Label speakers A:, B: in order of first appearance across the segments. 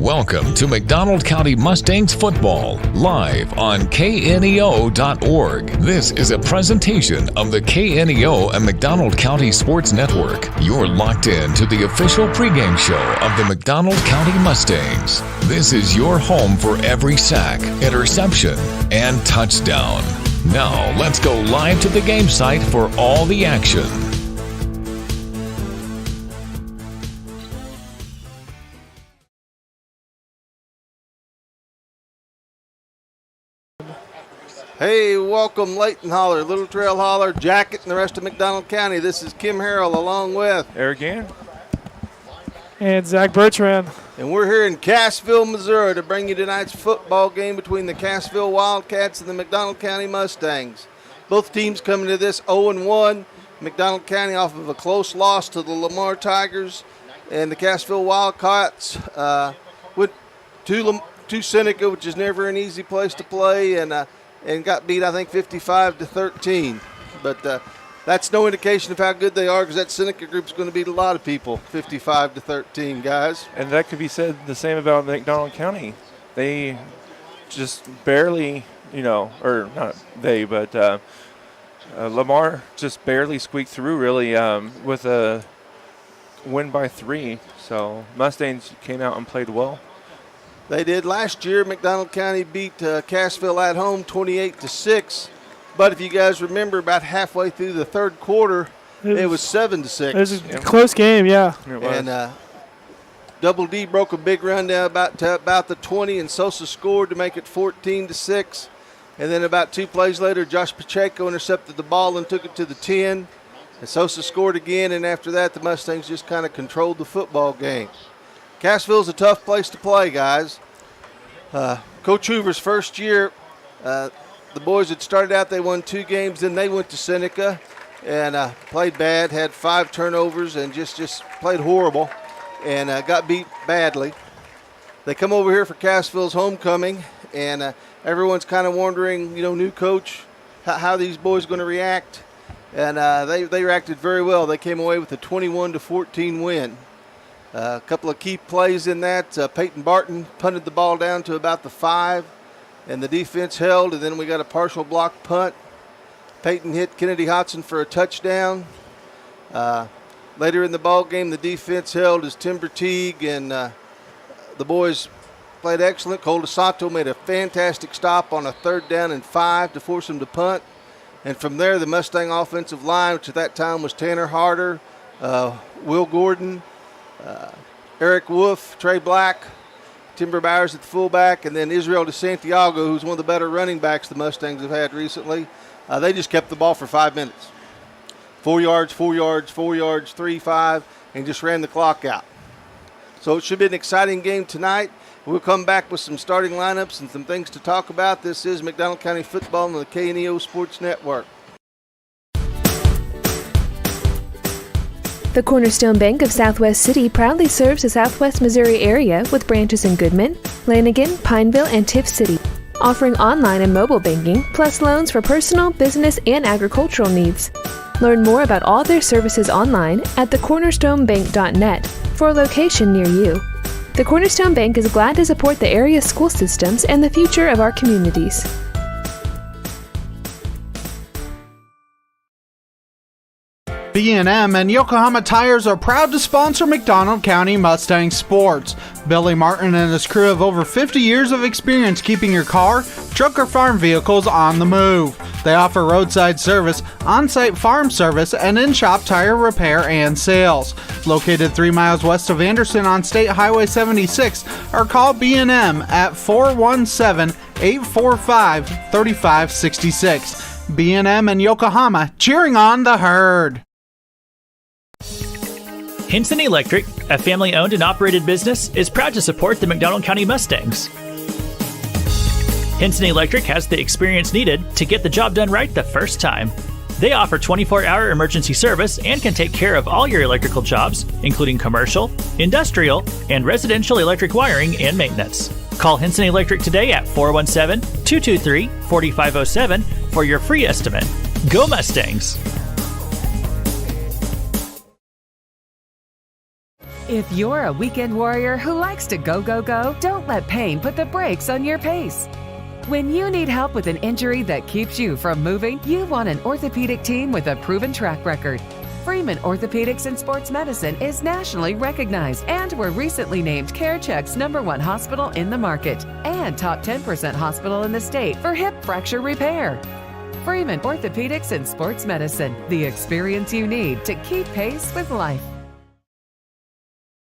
A: Welcome to McDonald County Mustangs football, live on KNEO.org. This is a presentation of the KNEO and McDonald County Sports Network. You're locked in to the official pregame show of the McDonald County Mustangs. This is your home for every sack, interception, and touchdown. Now, let's go live to the game site for all the action.
B: Hey, welcome Layton Holler, Little Trail Holler, Jacket, and the rest of McDonald County. This is Kim Harrell along with
C: Eric Gann
D: and Zach Bertrand.
B: And we're here in Cassville, Missouri to bring you tonight's football game between the Cassville Wildcats and the McDonald County Mustangs. Both teams coming to this 0-1. McDonald County off of a close loss to the Lamar Tigers, and the Cassville Wildcats went to Seneca, which is never an easy place to play, and got beat, I think, 55-13. But that's no indication of how good they are, because that Seneca group's going to beat a lot of people, 55-13, guys.
C: And that could be said the same about McDonald County. They just barely, or not they, but Lamar just barely squeaked through, really, with a win by 3. So Mustangs came out and played well.
B: They did. Last year, McDonald County beat Cassville at home 28-6. But if you guys remember, about halfway through the third quarter, it was 7-6.
D: It was a close game, yeah.
C: It was.
B: And Double D broke a big run down about the 20, and Sosa scored to make it 14-6. And then about 2 plays later, Josh Pacheco intercepted the ball and took it to the 10. And Sosa scored again, and after that, the Mustangs just kind of controlled the football game. Cassville's a tough place to play, guys. Coach Hoover's first year, the boys had started out, they won 2 games, then they went to Seneca and played bad, had 5 turnovers, and just played horrible, and got beat badly. They come over here for Cassville's homecoming, and everyone's kind of wondering, new coach, how these boys going to react. And they reacted very well. They came away with a 21-14 win. A couple of key plays in that. Peyton Barton punted the ball down to about the 5, and the defense held, and then we got a partial block punt. Peyton hit Kennedy Hodson for a touchdown. Later in the ball game, the defense held as Tim Teague, and the boys played excellent. Cole DeSanto made a fantastic stop on a 3rd down and 5 to force him to punt. And from there, the Mustang offensive line, which at that time was Tanner Harder, Will Gordon, Eric Wolf, Trey Black, Timber Bowers at the fullback, and then Israel DeSantiago, who's one of the better running backs the Mustangs have had recently. They just kept the ball for 5 minutes. 4 yards, 4 yards, 4 yards, 3, 5, and just ran the clock out. So it should be an exciting game tonight. We'll come back with some starting lineups and some things to talk about. This is McDonald County Football on the KNEO Sports Network.
E: The Cornerstone Bank of Southwest City proudly serves the Southwest Missouri area with branches in Goodman, Lanigan, Pineville, and Tiff City, offering online and mobile banking, plus loans for personal, business, and agricultural needs. Learn more about all their services online at thecornerstonebank.net for a location near you. The Cornerstone Bank is glad to support the area's school systems and the future of our communities.
F: B&M and Yokohama Tires are proud to sponsor McDonald County Mustang sports. Billy Martin and his crew have over 50 years of experience keeping your car, truck, or farm vehicles on the move. They offer roadside service, on-site farm service, and in-shop tire repair and sales. Located 3 miles west of Anderson on State Highway 76, or call B&M at 417-845-3566. B&M and Yokohama, cheering on the herd.
G: Hinson Electric, a family-owned and operated business, is proud to support the McDonald County Mustangs. Hinson Electric has the experience needed to get the job done right the first time. They offer 24-hour emergency service and can take care of all your electrical jobs, including commercial, industrial, and residential electric wiring and maintenance. Call Hinson Electric today at 417-223-4507 for your free estimate. Go Mustangs!
H: If you're a weekend warrior who likes to go, go, go, don't let pain put the brakes on your pace. When you need help with an injury that keeps you from moving, you want an orthopedic team with a proven track record. Freeman Orthopedics and Sports Medicine is nationally recognized and were recently named CareCheck's #1 hospital in the market and top 10% hospital in the state for hip fracture repair. Freeman Orthopedics and Sports Medicine, the experience you need to keep pace with life.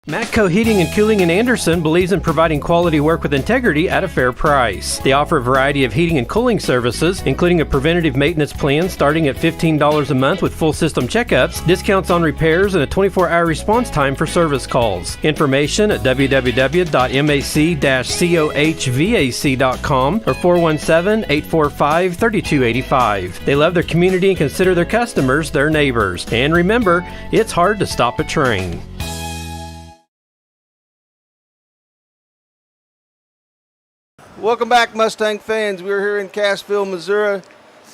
I: Matco Heating and Cooling in Anderson believes in providing quality work with integrity at a fair price. They offer a variety of heating and cooling services, including a preventative maintenance plan starting at $15 a month with full system checkups, discounts on repairs, and a 24-hour response time for service calls. Information at www.mac-cohvac.com or 417-845-3285. They love their community and consider their customers their neighbors. And remember, it's hard to stop a train.
B: Welcome back, Mustang fans. We're here in Cassville, Missouri,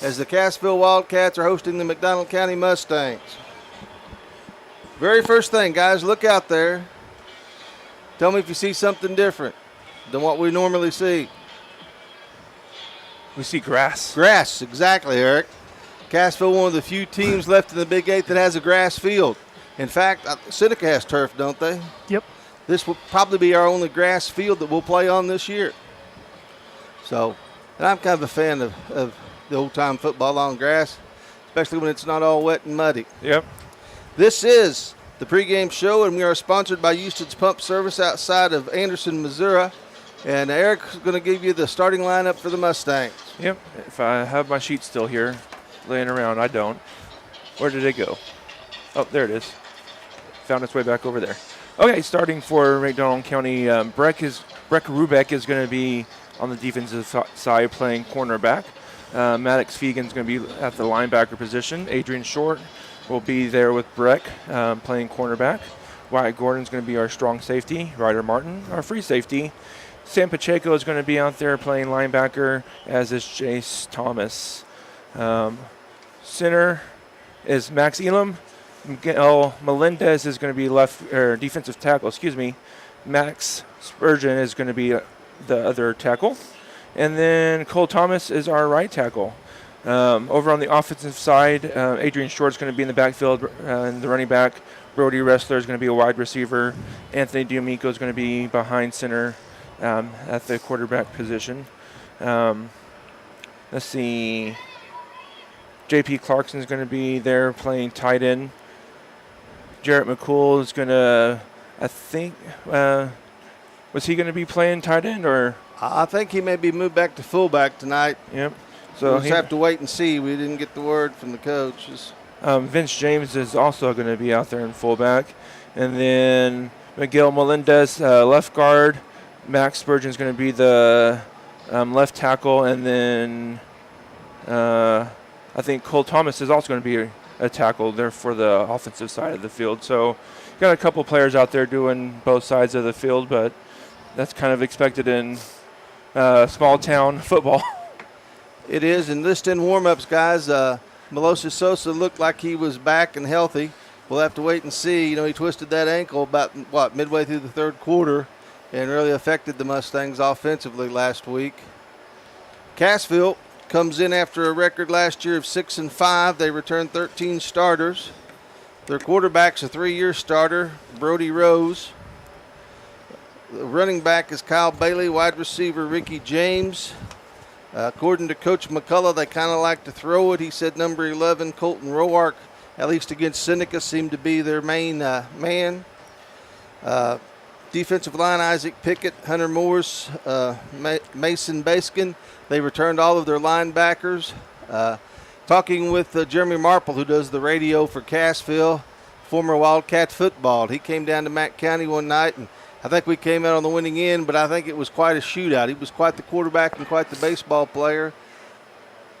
B: as the Cassville Wildcats are hosting the McDonald County Mustangs. Very first thing, guys, look out there. Tell me if you see something different than what we normally see.
C: We see grass.
B: Grass, exactly, Eric. Cassville, one of the few teams left in the Big 8 that has a grass field. In fact, Seneca has turf, don't they?
D: Yep.
B: This will probably be our only grass field that we'll play on this year. So, and I'm kind of a fan of the old-time football on grass, especially when it's not all wet and muddy.
C: Yep.
B: This is the pregame show, and we are sponsored by Houston's Pump Service outside of Anderson, Missouri. And Eric's going to give you the starting lineup for the Mustangs.
C: Yep. If I have my sheet still here laying around, I don't. Where did it go? Oh, there it is. Found its way back over there. Okay, starting for McDonald County, Breck Rubeck is going to be on the defensive side playing cornerback. Maddox Fegan's going to be at the linebacker position. Adrian Short will be there with Breck playing cornerback. Wyatt Gordon's going to be our strong safety. Ryder Martin, our free safety. Sam Pacheco is going to be out there playing linebacker, as is Jace Thomas. Center is Max Elam. Miguel Melendez is going to be defensive tackle, Max Spurgeon is going to be the other tackle. And then Cole Thomas is our right tackle. Over on the offensive side, Adrian Short's going to be in the backfield and the running back. Brody Ressler is going to be a wide receiver. Anthony D'Amico is going to be behind center at the quarterback position. Let's see. J.P. Clarkson is going to be there playing tight end. Jarrett McCool is going to, was he going to be playing tight end or?
B: I think he may be moved back to fullback tonight.
C: Yep.
B: So we'll just have to wait and see. We didn't get the word from the coaches.
C: Vince James is also going to be out there in fullback. And then Miguel Melendez, left guard. Max Spurgeon is going to be the left tackle. And then I think Cole Thomas is also going to be a tackle there for the offensive side of the field. So got a couple players out there doing both sides of the field, but that's kind of expected in small town football.
B: It is, and just in warm-ups, guys, Melosa Sosa looked like he was back and healthy. We'll have to wait and see. You know, he twisted that ankle about, midway through the third quarter and really affected the Mustangs offensively last week. Cassville comes in after a record last year of 6-5. They returned 13 starters. Their quarterback's a 3-year starter, Brody Rose. The running back is Kyle Bailey, wide receiver Ricky James. According to Coach McCullough, they kind of like to throw it. He said number 11, Colton Roark, at least against Seneca, seemed to be their main man. Defensive line, Isaac Pickett, Hunter Morris, Mason Baskin. They returned all of their linebackers. Talking with Jeremy Marple, who does the radio for Cassville, former Wildcat football. He came down to Mack County one night, and I think we came out on the winning end, but I think it was quite a shootout. He was quite the quarterback and quite the baseball player.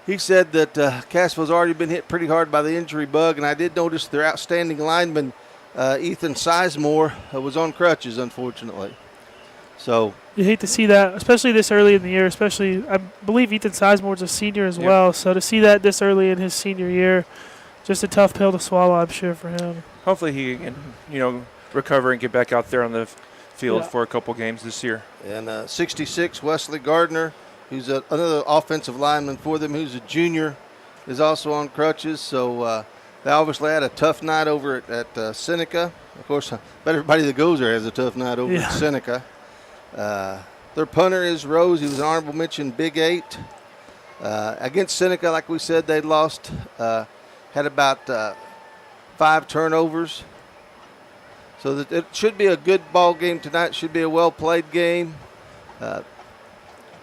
B: He said that Cassville's already been hit pretty hard by the injury bug, and I did notice their outstanding lineman, Ethan Sizemore, was on crutches, unfortunately. So
D: you hate to see that, especially this early in the year. Especially, I believe Ethan Sizemore's a senior as well. So to see that this early in his senior year, just a tough pill to swallow, I'm sure, for him.
C: Hopefully he can, recover and get back out there on the field for a couple games this year.
B: And 66, Wesley Gardner, who's another offensive lineman for them, who's a junior, is also on crutches. So they obviously had a tough night over at Seneca. Of course, everybody that goes there has a tough night over at Seneca. Their punter is Rose. He was an honorable mention, Big 8. Against Seneca, like we said, they lost, had about 5 turnovers. So that it should be a good ball game tonight. Should be a well-played game. We're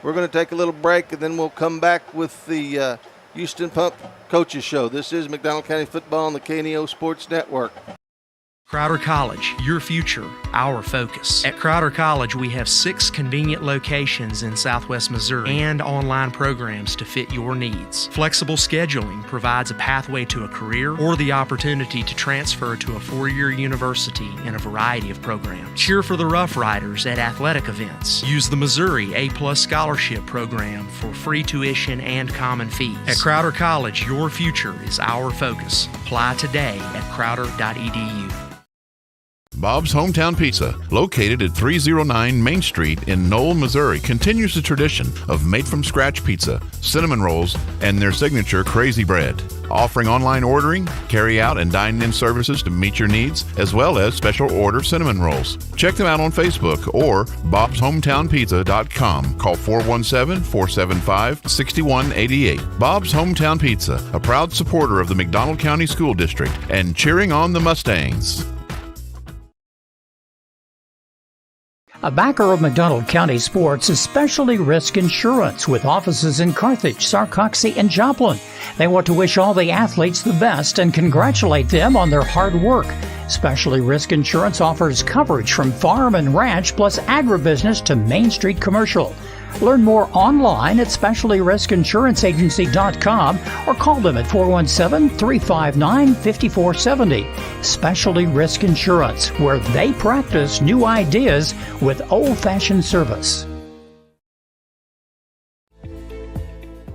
B: going to take a little break, and then we'll come back with the Houston Pump Coaches Show. This is McDonald County Football on the KNEO Sports Network.
J: Crowder College, your future, our focus. At Crowder College, we have 6 convenient locations in Southwest Missouri and online programs to fit your needs. Flexible scheduling provides a pathway to a career or the opportunity to transfer to a 4-year university in a variety of programs. Cheer for the Rough Riders at athletic events. Use the Missouri A+ Scholarship Program for free tuition and common fees. At Crowder College, your future is our focus. Apply today at crowder.edu.
K: Bob's Hometown Pizza, located at 309 Main Street in Knoll, Missouri, continues the tradition of made-from-scratch pizza, cinnamon rolls, and their signature Crazy Bread. Offering online ordering, carry-out, and dine-in services to meet your needs, as well as special order cinnamon rolls. Check them out on Facebook or bobshometownpizza.com. Call 417-475-6188. Bob's Hometown Pizza, a proud supporter of the McDonald County School District and cheering on the Mustangs.
L: A backer of McDonald County sports is Specialty Risk Insurance with offices in Carthage, Sarcoxie, and Joplin. They want to wish all the athletes the best and congratulate them on their hard work. Specialty Risk Insurance offers coverage from farm and ranch plus agribusiness to Main Street commercial. Learn more online at specialtyriskinsuranceagency.com or call them at 417-359-5470. Specialty Risk Insurance, where they practice new ideas with old-fashioned service.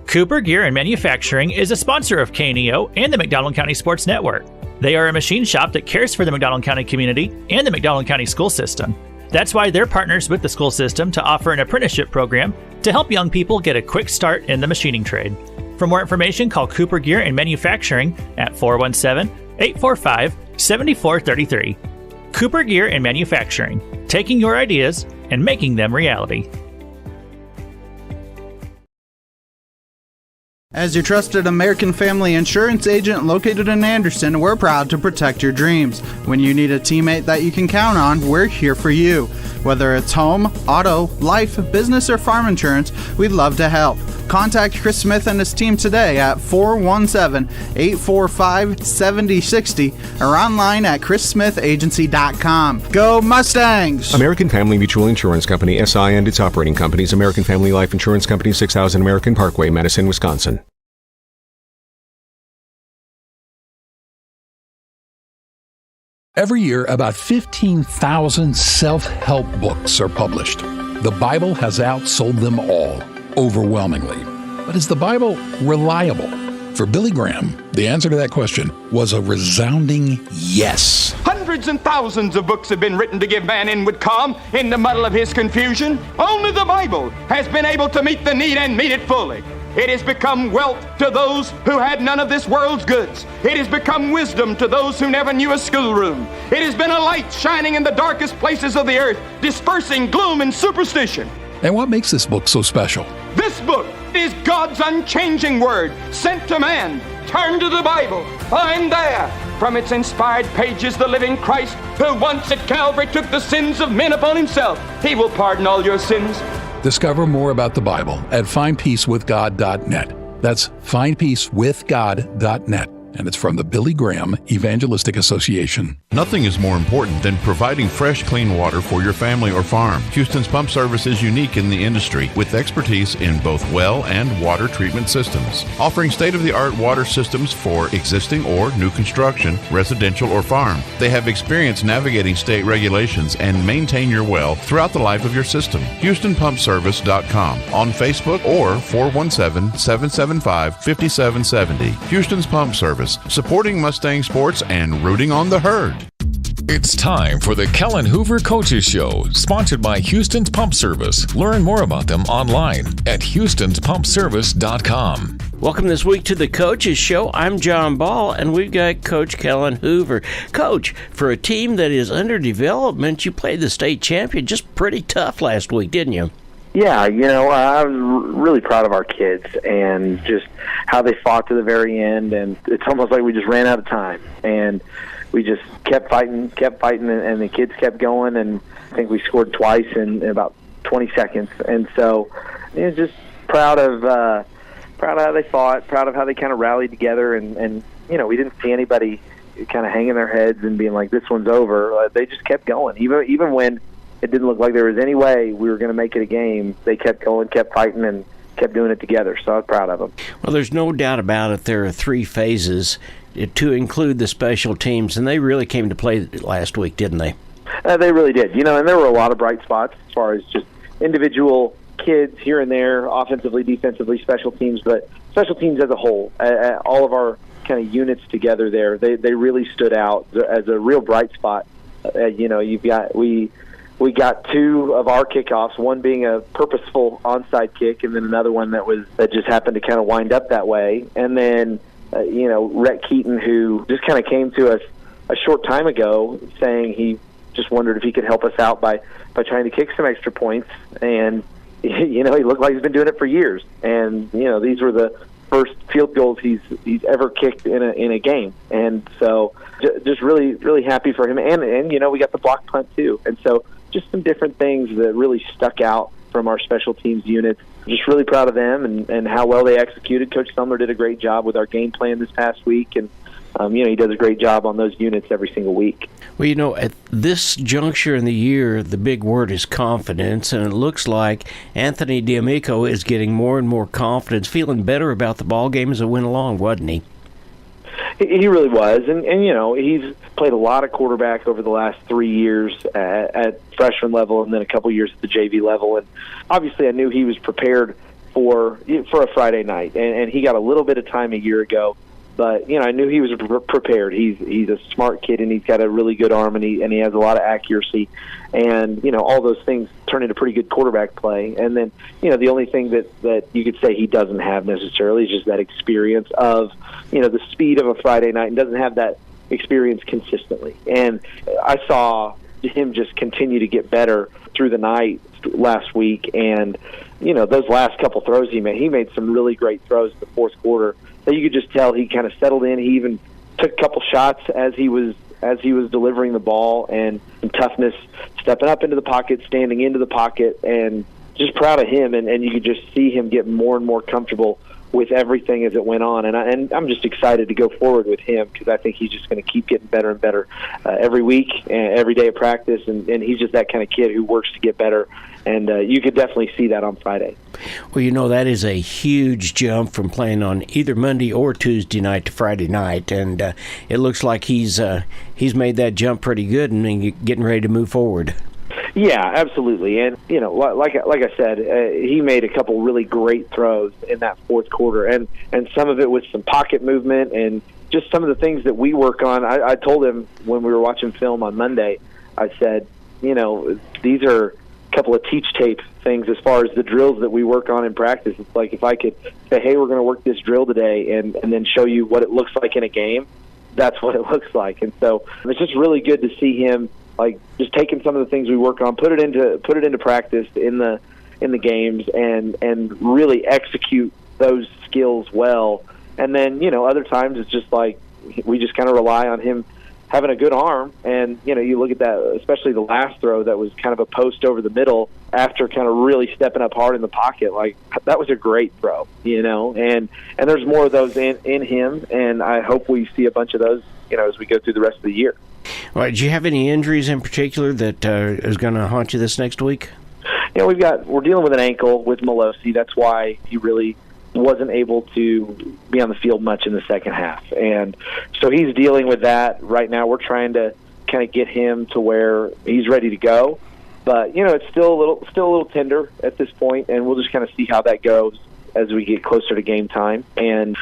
G: Cooper Gear and Manufacturing is a sponsor of KNEO and the McDonald County Sports Network. They are a machine shop that cares for the McDonald County community and the McDonald County school system. That's why they're partners with the school system to offer an apprenticeship program to help young people get a quick start in the machining trade. For more information, call Cooper Gear and Manufacturing at 417-845-7433. Cooper Gear and Manufacturing, taking your ideas and making them reality.
F: As your trusted American Family Insurance agent located in Anderson, we're proud to protect your dreams. When you need a teammate that you can count on, we're here for you. Whether it's home, auto, life, business, or farm insurance, we'd love to help. Contact Chris Smith and his team today at 417-845-7060 or online at chrissmithagency.com. Go Mustangs!
M: American Family Mutual Insurance Company, SI, and its operating companies, American Family Life Insurance Company, 6000 American Parkway, Madison, Wisconsin.
N: Every year, about 15,000 self-help books are published. The Bible has outsold them all, overwhelmingly. But is the Bible reliable? For Billy Graham, the answer to that question was a resounding yes.
O: Hundreds and thousands of books have been written to give man inward calm in the muddle of his confusion. Only the Bible has been able to meet the need and meet it fully. It has become wealth to those who had none of this world's goods. It has become wisdom to those who never knew a schoolroom. It has been a light shining in the darkest places of the earth, dispersing gloom and superstition.
N: And what makes this book so special?
O: This book is God's unchanging word, sent to man. Turn to the Bible. Find there, from its inspired pages, the living Christ, who once at Calvary took the sins of men upon himself. He will pardon all your sins.
N: Discover more about the Bible at findpeacewithgod.net. That's findpeacewithgod.net. And it's from the Billy Graham Evangelistic Association.
K: Nothing is more important than providing fresh, clean water for your family or farm. Houston's Pump Service is unique in the industry with expertise in both well and water treatment systems, offering state-of-the-art water systems for existing or new construction, residential or farm. They have experience navigating state regulations and maintain your well throughout the life of your system. HoustonPumpService.com on Facebook or 417-775-5770. Houston's Pump Service, supporting Mustang sports and rooting on the herd.
A: It's time for the Kellen Hoover Coaches Show, sponsored by Houston's Pump Service. Learn more about them online at houstonspumpservice.com.
P: Welcome this week to the Coaches Show. I'm John Ball, and we've got Coach Kellen Hoover. Coach, for a team that is under development, you played the state champion just pretty tough last week, didn't you?
Q: Yeah, I was really proud of our kids and just how they fought to the very end, and it's almost like we just ran out of time. And we just kept fighting, and the kids kept going, and I think we scored twice in about 20 seconds. And so, just proud of how they fought, proud of how they kind of rallied together, and we didn't see anybody kind of hanging their heads and being like, this one's over. They just kept going. Even when it didn't look like there was any way we were going to make it a game, they kept going, kept fighting, and kept doing it together. So I was proud of them.
P: Well, there's no doubt about it. There are 3 phases to include the special teams, and they really came to play last week, didn't they?
Q: They really did. And there were a lot of bright spots as far as just individual kids here and there, offensively, defensively, special teams, but special teams as a whole, all of our kind of units together there, they really stood out as a real bright spot. We got 2 of our kickoffs, one being a purposeful onside kick, and then another one that just happened to kind of wind up that way. And then, Rhett Keaton, who just kind of came to us a short time ago saying he just wondered if he could help us out by trying to kick some extra points. And, he looked like he's been doing it for years. And, these were the first field goals he's ever kicked in a game. And so just really, really happy for him. And we got the block punt too. And so just some different things that really stuck out from our special teams units. Just really proud of them and how well they executed. Coach Sumler did a great job with our game plan this past week, and he does a great job on those units every single week.
P: Well, at this juncture in the year, the big word is confidence, and it looks like Anthony D'Amico is getting more and more confidence, feeling better about the ball game as it went along, wasn't he?
Q: He really was, and he's played a lot of quarterback over the last 3 years at freshman level, and then a couple years at the JV level. And obviously, I knew he was prepared for a Friday night, and he got a little bit of time a year ago. But I knew he was prepared. He's a smart kid, and he's got a really good arm, and he has a lot of accuracy, and all those things turn into pretty good quarterback play. And then the only thing that you could say he doesn't have necessarily is just that experience of the speed of a Friday night, and doesn't have that experience consistently. And I saw him just continue to get better through the night last week, and those last couple throws he made some really great throws in the fourth quarter. So you could just tell he kind of settled in. He even took a couple shots as he was delivering the ball, and some toughness, stepping up into the pocket, standing into the pocket, and just proud of him. And you could just see him get more and more comfortable with everything as it went on. And I'm just excited to go forward with him, because I think he's just going to keep getting better and better every week, every day of practice. And he's just that kind of kid who works to get better. And you could definitely see that on Friday.
P: Well, that is a huge jump from playing on either Monday or Tuesday night to Friday night. And it looks like he's made that jump pretty good and getting ready to move forward.
Q: Yeah, absolutely. And, like I said, he made a couple really great throws in that fourth quarter. And some of it was some pocket movement and just some of the things that we work on. I told him when we were watching film on Monday, I said, these are a couple of teach tape things as far as the drills that we work on in practice. It's like if I could say, hey, we're going to work this drill today and then show you what it looks like in a game, that's what it looks like. And so it's just really good to see him just taking some of the things we work on, put it into practice in the games, and really execute those skills well. And then other times it's just like we just kind of rely on him having a good arm. And you look at that, especially the last throw that was kind of a post over the middle after kind of really stepping up hard in the pocket. That was a great throw, and there's more of those in him, and I hope we see a bunch of those as we go through the rest of the year.
P: All right, do you have any injuries in particular that is going to haunt you this next week?
Q: We're dealing with an ankle with Melosi. That's why he really wasn't able to be on the field much in the second half. And so he's dealing with that right now. We're trying to kind of get him to where he's ready to go. But, it's still a little tender at this point, and we'll just kind of see how that goes as we get closer to game time. And,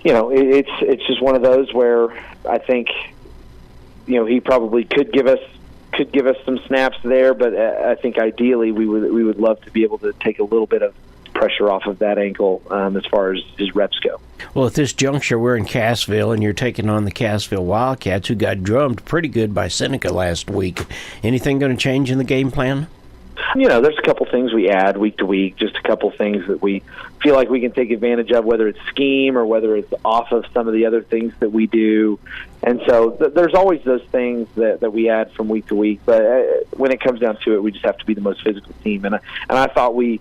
Q: it's just one of those where I think he probably could give us some snaps there, but I think ideally we would love to be able to take a little bit of pressure off of that ankle as far as his reps go.
P: Well, at this juncture, we're in Cassville, and you're taking on the Cassville Wildcats, who got drummed pretty good by Seneca last week. Anything going to change in the game plan?
Q: There's a couple things we add week to week, just a couple things that we feel like we can take advantage of, whether it's scheme or whether it's off of some of the other things that we do. And so there's always those things that we add from week to week. But when it comes down to it, we just have to be the most physical team. And I thought we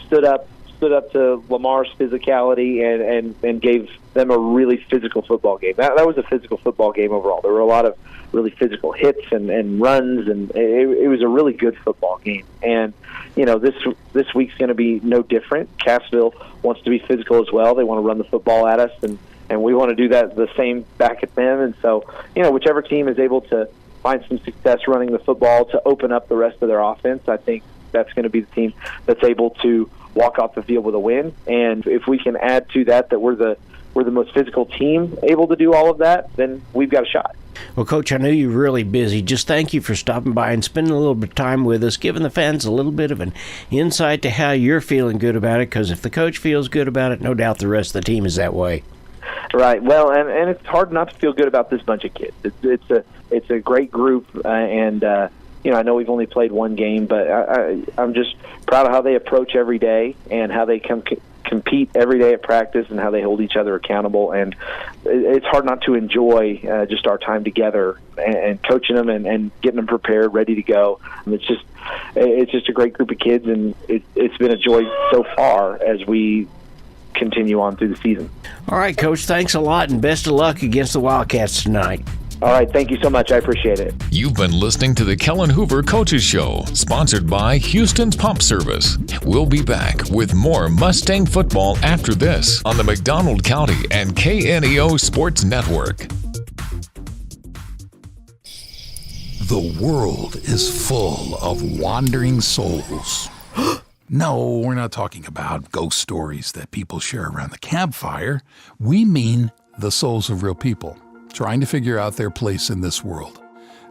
Q: stood up to Lamar's physicality and gave them a really physical football game. That was a physical football game overall. There were a lot of really physical hits and runs, and it was a really good football game. And this week's going to be no different. Cassville wants to be physical as well. They want to run the football at us, and we want to do that the same back at them. And so whichever team is able to find some success running the football to open up the rest of their offense, I think that's going to be the team that's able to walk off the field with a win. And if we can add to that we're the most physical team able to do all of that, then we've got a shot.
P: Well, Coach, I know you're really busy. Just thank you for stopping by and spending a little bit of time with us, giving the fans a little bit of an insight to how you're feeling good about it, because if the coach feels good about it, no doubt the rest of the team is that way.
Q: Right. Well, and it's hard not to feel good about this bunch of kids. It's a great group, and I know we've only played one game, but I'm just proud of how they approach every day and how they compete every day at practice and how they hold each other accountable. And it's hard not to enjoy just our time together and coaching them and getting them prepared, ready to go. And it's just a great group of kids, and it's been a joy so far as we continue on through the season.
P: All right, Coach, thanks a lot, and best of luck against the Wildcats tonight.
Q: All right, thank you so much. I appreciate it.
A: You've been listening to the Kellen Hoover Coaches Show, sponsored by Houston's Pump Service. We'll be back with more Mustang football after this on the McDonald County and KNEO Sports Network.
N: The world is full of wandering souls. No, we're not talking about ghost stories that people share around the campfire. We mean the souls of real people, trying to figure out their place in this world.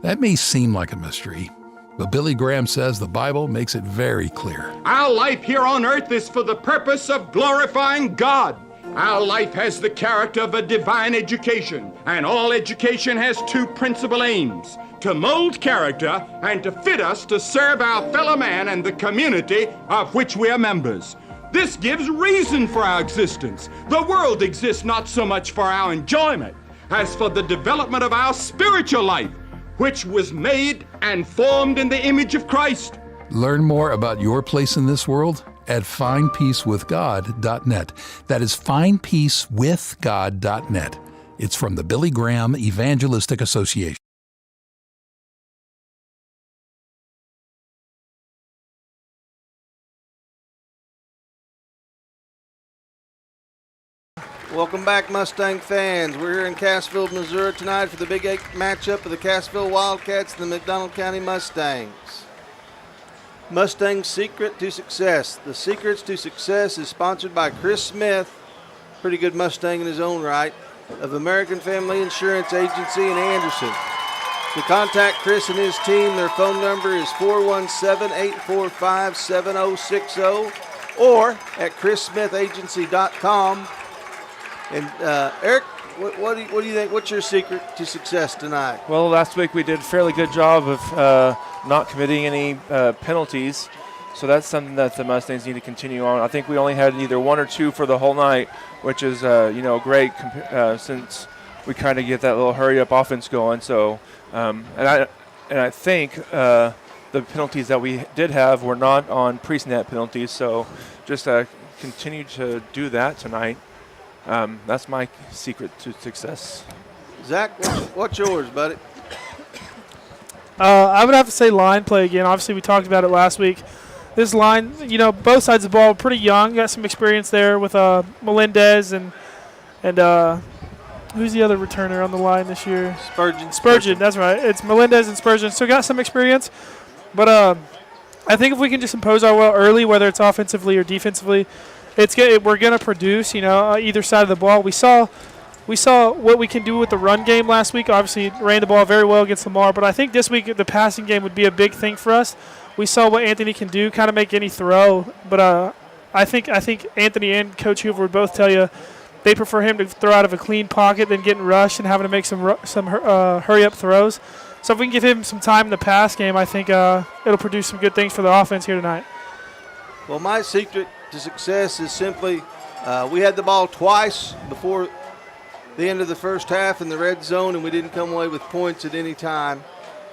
N: That may seem like a mystery, but Billy Graham says the Bible makes it very clear.
O: Our life here on earth is for the purpose of glorifying God. Our life has the character of a divine education, and all education has two principal aims: to mold character and to fit us to serve our fellow man and the community of which we are members. This gives reason for our existence. The world exists not so much for our enjoyment as for the development of our spiritual life, which was made and formed in the image of Christ.
N: Learn more about your place in this world at findpeacewithgod.net. That is findpeacewithgod.net. It's from the Billy Graham Evangelistic Association.
B: Welcome back, Mustang fans. We're here in Cassville, Missouri tonight for the Big 8 matchup of the Cassville Wildcats and the McDonald County Mustangs. Mustang's Secret to Success. The Secrets to Success is sponsored by Chris Smith, pretty good Mustang in his own right, of American Family Insurance Agency in Anderson. To contact Chris and his team, their phone number is 417-845-7060 or at chrissmithagency.com. And Eric, what do you think? What's your secret to success tonight?
C: Well, last week we did a fairly good job of not committing any penalties, so that's something that the Mustangs need to continue on. I think we only had either one or two for the whole night, which is great since we kind of get that little hurry-up offense going. So, and I think the penalties that we did have were not on pre-snap penalties. So, just continue to do that tonight. That's my secret to success.
B: Zach, what's yours, buddy?
D: I would have to say line play again. Obviously, we talked about it last week. This line, both sides of the ball, pretty young. Got some experience there with Melendez and who's the other returner on the line this year? Spurgeon, that's right. It's Melendez and Spurgeon. So got some experience. But I think if we can just impose our will early, whether it's offensively or defensively, we're going to produce, either side of the ball. We saw we saw what we can do with the run game last week. Obviously, ran the ball very well against Lamar, but I think this week the passing game would be a big thing for us. We saw what Anthony can do, kind of make any throw, but I think Anthony and Coach Hoover would both tell you they prefer him to throw out of a clean pocket than getting rushed and having to make some hurry-up throws. So if we can give him some time in the pass game, I think it'll produce some good things for the offense here tonight.
B: Well, my secret to success is simply we had the ball twice before the end of the first half in the red zone, and we didn't come away with points at any time.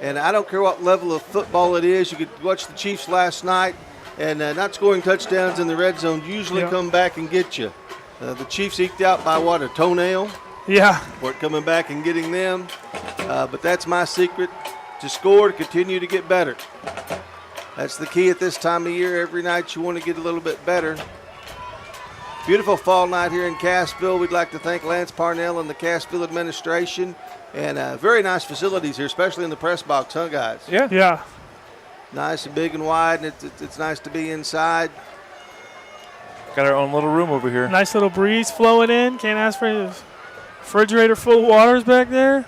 B: And I don't care what level of football it is. You could watch the Chiefs last night, and not scoring touchdowns in the red zone usually come back and get you. The Chiefs eked out by, a toenail?
D: Yeah.
B: For it coming back and getting them. But that's my secret, to score, to continue to get better. That's the key at this time of year. Every night you want to get a little bit better. Beautiful fall night here in Cassville. We'd like to thank Lance Parnell and the Cassville administration. And very nice facilities here, especially in the press box, huh, guys?
D: Yeah. Yeah.
B: Nice and big and wide, and it's nice to be inside.
C: Got our own little room over here.
D: Nice little breeze flowing in. Can't ask for any. Refrigerator full of waters back there.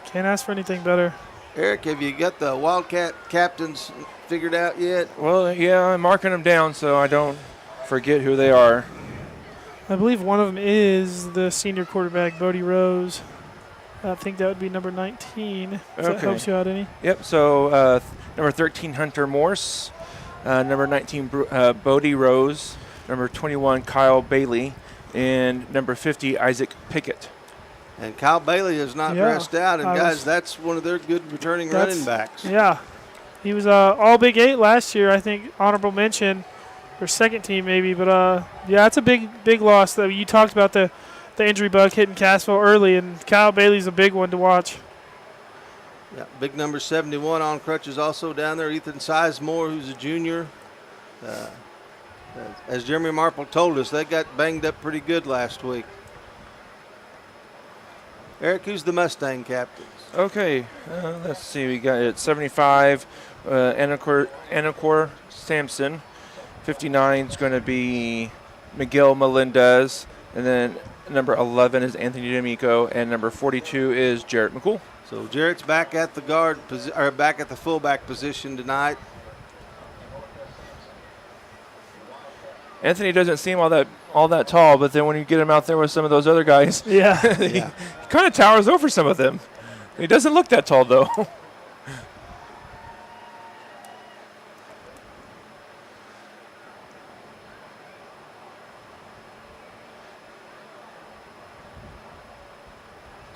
D: Can't ask for anything better.
B: Eric, have you got the Wildcat captains figured out yet?
C: Well, yeah, I'm marking them down so I don't forget who they are.
D: I believe one of them is the senior quarterback, Bodie Rose. I think that would be number 19. If that helps you out any.
C: Yep, so number 13, Hunter Morse. Number 19, Bodie Rose. Number 21, Kyle Bailey. And number 50, Isaac Pickett.
B: And Kyle Bailey is not dressed out. And, guys, that's one of their good returning running backs.
D: Yeah. He was all Big 8 last year, I think, honorable mention. Or second team maybe. But, yeah, it's a big loss. You talked about the injury bug hitting Cassville early, and Kyle Bailey's a big one to watch.
B: Yeah, big number 71 on crutches also down there. Ethan Sizemore, who's a junior. As Jeremy Marple told us, they got banged up pretty good last week. Eric, who's the Mustang captains?
C: Okay, let's see. We got at 75, Anacor Sampson. 59 is going to be Miguel Melendez. And then number 11 is Anthony D'Amico. And number 42 is Jarrett McCool.
B: So Jarrett's back at the back at the fullback position tonight.
C: Anthony doesn't seem all that tall, but then when you get him out there with some of those other guys, he kind of towers over some of them. He doesn't look that tall, though.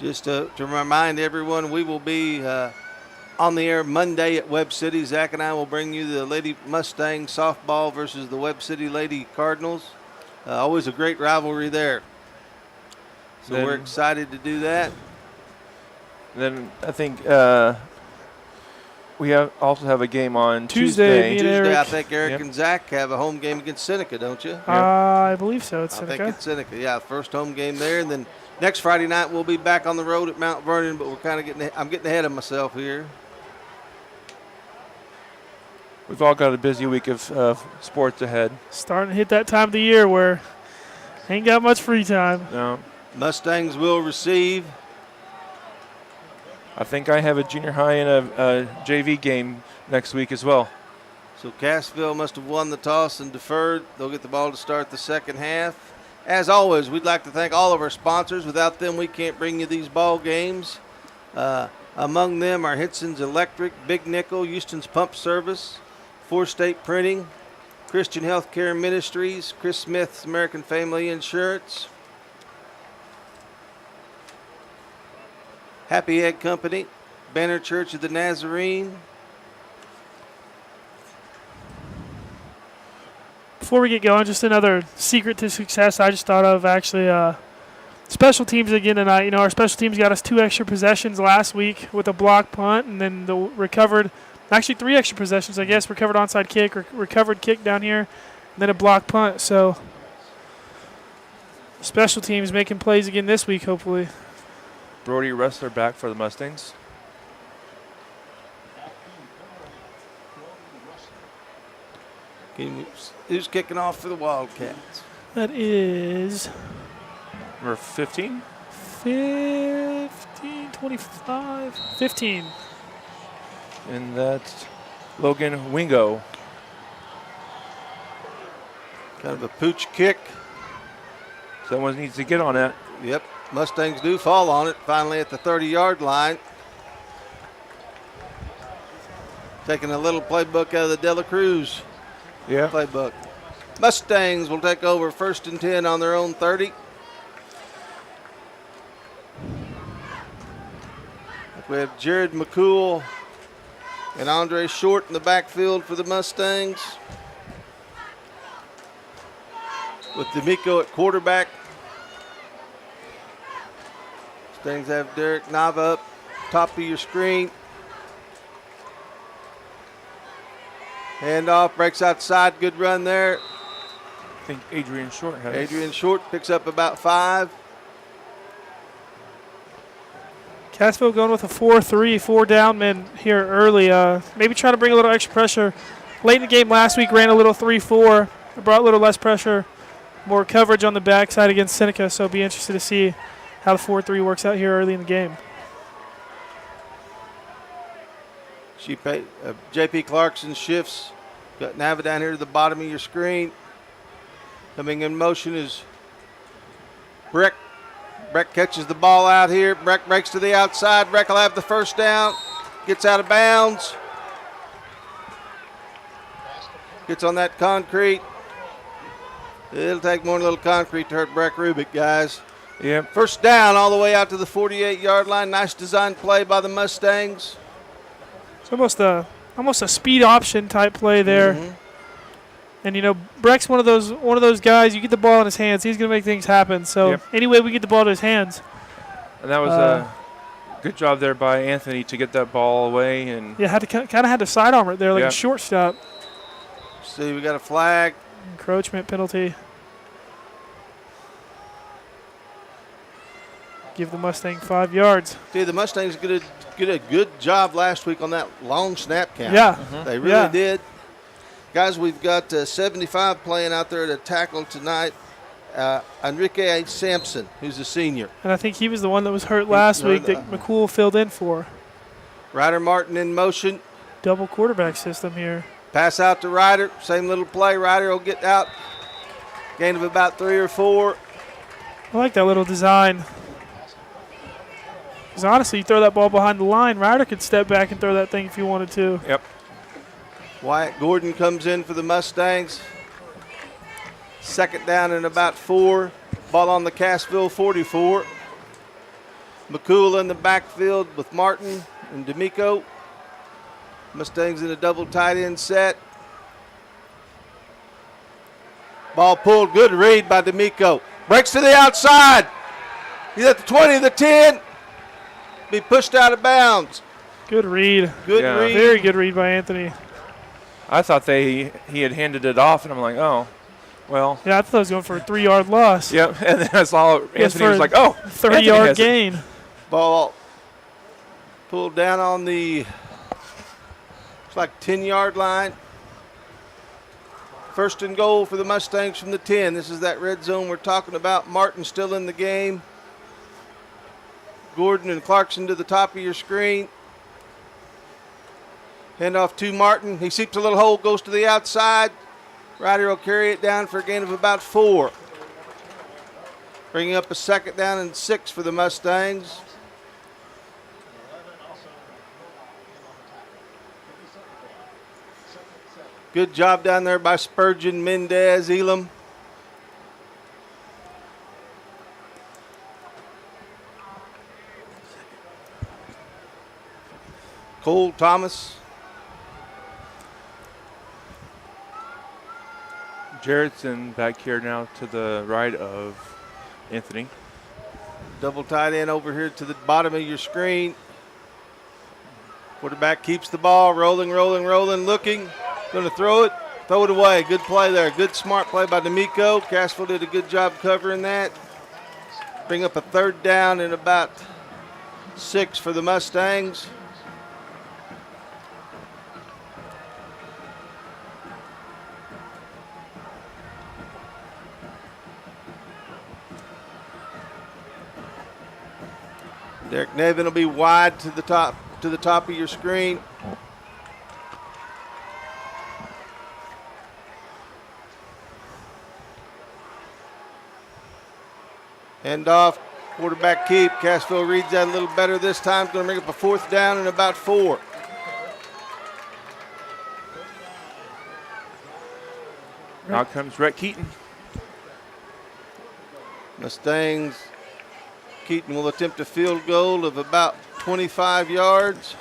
B: Just to remind everyone, we will be on the air Monday at Webb City. Zach and I will bring you the Lady Mustang softball versus the Webb City Lady Cardinals. Always a great rivalry there. So we're excited to do that.
C: Then I think we also have a game on
D: Tuesday.
B: I think Eric and Zach have a home game against Seneca, don't you?
D: I believe so. It's Seneca.
B: I think it's Seneca. Yeah, first home game there, and then next Friday night we'll be back on the road at Mount Vernon. But we're kind of I'm getting ahead of myself here.
C: We've all got a busy week of sports ahead.
D: Starting to hit that time of the year where ain't got much free time.
C: No.
B: Mustangs will receive.
C: I think I have a junior high and a JV game next week as well.
B: So Cassville must have won the toss and deferred. They'll get the ball to start the second half. As always, we'd like to thank all of our sponsors. Without them, we can't bring you these ball games. Among them are Henson's Electric, Big Nickel, Houston's Pump Service, Four State Printing, Christian Healthcare Ministries, Chris Smith's American Family Insurance, Happy Egg Company, Banner Church of the Nazarene.
D: Before we get going, just another secret to success I just thought of actually. Special teams again tonight. You know, our special teams got us 2 extra possessions last week with a block punt, and then the recovered, actually 3 extra possessions, I guess. Recovered onside kick, recovered kick down here, and then a block punt. So special teams making plays again this week, hopefully.
C: Brody Ressler back for the Mustangs.
B: Who's kicking off for the Wildcats?
D: That is
C: Number 15?
D: 15, 25, 15.
C: And that's Logan Wingo.
B: Kind of a pooch kick.
C: Someone needs to get on that.
B: Yep, Mustangs do fall on it finally at the 30-yard line. Taking a little playbook out of the Dela Cruz playbook. Mustangs will take over 1st and 10 on their own 30. We have Jared McCool and Andre Short in the backfield for the Mustangs, with D'Amico at quarterback. Mustangs have Derek Nava up top of your screen. Handoff, breaks outside, good run there.
C: I think Adrian Short has it.
B: Adrian Short picks up about 5.
D: Cassville going with a 4-3, 4-down men here early. Maybe trying to bring a little extra pressure. Late in the game last week, ran a little 3-4. Brought a little less pressure, more coverage on the backside against Seneca. So be interested to see how the 4-3 works out here early in the game.
B: J.P. Clarkson shifts. Got Nava down here to the bottom of your screen. Coming in motion is Breck. Breck catches the ball out here. Breck breaks to the outside. Breck will have the first down. Gets out of bounds. Gets on that concrete. It'll take more than a little concrete to hurt Breck Rubik, guys.
C: Yep.
B: First down all the way out to the 48-yard line. Nice design play by the Mustangs.
D: It's almost a speed option type play there.
B: Mm-hmm.
D: And Breck's one of those guys. You get the ball in his hands, he's going to make things happen. So anyway, we get the ball to his hands.
C: And that was a good job there by Anthony to get that ball away. And
D: had to sidearm it there like a shortstop.
B: See, we got a flag.
D: Encroachment penalty. Give the Mustang 5 yards.
B: See, the Mustangs did a good job last week on that long snap count.
D: Yeah.
B: They really did. Guys, we've got 75 playing out there at a tackle tonight. Enrique Sampson, who's a senior.
D: And I think he was the one that was hurt last week that McCool filled in for.
B: Ryder Martin in motion.
D: Double quarterback system here.
B: Pass out to Ryder. Same little play. Ryder will get out. Gain of about 3 or 4.
D: I like that little design. Because honestly, you throw that ball behind the line, Ryder could step back and throw that thing if he wanted to.
C: Yep.
B: Wyatt Gordon comes in for the Mustangs. 2nd down and about 4. Ball on the Cassville 44. McCool in the backfield with Martin and D'Amico. Mustangs in a double tight end set. Ball pulled, good read by D'Amico. Breaks to the outside. He's at the 20, the 10. Be pushed out of bounds.
D: Good read.
B: Good read.
D: Very good read by Anthony.
C: I thought he had handed it off, and I'm like, oh, well.
D: Yeah, I thought he was going for a 3-yard loss.
C: Yep, and then I saw Anthony was like, oh,
D: 30-yard gain.
B: Ball pulled down on the, it's like 10-yard line. 1st and goal for the Mustangs from the 10. This is that red zone we're talking about. Martin still in the game. Gordon and Clarkson to the top of your screen. Hand off to Martin. He seeps a little hole, goes to the outside. Ryder will carry it down for a gain of about 4. Bringing up a 2nd down and 6 for the Mustangs. Good job down there by Spurgeon, Mendez, Elam. Cole Thomas.
C: Jarrett's in back here now to the right of Anthony.
B: Double tight end over here to the bottom of your screen. Quarterback keeps the ball, rolling, looking. Going to throw it away. Good play there. Good smart play by D'Amico. Cassville did a good job covering that. Bring up a 3rd down and about 6 for the Mustangs. Derek Nevin will be wide to the top of your screen. Hand off, quarterback keep. Cassville reads that a little better this time. Going to bring up a 4th down and about 4.
C: Out comes Rhett Keaton.
B: Mustangs, Keaton will attempt a field goal of about 25 yards.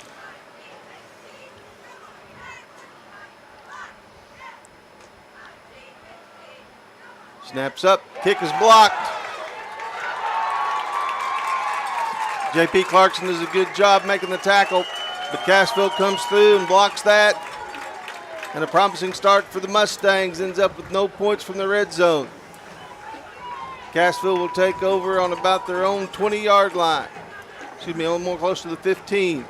B: Snaps up, kick is blocked. J.P. Clarkson does a good job making the tackle, but Cassville comes through and blocks that. And a promising start for the Mustangs, ends up with no points from the red zone. Cassville will take over on about their own 20-yard line. Excuse me, a little more close to the 15.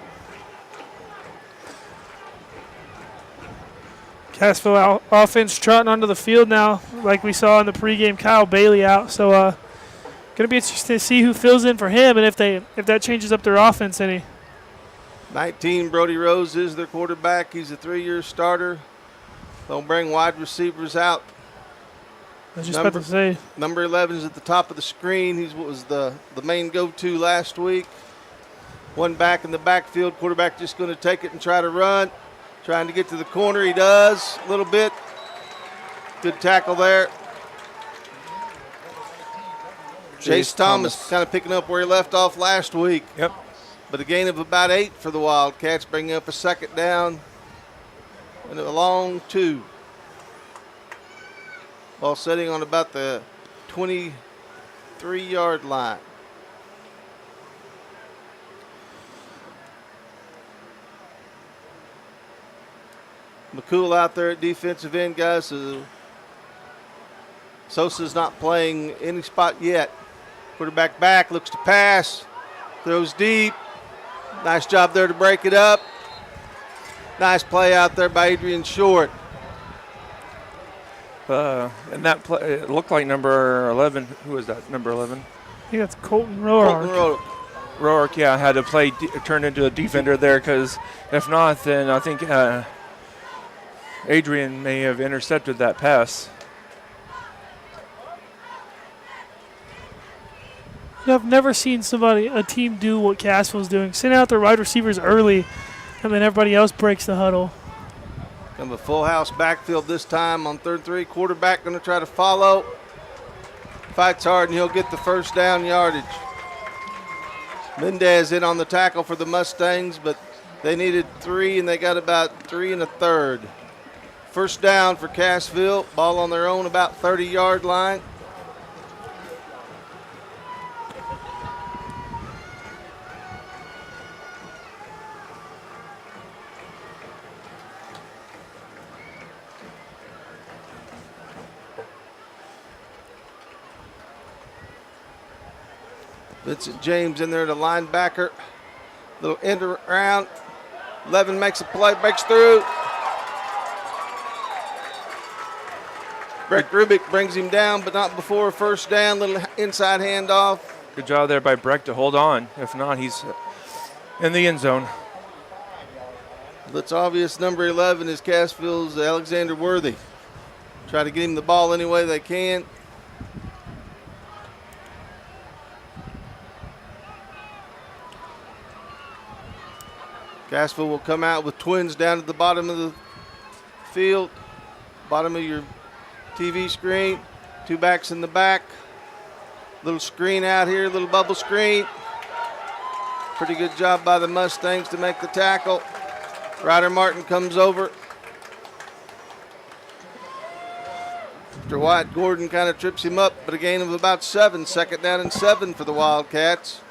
D: Cassville offense trotting onto the field now, like we saw in the pregame. Kyle Bailey out, so going to be interesting to see who fills in for him and if that changes up their offense any.
B: 19, Brody Rose is their quarterback. He's a 3-year starter. They'll bring wide receivers out.
D: I was just about to say.
B: Number 11 is at the top of the screen. He was the main go-to last week. One back in the backfield. Quarterback just going to take it and try to run. Trying to get to the corner. He does a little bit. Good tackle there. Chase Thomas kind of picking up where he left off last week.
C: Yep.
B: But a gain of about 8 for the Wildcats, bringing up a 2nd down and a long 2. Ball sitting on about the 23-yard line. McCool out there at defensive end, guys. So Sosa's not playing any spot yet. Quarterback back, looks to pass, throws deep. Nice job there to break it up. Nice play out there by Adrian Short.
C: And that play, it looked like number 11. Who was that? Number 11?
D: I think that's Colton Roark.
C: Roark, yeah, had to turn into a defender there, because if not, then I think Adrian may have intercepted that pass.
D: I've never seen a team do what Cassville's doing. Send out their wide receivers early, and then everybody else breaks the huddle.
B: Kind of a full house backfield this time on 3rd and 3. Quarterback going to try to follow. Fights hard, and he'll get the 1st down yardage. Mendez in on the tackle for the Mustangs, but they needed 3, and they got about 3 1/3. 1st down for Cassville. Ball on their own about 30-yard line. Vincent James in there, the linebacker. Little end around. 11 makes a play, breaks through. Breck Rubik brings him down, but not before a 1st down. Little inside handoff.
C: Good job there by Breck to hold on. If not, he's in the end zone.
B: It's obvious number 11 is Cassville's Alexander Worthy. Try to get him the ball any way they can. Cassville will come out with twins down at the bottom of the field, bottom of your TV screen. 2 backs in the back. Little screen out here, little bubble screen. Pretty good job by the Mustangs to make the tackle. Ryder Martin comes over. After Wyatt Gordon kind of trips him up, but a gain of about 7. 2nd down and 7 for the Wildcats.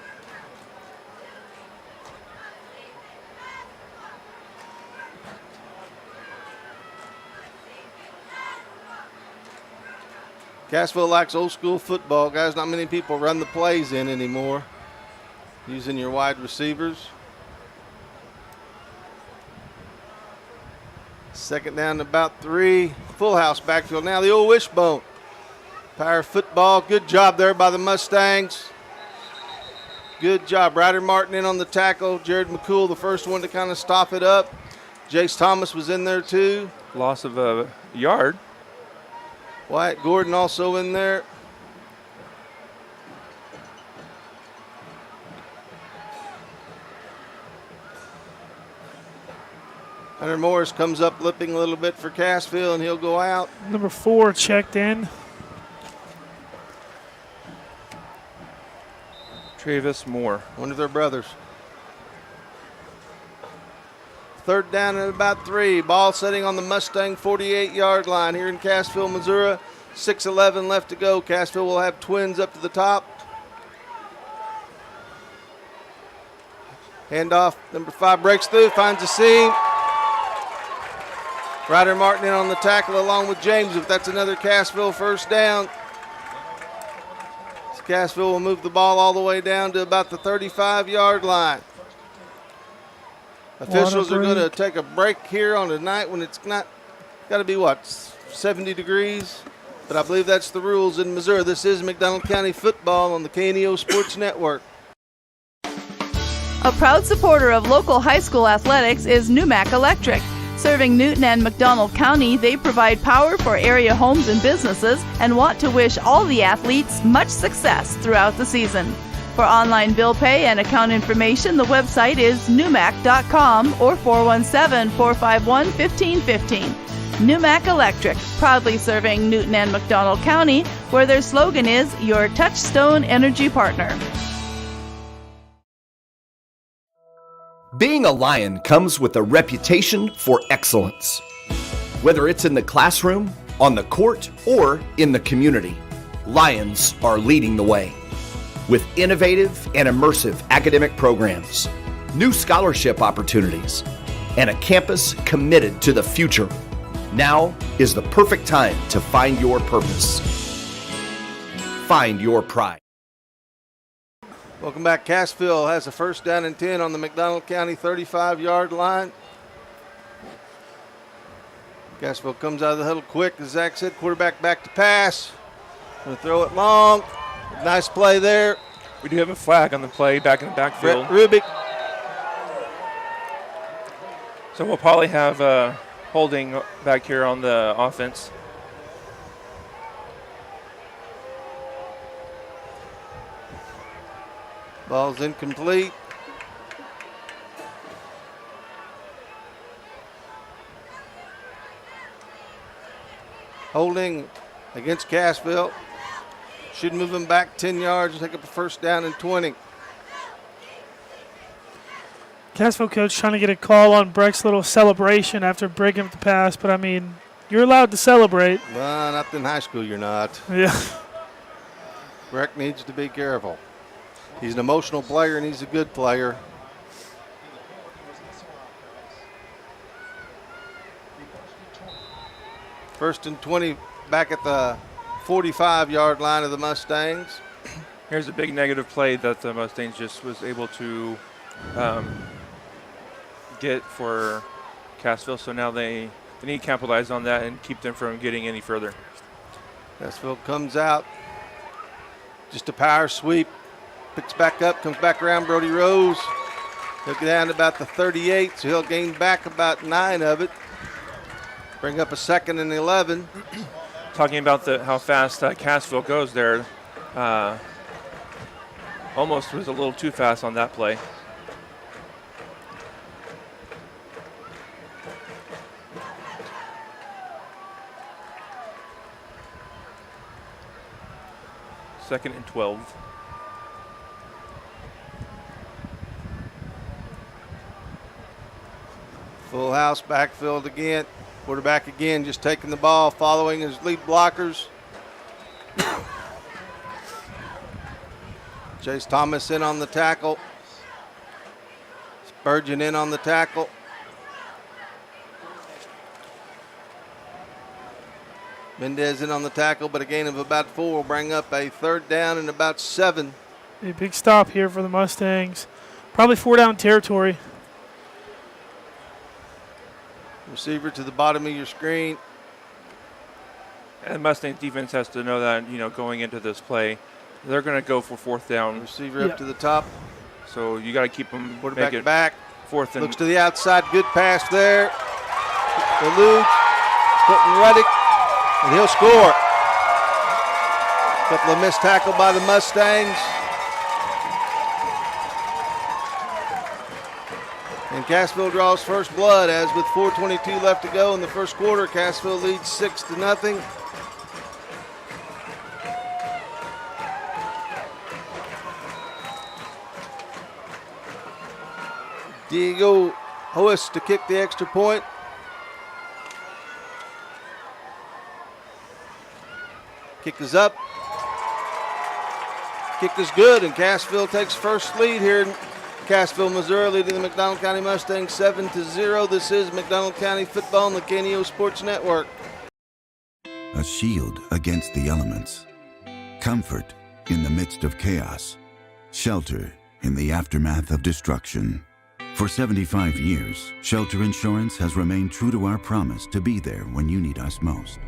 B: Cassville likes old school football, guys. Not many people run the plays in anymore using your wide receivers. 2nd down about 3. Full house backfield. Now the old wishbone. Power football. Good job there by the Mustangs. Good job. Ryder Martin in on the tackle. Jared McCool, the first one to kind of stop it up. Jace Thomas was in there too.
C: Loss of a yard.
B: Wyatt Gordon also in there. Hunter Morris comes up lipping a little bit for Cassville, and he'll go out.
D: Number 4 checked in.
C: Travis Moore.
B: One of their brothers. Third down and about 3. Ball setting on the Mustang 48-yard line here in Cassville, Missouri. 6:11 left to go. Cassville will have twins up to the top. Handoff. Number 5 breaks through, finds a seam. Ryder Martin in on the tackle along with James. If that's another Cassville first down. Cassville will move the ball all the way down to about the 35-yard line. Officials are going to take a break here on a night when it's not got to be, 70 degrees? But I believe that's the rules in Missouri. This is McDonald County football on the KNEO Sports Network.
R: A proud supporter of local high school athletics is Numac Electric. Serving Newton and McDonald County, they provide power for area homes and businesses and want to wish all the athletes much success throughout the season. For online bill pay and account information, the website is numac.com or 417-451-1515. Numac Electric, proudly serving Newton and McDonald County, where their slogan is your touchstone energy partner.
S: Being a Lion comes with a reputation for excellence. Whether it's in the classroom, on the court, or in the community, Lions are leading the way. With innovative and immersive academic programs, new scholarship opportunities, and a campus committed to the future, now is the perfect time to find your purpose. Find your pride.
B: Welcome back. Cassville has a first down and 10 on the McDonald County 35-yard line. Cassville comes out of the huddle quick. As Zach said, quarterback back to pass. Going to throw it long. Nice play there.
C: We do have a flag on the play back in the backfield.
B: Brett Rubik.
C: So we'll probably have holding back here on the offense.
B: Ball's incomplete. Holding against Cassville. Should move them back 10 yards and take up a first down and 20.
D: Cassville coach trying to get a call on Breck's little celebration after breaking up the pass, but I mean, you're allowed to celebrate.
B: Well, not in high school, you're not.
D: Yeah.
B: Breck needs to be careful. He's an emotional player and he's a good player. First and 20 back at the 45-yard line of the Mustangs.
C: Here's a big negative play that the Mustangs just was able to get for Cassville. So now they need to capitalize on that and keep them from getting any further.
B: Cassville comes out. Just a power sweep. Picks back up, comes back around Brody Rose. He'll get down to about the 38, so he'll gain back about 9 of it. Bring up a 2nd and 11.
C: Talking about how fast Cassville goes there. Almost was a little too fast on that play. Second and 12.
B: Full house, backfield again. Quarterback again, just taking the ball, following his lead blockers. Chase Thomas in on the tackle. Spurgeon in on the tackle. Mendez in on the tackle, but a gain of about 4 will bring up a 3rd down and about 7.
D: A big stop here for the Mustangs. Probably 4 down territory.
B: Receiver to the bottom of your screen.
C: And Mustangs defense has to know that, going into this play, they're going to go for fourth down.
B: Receiver up to the top.
C: So you got to keep them.
B: Quarterback back.
C: Fourth and
B: looks to the outside. Good pass there. Eludes. Putting Reddick. And he'll score. Couple of missed tackle by the Mustangs. And Cassville draws first blood as with 4:22 left to go in the first quarter. Cassville leads 6-0. Diego Hoist to kick the extra point. Kick is up. Kick is good, and Cassville takes first lead here in Cassville, Missouri, leading the McDonald County Mustangs 7-0. This is McDonald County Football on the KNEO Sports Network.
T: A shield against the elements. Comfort in the midst of chaos. Shelter in the aftermath of destruction. For 75 years, Shelter Insurance has remained true to our promise to be there when you need us most.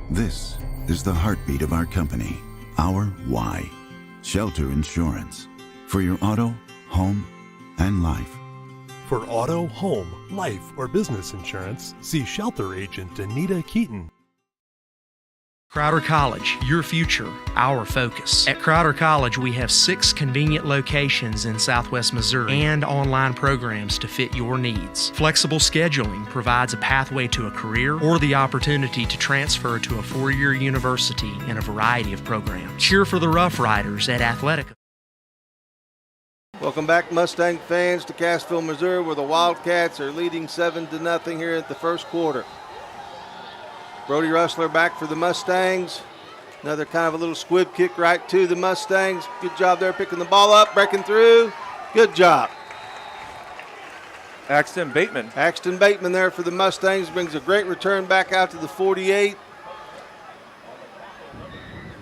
T: This is the heartbeat of our company, our why. Shelter Insurance. For your auto, home, and life.
U: For auto, home, life, or business insurance, see Shelter Agent Anita Keaton.
J: Crowder College, your future, our focus. At Crowder College, we have 6 convenient locations in Southwest Missouri and online programs to fit your needs. Flexible scheduling provides a pathway to a career or the opportunity to transfer to a 4-year university in a variety of programs. Cheer for the Rough Riders at Athletica.
B: Welcome back, Mustang fans, to Cassville, Missouri, where the Wildcats are leading 7-0 here at the first quarter. Brody Russler back for the Mustangs. Another kind of a little squib kick right to the Mustangs. Good job there picking the ball up, breaking through. Good job.
C: Axton Bateman.
B: Axton Bateman there for the Mustangs brings a great return back out to the 48.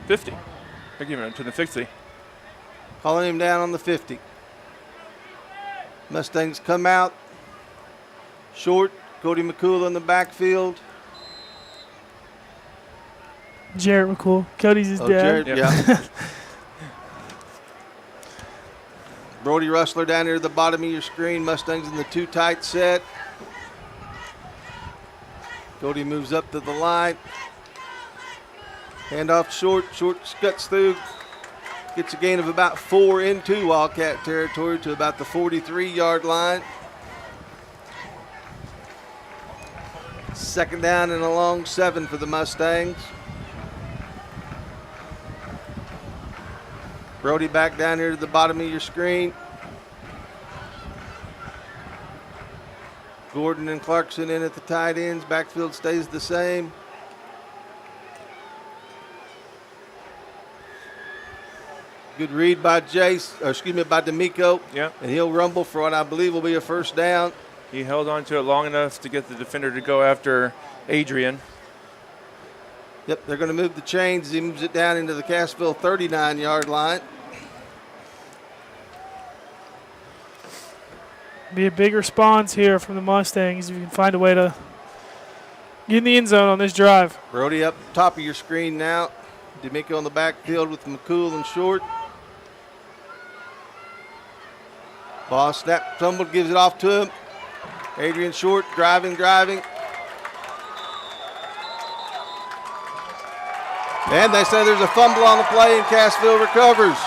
C: 50. They're giving him to the 50.
B: Calling him down on the 50. Mustangs come out. Short. Cody McCool in the backfield.
D: Jarrett McCool. Cody's his dad.
B: Jarrett, yeah. Brody Russler down here at the bottom of your screen. Mustangs in the 2 tight set. Cody moves up to the line. Handoff short. Short cuts through. Gets a gain of about 4 into Wildcat territory to about the 43-yard line. Second down and a long 7 for the Mustangs. Brody back down here to the bottom of your screen. Gordon and Clarkson in at the tight ends. Backfield stays the same. Good read by by D'Amico.
C: Yep.
B: And he'll rumble for what I believe will be a first down.
C: He held on to it long enough to get the defender to go after Adrian.
B: Yep, they're going to move the chains. He moves it down into the Cassville 39-yard line.
D: Be a big response here from the Mustangs if you can find a way to get in the end zone on this drive.
B: Brody up top of your screen now. D'Amico on the backfield with McCool and Short. Ball snap, tumbled, gives it off to him. Adrian Short driving. And they say there's a fumble on the play and Cassville recovers.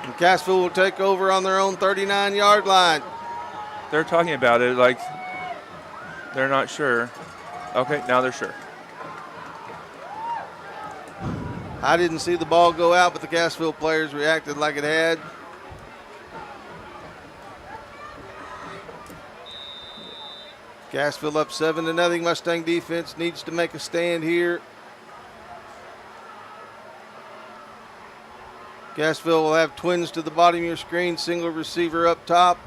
B: And Cassville will take over on their own 39-yard line.
C: They're talking about it like they're not sure. Okay, now they're sure.
B: I didn't see the ball go out, but the Cassville players reacted like it had. Cassville up 7-0. Mustang defense needs to make a stand here. Cassville will have twins to the bottom of your screen, single receiver up top.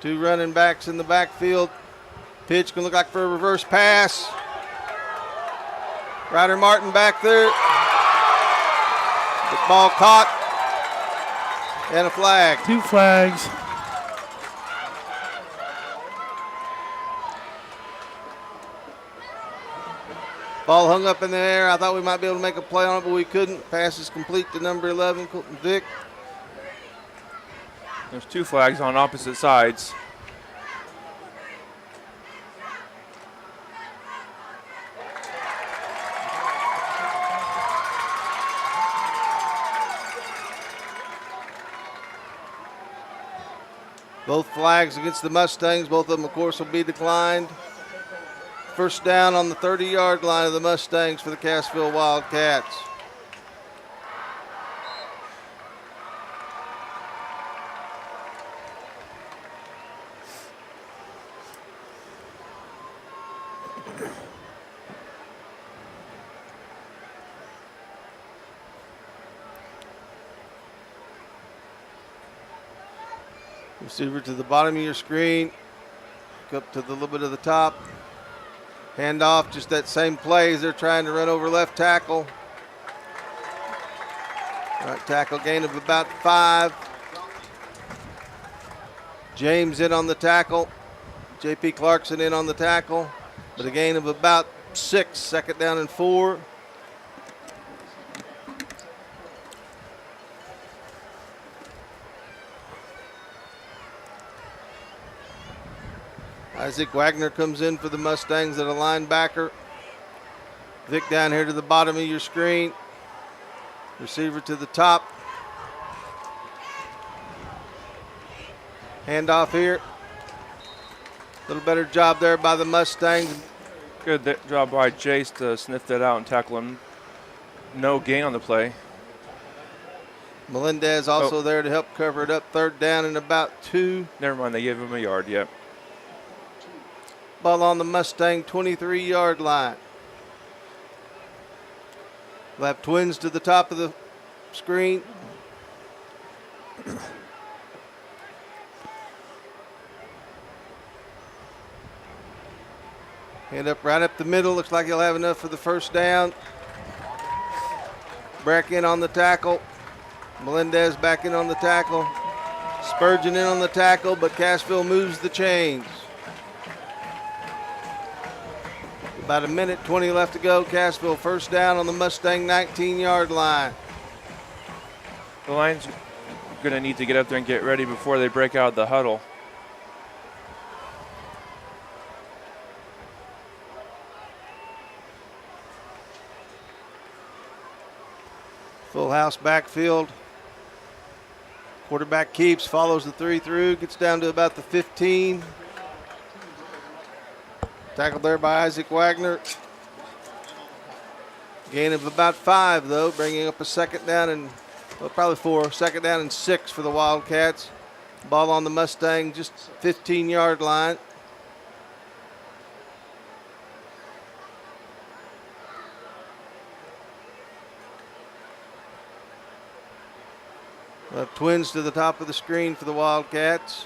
B: 2 running backs in the backfield. Pitch going to look like for a reverse pass. Ryder Martin back there. The ball caught. And a flag.
D: 2 flags.
B: Ball hung up in the air. I thought we might be able to make a play on it, but we couldn't. Pass is complete to number 11, Colton Vick.
C: There's 2 flags on opposite sides.
B: Both flags against the Mustangs. Both of them, of course, will be declined. First down on the 30-yard line of the Mustangs for the Cassville Wildcats. Receiver to the bottom of your screen. Up to the little bit of the top. Hand off, just that same play as they're trying to run over left tackle. Right tackle gain of about 5. James in on the tackle. J.P. Clarkson in on the tackle. But a gain of about 6. Second down and 4. Isaac Wagner comes in for the Mustangs at a linebacker. Vic down here to the bottom of your screen. Receiver to the top. Handoff here. A little better job there by the Mustangs.
C: Good job by Jace to sniff that out and tackle him. No gain on the play.
B: Melendez also there to help cover it up. Third down and about 2.
C: Never mind, they gave him a yard, yep.
B: Ball on the Mustang 23-yard line. We'll have Twins to the top of the screen. Hand up right up the middle. Looks like he'll have enough for the first down. Bracken on the tackle. Melendez back in on the tackle. Spurgeon in on the tackle, but Cassville moves the chains. About a minute 20 left to go. Cassville first down on the Mustang 19-yard line.
C: The Lions going to need to get up there and get ready before they break out of the huddle.
B: Full house backfield. Quarterback keeps, follows the 3 through, gets down to about the 15. Tackled there by Isaac Wagner. Gain of about 5, though, bringing up a second down and, well, probably 4. Second down and 6 for the Wildcats. Ball on the Mustang, just 15-yard line. We'll have Twins to the top of the screen for the Wildcats.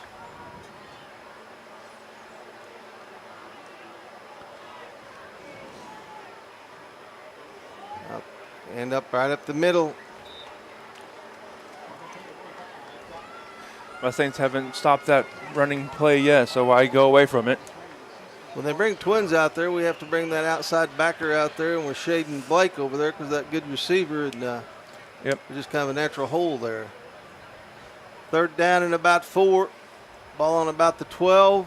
B: And up right up the middle.
C: Mustangs haven't stopped that running play yet, so why go away from it?
B: When they bring Twins out there, we have to bring that outside backer out there, and we're shading Blake over there because that good receiver, and
C: yep,
B: just kind of a natural hole there. Third down and about 4. Ball on about the 12.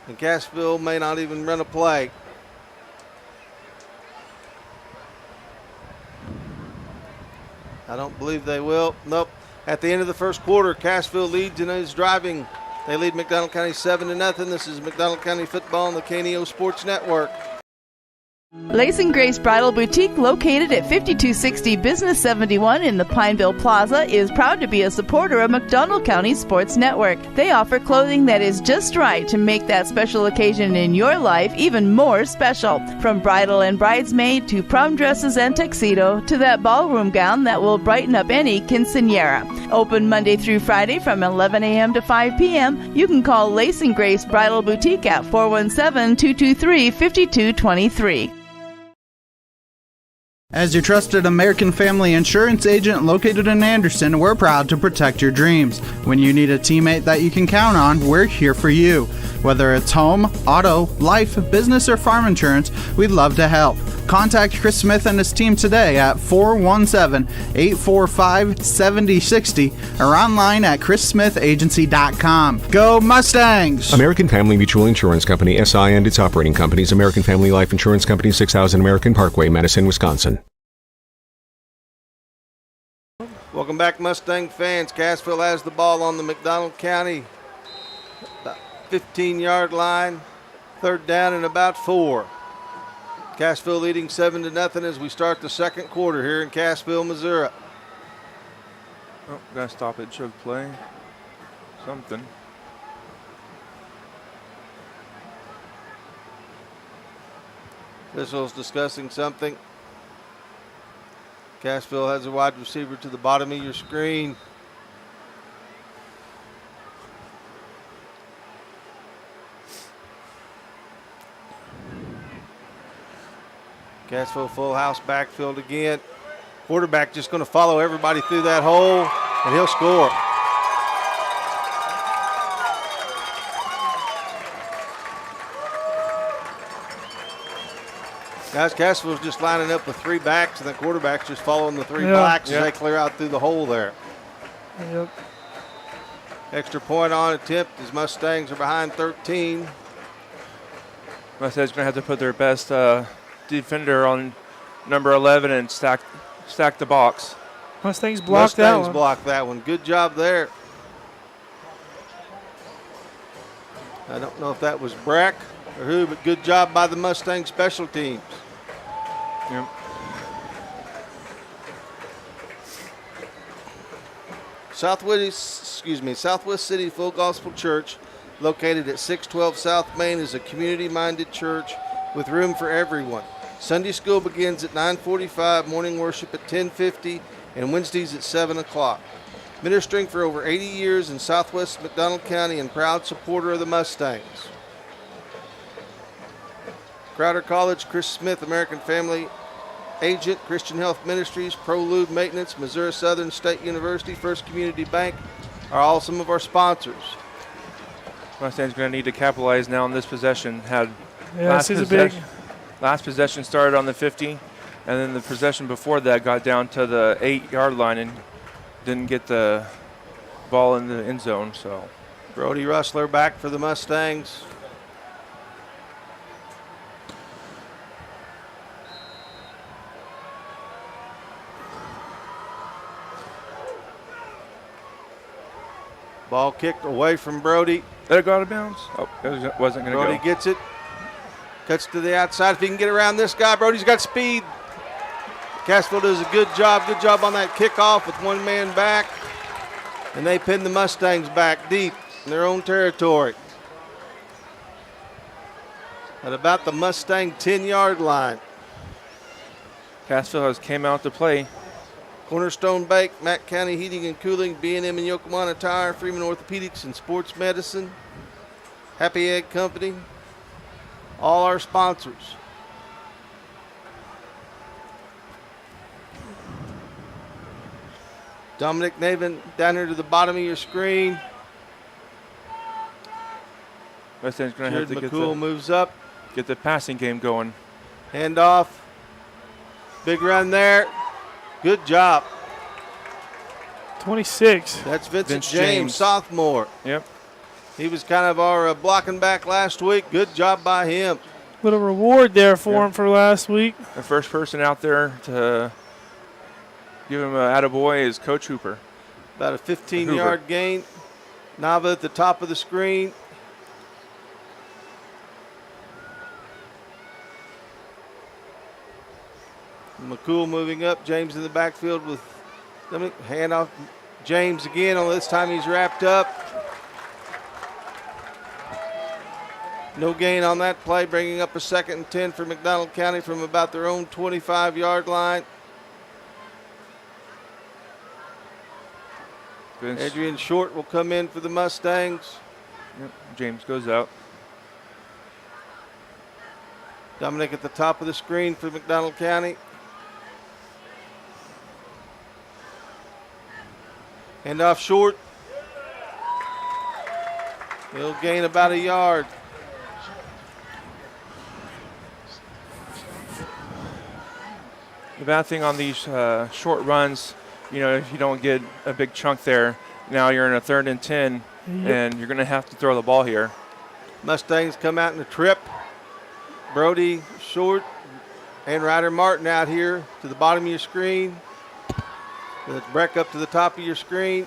B: And Cassville may not even run a play. I don't believe they will. Nope. At the end of the first quarter, Cassville leads and is driving. They lead McDonald County 7-0. This is McDonald County football on the KNEO Sports Network.
R: Lace & Grace Bridal Boutique, located at 5260 Business 71 in the Pineville Plaza, is proud to be a supporter of McDonald County Sports Network. They offer clothing that is just right to make that special occasion in your life even more special. From bridal and bridesmaid to prom dresses and tuxedo to that ballroom gown that will brighten up any quinceañera. Open Monday through Friday from 11 a.m. to 5 p.m. You can call Lace & Grace Bridal Boutique at 417-223-5223.
F: As your trusted American Family Insurance agent located in Anderson, we're proud to protect your dreams. When you need a teammate that you can count on, we're here for you. Whether it's home, auto, life, business, or farm insurance, we'd love to help. Contact Chris Smith and his team today at 417-845-7060 or online at chrissmithagency.com. Go Mustangs!
M: American Family Mutual Insurance Company, SI, and its operating companies. American Family Life Insurance Company, 6000 American Parkway, Madison, Wisconsin.
B: Welcome back, Mustang fans. Cassville has the ball on the McDonald County 15-yard line. Third down and about 4. Cassville leading 7-0 as we start the second quarter here in Cassville, Missouri.
C: Oh, got to stop it. Should play something.
B: Officials discussing something. Cassville has a wide receiver to the bottom of your screen. Cassville full house backfield again. Quarterback just going to follow everybody through that hole, and he'll score. Guys, Cassville's just lining up with 3 backs, and the quarterback's just following the 3 blacks as they clear out through the hole there.
D: Yep.
B: Extra point on attempt as Mustangs are behind 13.
C: Mustangs going to have to put their best defender on number 11 and stack the box.
D: Mustangs blocked that one.
B: Mustangs blocked that one. Good job there. I don't know if that was Brack or who, but good job by the Mustang special teams.
C: Yep.
B: Southwest City Full Gospel Church, located at 612 South Main, is a community-minded church with room for everyone. Sunday school begins at 9:45, morning worship at 10:50, and Wednesdays at 7 o'clock. Ministering for over 80 years in Southwest McDonald County and proud supporter of the Mustangs. Crowder College, Chris Smith, American Family Agent, Christian Health Ministries, ProLube Maintenance, Missouri Southern State University, First Community Bank are all some of our sponsors.
C: Mustangs going to need to capitalize now on this possession. Last possession started on the 50, and then the possession before that got down to the 8-yard line and didn't get the ball in the end zone. So
B: Brody Russler back for the Mustangs. Ball kicked away from Brody.
C: Did it go out of bounds? Oh, it wasn't going to go.
B: Brody gets it. Cuts to the outside. If he can get around this guy, Brody's got speed. Cassville does a good job. Good job on that kickoff with one man back. And they pin the Mustangs back deep in their own territory. At about the Mustang 10-yard line.
C: Cassville has came out to play.
B: Cornerstone Bank, Mack County Heating and Cooling, B&M and Yokohama Tire, Freeman Orthopedics and Sports Medicine, Happy Egg Company, all our sponsors. Dominic Navin down here to the bottom of your screen.
C: West End's going to have to
B: McCool moves up.
C: Get the passing game going.
B: Handoff. Big run there. Good job.
D: 26.
B: That's Vincent James, sophomore.
C: Yep.
B: He was kind of our blocking back last week. Good job by him.
D: Little reward there for him for last week.
C: The first person out there to give him an attaboy is Coach Hooper.
B: About a 15-yard gain. Nava at the top of the screen. McCool moving up. James in the backfield with handoff. James again. Only this time he's wrapped up. No gain on that play, bringing up a 2nd and 10 for McDonald County from about their own 25-yard line. Adrian Short will come in for the Mustangs.
C: Yep. James goes out.
B: Dominic at the top of the screen for McDonald County. Handoff short. He'll gain about a yard.
C: The bad thing on these short runs, if you don't get a big chunk there, now you're in a 3rd and 10, and you're going to have to throw the ball here.
B: Mustangs come out in a trip. Brody short and Ryder Martin out here to the bottom of your screen. Let's break up to the top of your screen.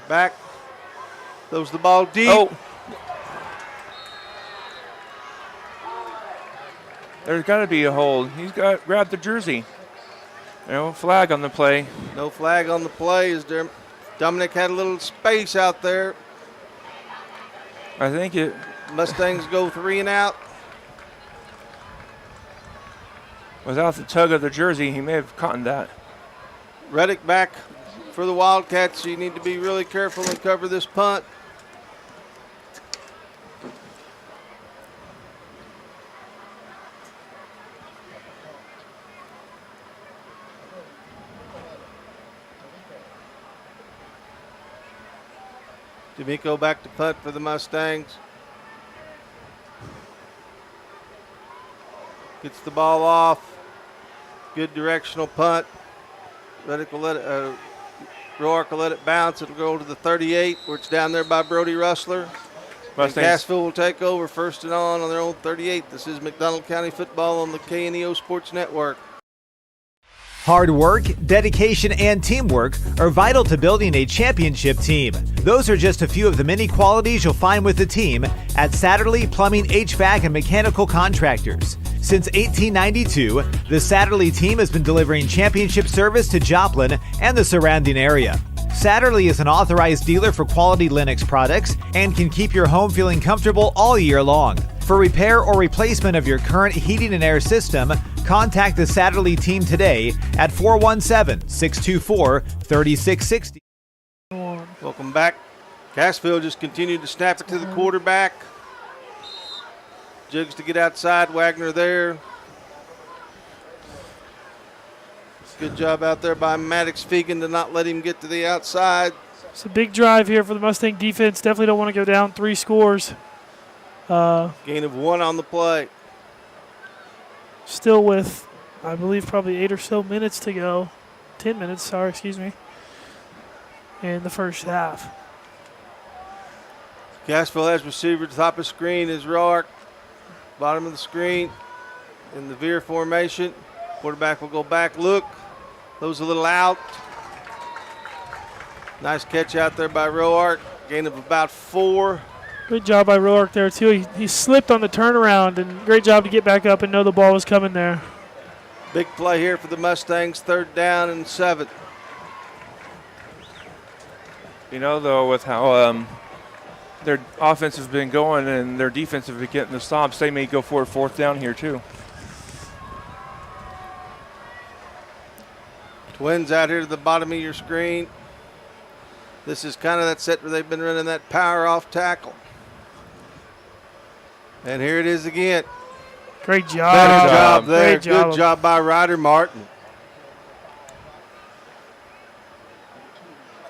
B: Back. Throws the ball deep.
C: Oh. There's got to be a hold. He's grabbed the jersey. No flag on the play.
B: No flag on the play as Dominic had a little space out there.
C: I think it.
B: Mustangs go 3 and out.
C: Without the tug of the jersey, he may have caught that.
B: Reddick back for the Wildcats, so you need to be really careful and cover this punt. D'Amico back to punt for the Mustangs. Gets the ball off. Good directional punt. Reddick will let it, Roark will let it bounce. It'll go to the 38, where it's down there by Brody Rustler. And Cassville will take over 1st and on their own 38. This is McDonald County football on the KNEO Sports Network.
E: Hard work, dedication, and teamwork are vital to building a championship team. Those are just a few of the many qualities you'll find with the team at Satterley Plumbing, HVAC, and Mechanical Contractors. Since 1892, the Satterley team has been delivering championship service to Joplin and the surrounding area. Satterley is an authorized dealer for quality Lennox products and can keep your home feeling comfortable all year long. For repair or replacement of your current heating and air system, contact the Satterley team today at 417-624-3660.
B: Welcome back. Cassville just continued to snap it to the quarterback. Jugs to get outside. Wagner there. Good job out there by Maddox Fegan to not let him get to the outside.
D: It's a big drive here for the Mustang defense. Definitely don't want to go down 3 scores.
B: Gain of 1 on the play.
D: Still with, I believe, probably 8 or so minutes to go. 10 minutes, sorry, excuse me, in the first half.
B: Cassville has receiver at the top of the screen is Roark. Bottom of the screen in the veer formation. Quarterback will go back, look. Throws a little out. Nice catch out there by Roark. Gain of about 4.
D: Good job by Roark there, too. He slipped on the turnaround, and great job to get back up and know the ball was coming there.
B: Big play here for the Mustangs, 3rd down and 7.
C: Though, with how their offense has been going and their defense have been getting the stops, they may go for a 4th down here, too.
B: Twins out here to the bottom of your screen. This is kind of that set where they've been running that power off tackle. And here it is again.
D: Great job.
B: Better job there.
D: Great job.
B: Good job by Ryder Martin.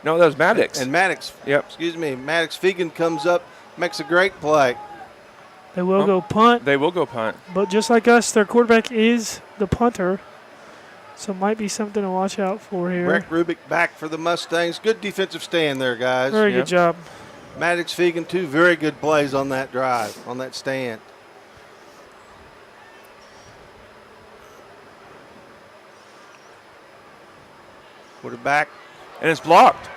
C: No, that was Maddox.
B: And Maddox.
C: Yep.
B: Excuse me. Maddox Fegan comes up, makes a great play.
D: They will go punt.
C: They will go punt.
D: But just like us, their quarterback is the punter. So might be something to watch out for here.
B: Rick Rubik back for the Mustangs. Good defensive stand there, guys.
D: Very good job.
B: Maddox Fegan, 2 very good plays on that drive, on that stand. Quarterback.
C: And it's blocked.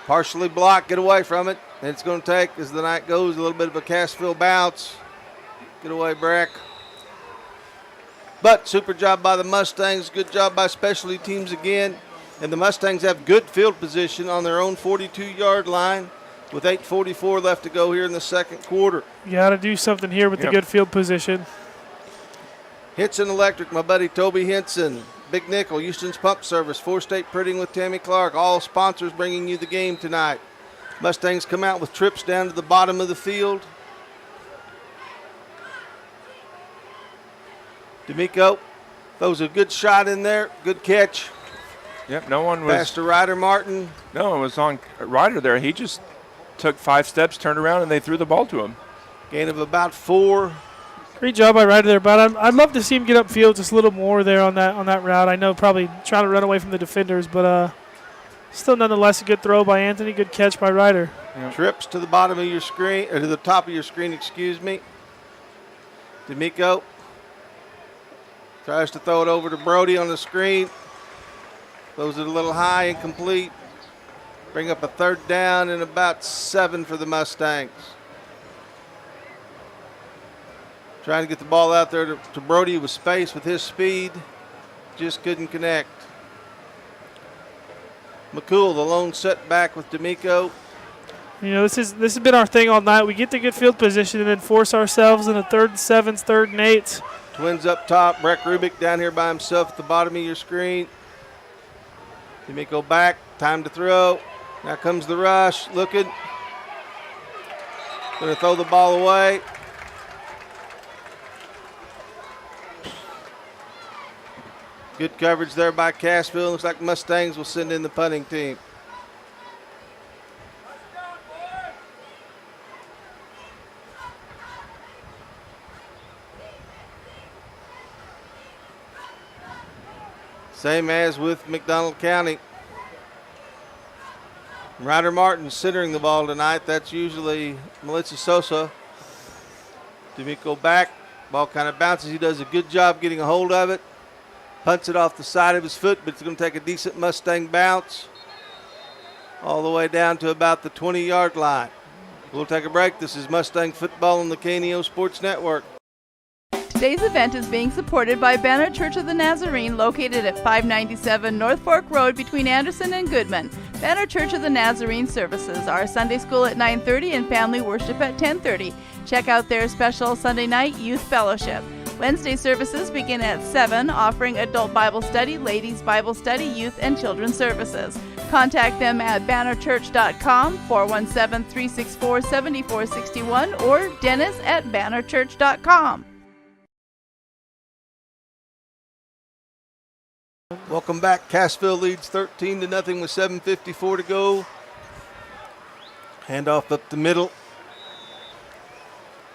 B: Partially blocked. Get away from it. And it's going to take, as the night goes, a little bit of a Cassville bounce. Get away, Breck. But super job by the Mustangs. Good job by specialty teams again. And the Mustangs have good field position on their own 42-yard line with 8:44 left to go here in the 2nd quarter.
D: You got to do something here with the good field position.
B: Hinson Electric, my buddy Toby Hinson. Big Nickel, Houston's Pump Service, 4-State Printing with Tammy Clark. All sponsors bringing you the game tonight. Mustangs come out with trips down to the bottom of the field. D'Amico throws a good shot in there. Good catch.
C: Yep, no one was.
B: Pass to Ryder Martin.
C: No one was on Ryder there. He just took 5 steps, turned around, and they threw the ball to him.
B: Gain of about 4.
D: Great job by Ryder there, but I'd love to see him get upfield just a little more there on that route. I know probably trying to run away from the defenders, but still nonetheless a good throw by Anthony, good catch by Ryder.
B: Trips to the bottom of your screen, or to the top of your screen, excuse me. D'Amico tries to throw it over to Brody on the screen. Throws it a little high, incomplete. Bring up a 3rd down and about 7 for the Mustangs. Trying to get the ball out there to Brody with space with his speed. Just couldn't connect. McCool, the lone setback with D'Amico.
D: You know, this has been our thing all night. We get the good field position and then force ourselves into 3rd and 7s, 3rd and 8s.
B: Twins up top. Breck Rubik down here by himself at the bottom of your screen. D'Amico back. Time to throw. Now comes the rush. Looking. Going to throw the ball away. Good coverage there by Cassville. Looks like Mustangs will send in the punting team. Same as with McDonald County. Ryder Martin centering the ball tonight. That's usually Melissa Sosa. D'Amico back. Ball kind of bounces. He does a good job getting a hold of it. Punts it off the side of his foot, but it's going to take a decent Mustang bounce all the way down to about the 20-yard line. We'll take a break. This is Mustang Football on the KNEO Sports Network.
R: Today's event is being supported by Banner Church of the Nazarene, located at 597 North Fork Road between Anderson and Goodman. Banner Church of the Nazarene services are Sunday school at 9:30 and family worship at 10:30. Check out their special Sunday night youth fellowship. Wednesday services begin at 7, offering adult Bible study, ladies Bible study, youth, and children's services. Contact them at bannerchurch.com, 417-364-7461, or dennis@bannerchurch.com.
B: Welcome back. Cassville leads 13-0 with 7:54 to go. Handoff up the middle.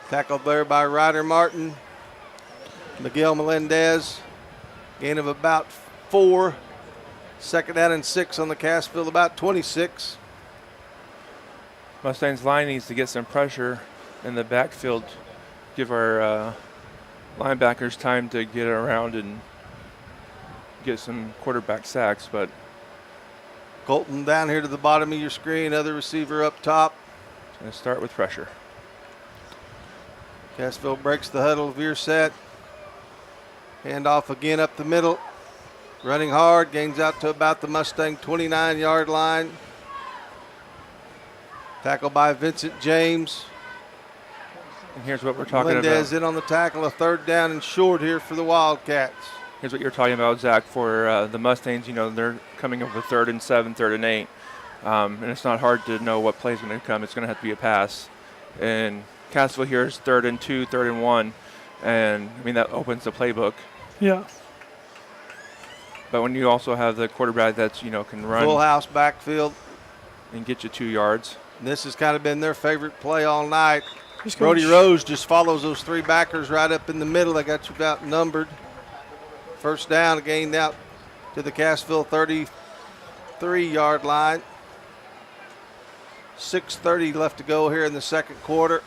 B: Tackled there by Ryder Martin. Miguel Melendez. Gain of about 4. 2nd down and 6 on the Cassville, about 26.
C: Mustangs line needs to get some pressure in the backfield. Give our linebackers time to get around and get some quarterback sacks, but
B: Colton down here to the bottom of your screen, other receiver up top.
C: Going to start with pressure.
B: Cassville breaks the huddle, veer set. Handoff again up the middle. Running hard, gains out to about the Mustang 29-yard line. Tackle by Vincent James.
C: And here's what we're talking
B: Melendez
C: about.
B: in on the tackle, a 3rd down and short here for the Wildcats.
C: Here's what you're talking about, Zach, for the Mustangs. You know, they're coming up with 3rd and 7, 3rd and 8. And it's not hard to know what play is going to come. It's going to have to be a pass. And Cassville here is 3rd and 2, 3rd and 1. And, I mean, that opens the playbook.
D: Yeah.
C: But when you also have the quarterback that's, you know, can run.
B: Full house backfield.
C: And get you 2 yards.
B: And this has kind of been their favorite play all night. Brody Rose just follows those 3 backers right up in the middle. They got you about numbered. 1st down, gained out to the Cassville 33-yard line. 6:30 left to go here in the 2nd quarter.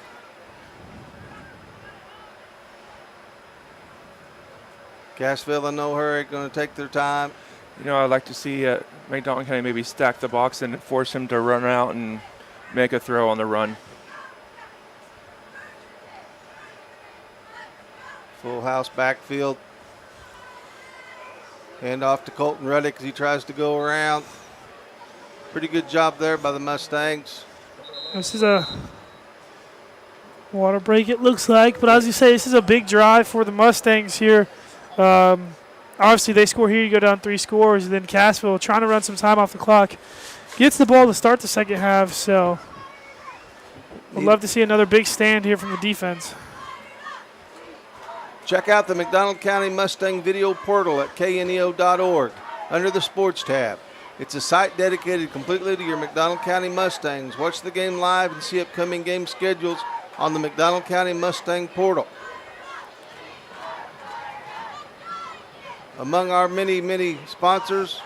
B: Cassville in no hurry, going to take their time.
C: You know, I'd like to see McDonald County maybe stack the box and force him to run out and make a throw on the run.
B: Full house backfield. Hand off to Colton Ruddick as he tries to go around. Pretty good job there by the Mustangs.
D: This is a water break, it looks like. But as you say, this is a big drive for the Mustangs here. Obviously, they score here, you go down 3 scores. And then Cassville trying to run some time off the clock. Gets the ball to start the 2nd half. So we'd love to see another big stand here from the defense.
B: Check out the McDonald County Mustang video portal at kneo.org under the sports tab. It's a site dedicated completely to your McDonald County Mustangs. Watch the game live and see upcoming game schedules on the McDonald County Mustang portal. Among our many, many sponsors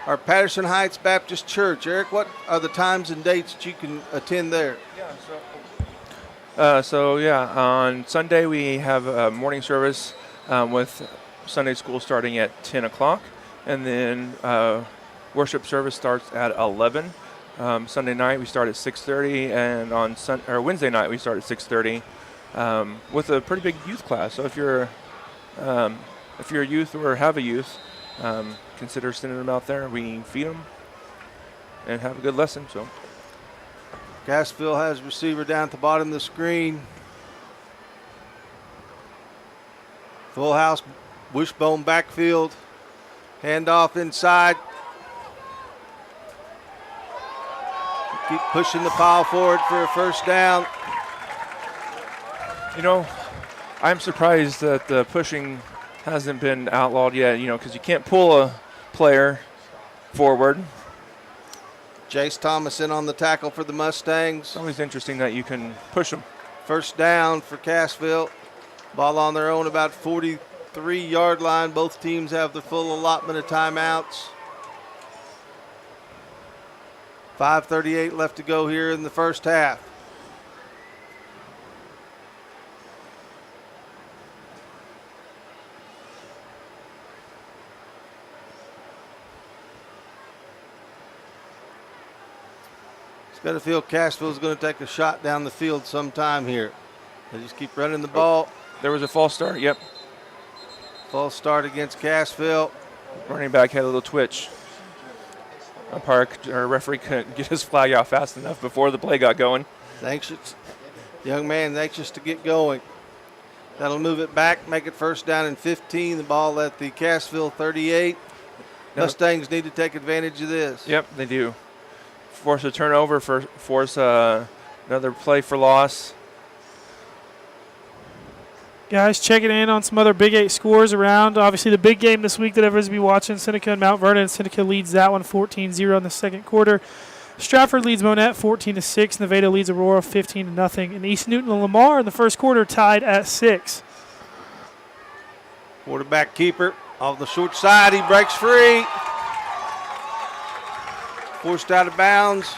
B: are Patterson Heights Baptist Church. Eric, what are the times and dates that you can attend there?
C: On Sunday we have a morning service with Sunday school starting at 10 o'clock, and then worship service starts at 11. Sunday night we start at 6:30, and on Wednesday night we start at 6:30 with a pretty big youth class. So if you're a youth or have a youth, consider sending them out there. We feed them and have a good lesson. So
B: Cassville has receiver down at the bottom of the screen. Full house, wishbone backfield. Handoff inside. Keep pushing the pile forward for a first down.
C: You know, I'm surprised that the pushing hasn't been outlawed yet, because you can't pull a player forward.
B: Jace Thomas in on the tackle for the Mustangs.
C: It's always interesting that you can push them.
B: First down for Cassville. Ball on their own about 43-yard line. Both teams have the full allotment of timeouts. 5:38 left to go here in the first half. Got to feel Cassville's going to take a shot down the field sometime here. They just keep running the ball.
C: There was a false start, yep.
B: False start against Cassville.
C: Running back had a little twitch. Referee couldn't get his flag out fast enough before the play got going.
B: Young man's anxious to get going. That'll move it back, make it first down and 15. The ball at the Cassville 38. Mustangs need to take advantage of this.
C: Yep, they do. Force a turnover, force another play for loss.
D: Guys, checking in on some other Big 8 scores around. Obviously, the big game this week that everyone's going to be watching, Seneca and Mount Vernon. Seneca leads that one 14-0 in the second quarter. Stratford leads Monette 14-6. Nevada leads Aurora 15-0. And East Newton and Lamar in the first quarter tied at 6.
B: Quarterback keeper off the short side. He breaks free. Forced out of bounds.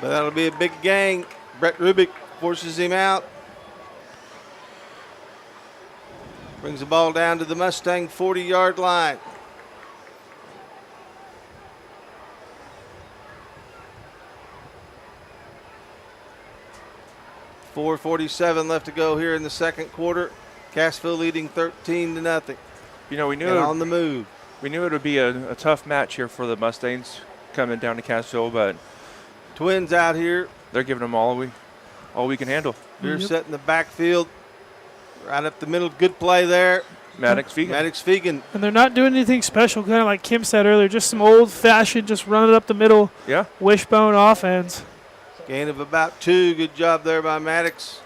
B: But that'll be a big gain. Brett Rubik forces him out. Brings the ball down to the Mustang 40-yard line. .447 left to go here in the second quarter. Cassville leading 13-0.
C: We knew
B: on the move.
C: We knew it would be a tough match here for the Mustangs coming down to Cassville, but
B: Twins out here.
C: They're giving them all we can handle.
B: You're set in the backfield, right up the middle. Good play there.
C: Maddox
B: Fegan.
D: And they're not doing anything special, kind of like Kim said earlier, just some old-fashioned, just run it up the middle, wishbone offense.
B: Gain of about 2. Good job there by Maddox.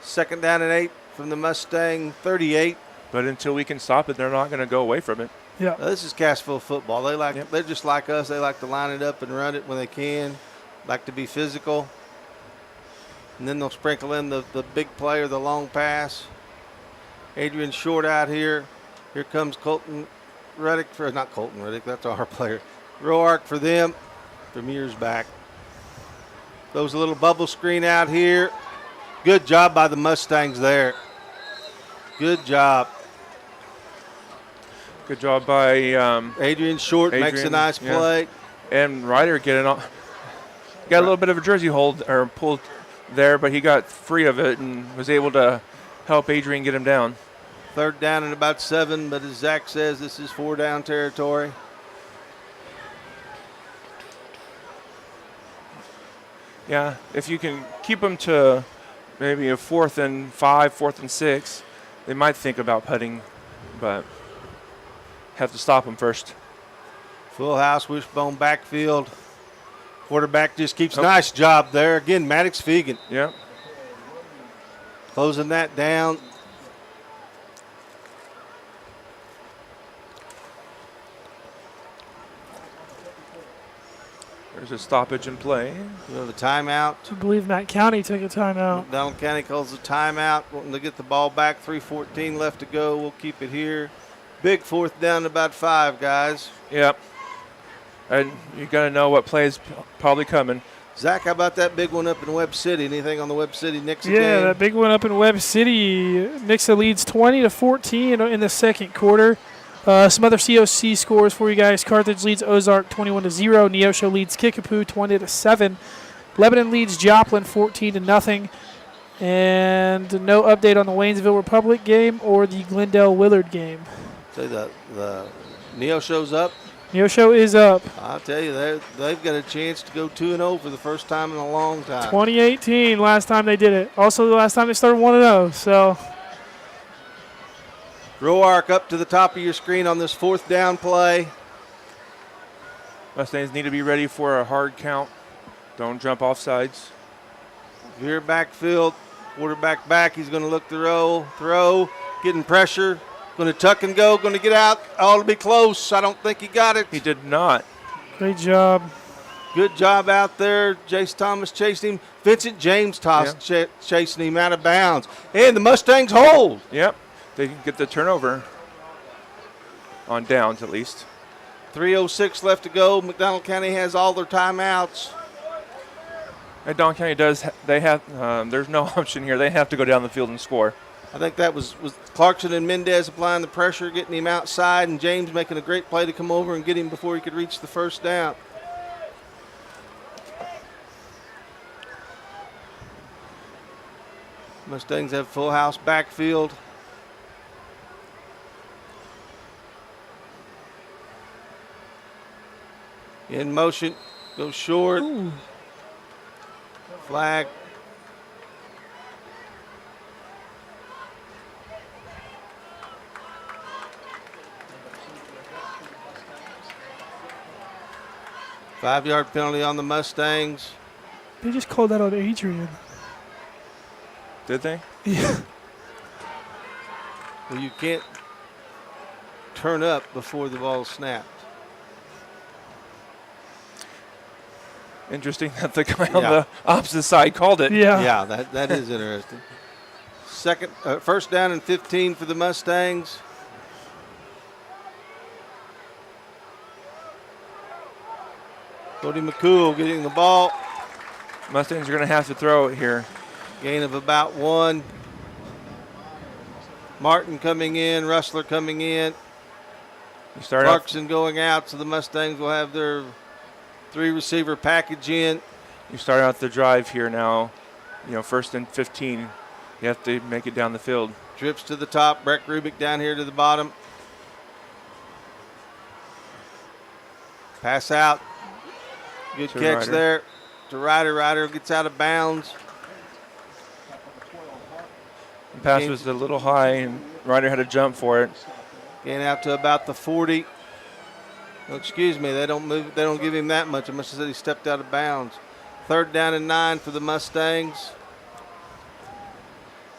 B: Second down and 8 from the Mustang 38.
C: But until we can stop it, they're not going to go away from it.
D: Yeah,
B: this is Cassville football. They're just like us. They like to line it up and run it when they can. Like to be physical. And then they'll sprinkle in the big play or the long pass. Adrian Short out here. Here comes Colton Reddick. Not Colton Reddick, that's our player. Roark for them from years back. Throws a little bubble screen out here. Good job by the Mustangs there. Good job.
C: Good job by
B: Adrian Short. Makes a nice play.
C: And Ryder getting on. Got a little bit of a jersey hold or pulled there, but he got free of it and was able to help Adrian get him down.
B: Third down and about 7, but as Zach says, this is 4-down territory.
C: Yeah, if you can keep them to maybe a 4th and 5, 4th and 6, they might think about putting, but have to stop them first.
B: Full house, wishbone backfield. Quarterback just keeps nice job there. Again, Maddox Fegan.
C: Yeah.
B: Closing that down.
C: There's a stoppage in play.
B: We have a timeout.
D: I believe Matt County took a timeout.
B: McDonald County calls a timeout, wanting to get the ball back. 3:14 left to go. We'll keep it here. Big fourth down, about 5, guys.
C: Yep. And you got to know what play is probably coming.
B: Zach, how about that big one up in Webb City? Anything on the Webb City Nixa game?
D: Yeah, that big one up in Webb City. Nixa leads 20-14 in the second quarter. Some other COC scores for you guys. Carthage leads Ozark 21-0. Neosho leads Kickapoo 20-7. Lebanon leads Joplin 14-0. And no update on the Waynesville Republic game or the Glendale Willard game.
B: Say the Neosho's up.
D: Neosho is up.
B: I'll tell you, they've got a chance to go 2-0 for the first time in a long time.
D: 2018, last time they did it. Also, the last time they started 1-0. So,
B: Roark up to the top of your screen on this fourth down play.
C: Mustangs need to be ready for a hard count. Don't jump off sides.
B: Here backfield, quarterback back. He's going to look the throw, getting pressure. Going to tuck and go, going to get out. Oh, it'll be close. I don't think he got it.
C: He did not.
D: Great job.
B: Good job out there. Jace Thomas chasing him. Vincent James chasing him out of bounds. And the Mustangs hold.
C: Yep. They can get the turnover on downs at least.
B: 3:06 left to go. McDonald County has all their timeouts.
C: McDonald County does. They have. There's no option here. They have to go down the field and score.
B: I think that was Clarkson and Mendez applying the pressure, getting him outside, and James making a great play to come over and get him before he could reach the first down. Mustangs have full house backfield. In motion, goes short.
D: Ooh.
B: Flag. Five-yard penalty on the Mustangs.
D: They just called that on Adrian.
C: Did they?
D: Yeah.
B: Well, you can't turn up before the ball snapped.
C: Interesting that the guy on the opposite side called it.
B: Yeah, that is interesting. First down and 15 for the Mustangs. Cody McCool getting the ball.
C: Mustangs are going to have to throw it here.
B: Gain of about 1. Martin coming in, Rustler coming in. Clarkson going out, so the Mustangs will have their 3-receiver package in.
C: You start out the drive here now. First and 15. You have to make it down the field.
B: Trips to the top. Breck Rubik down here to the bottom. Pass out. Good catch there to Ryder. Ryder gets out of bounds.
C: The pass was a little high, and Ryder had to jump for it.
B: Gain out to about the 40. Oh, excuse me, they don't move. They don't give him that much. I must have said he stepped out of bounds. Third down and 9 for the Mustangs.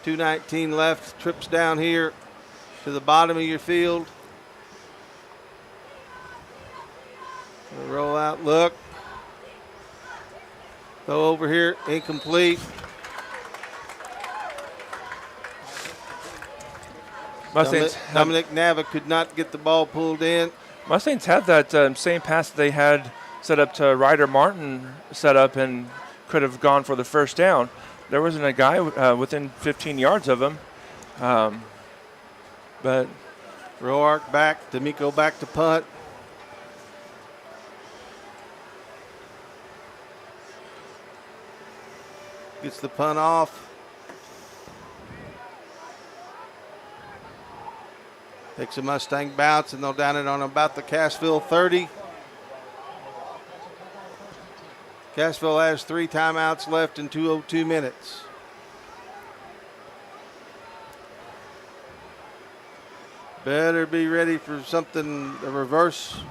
B: 2:19 left. Trips down here to the bottom of your field. Roll out, look. Go over here, incomplete.
C: Mustangs.
B: Dominic Nava could not get the ball pulled in.
C: Mustangs had that same pass that they had set up to Ryder Martin set up and could have gone for the first down. There wasn't a guy within 15 yards of him. But
B: Roark back, D'Amico back to punt. Gets the punt off. Takes a Mustang bounce, and they'll down it on about the Cassville 30. Cassville has 3 timeouts left in 2:02 minutes. Better be ready for something, a reverse.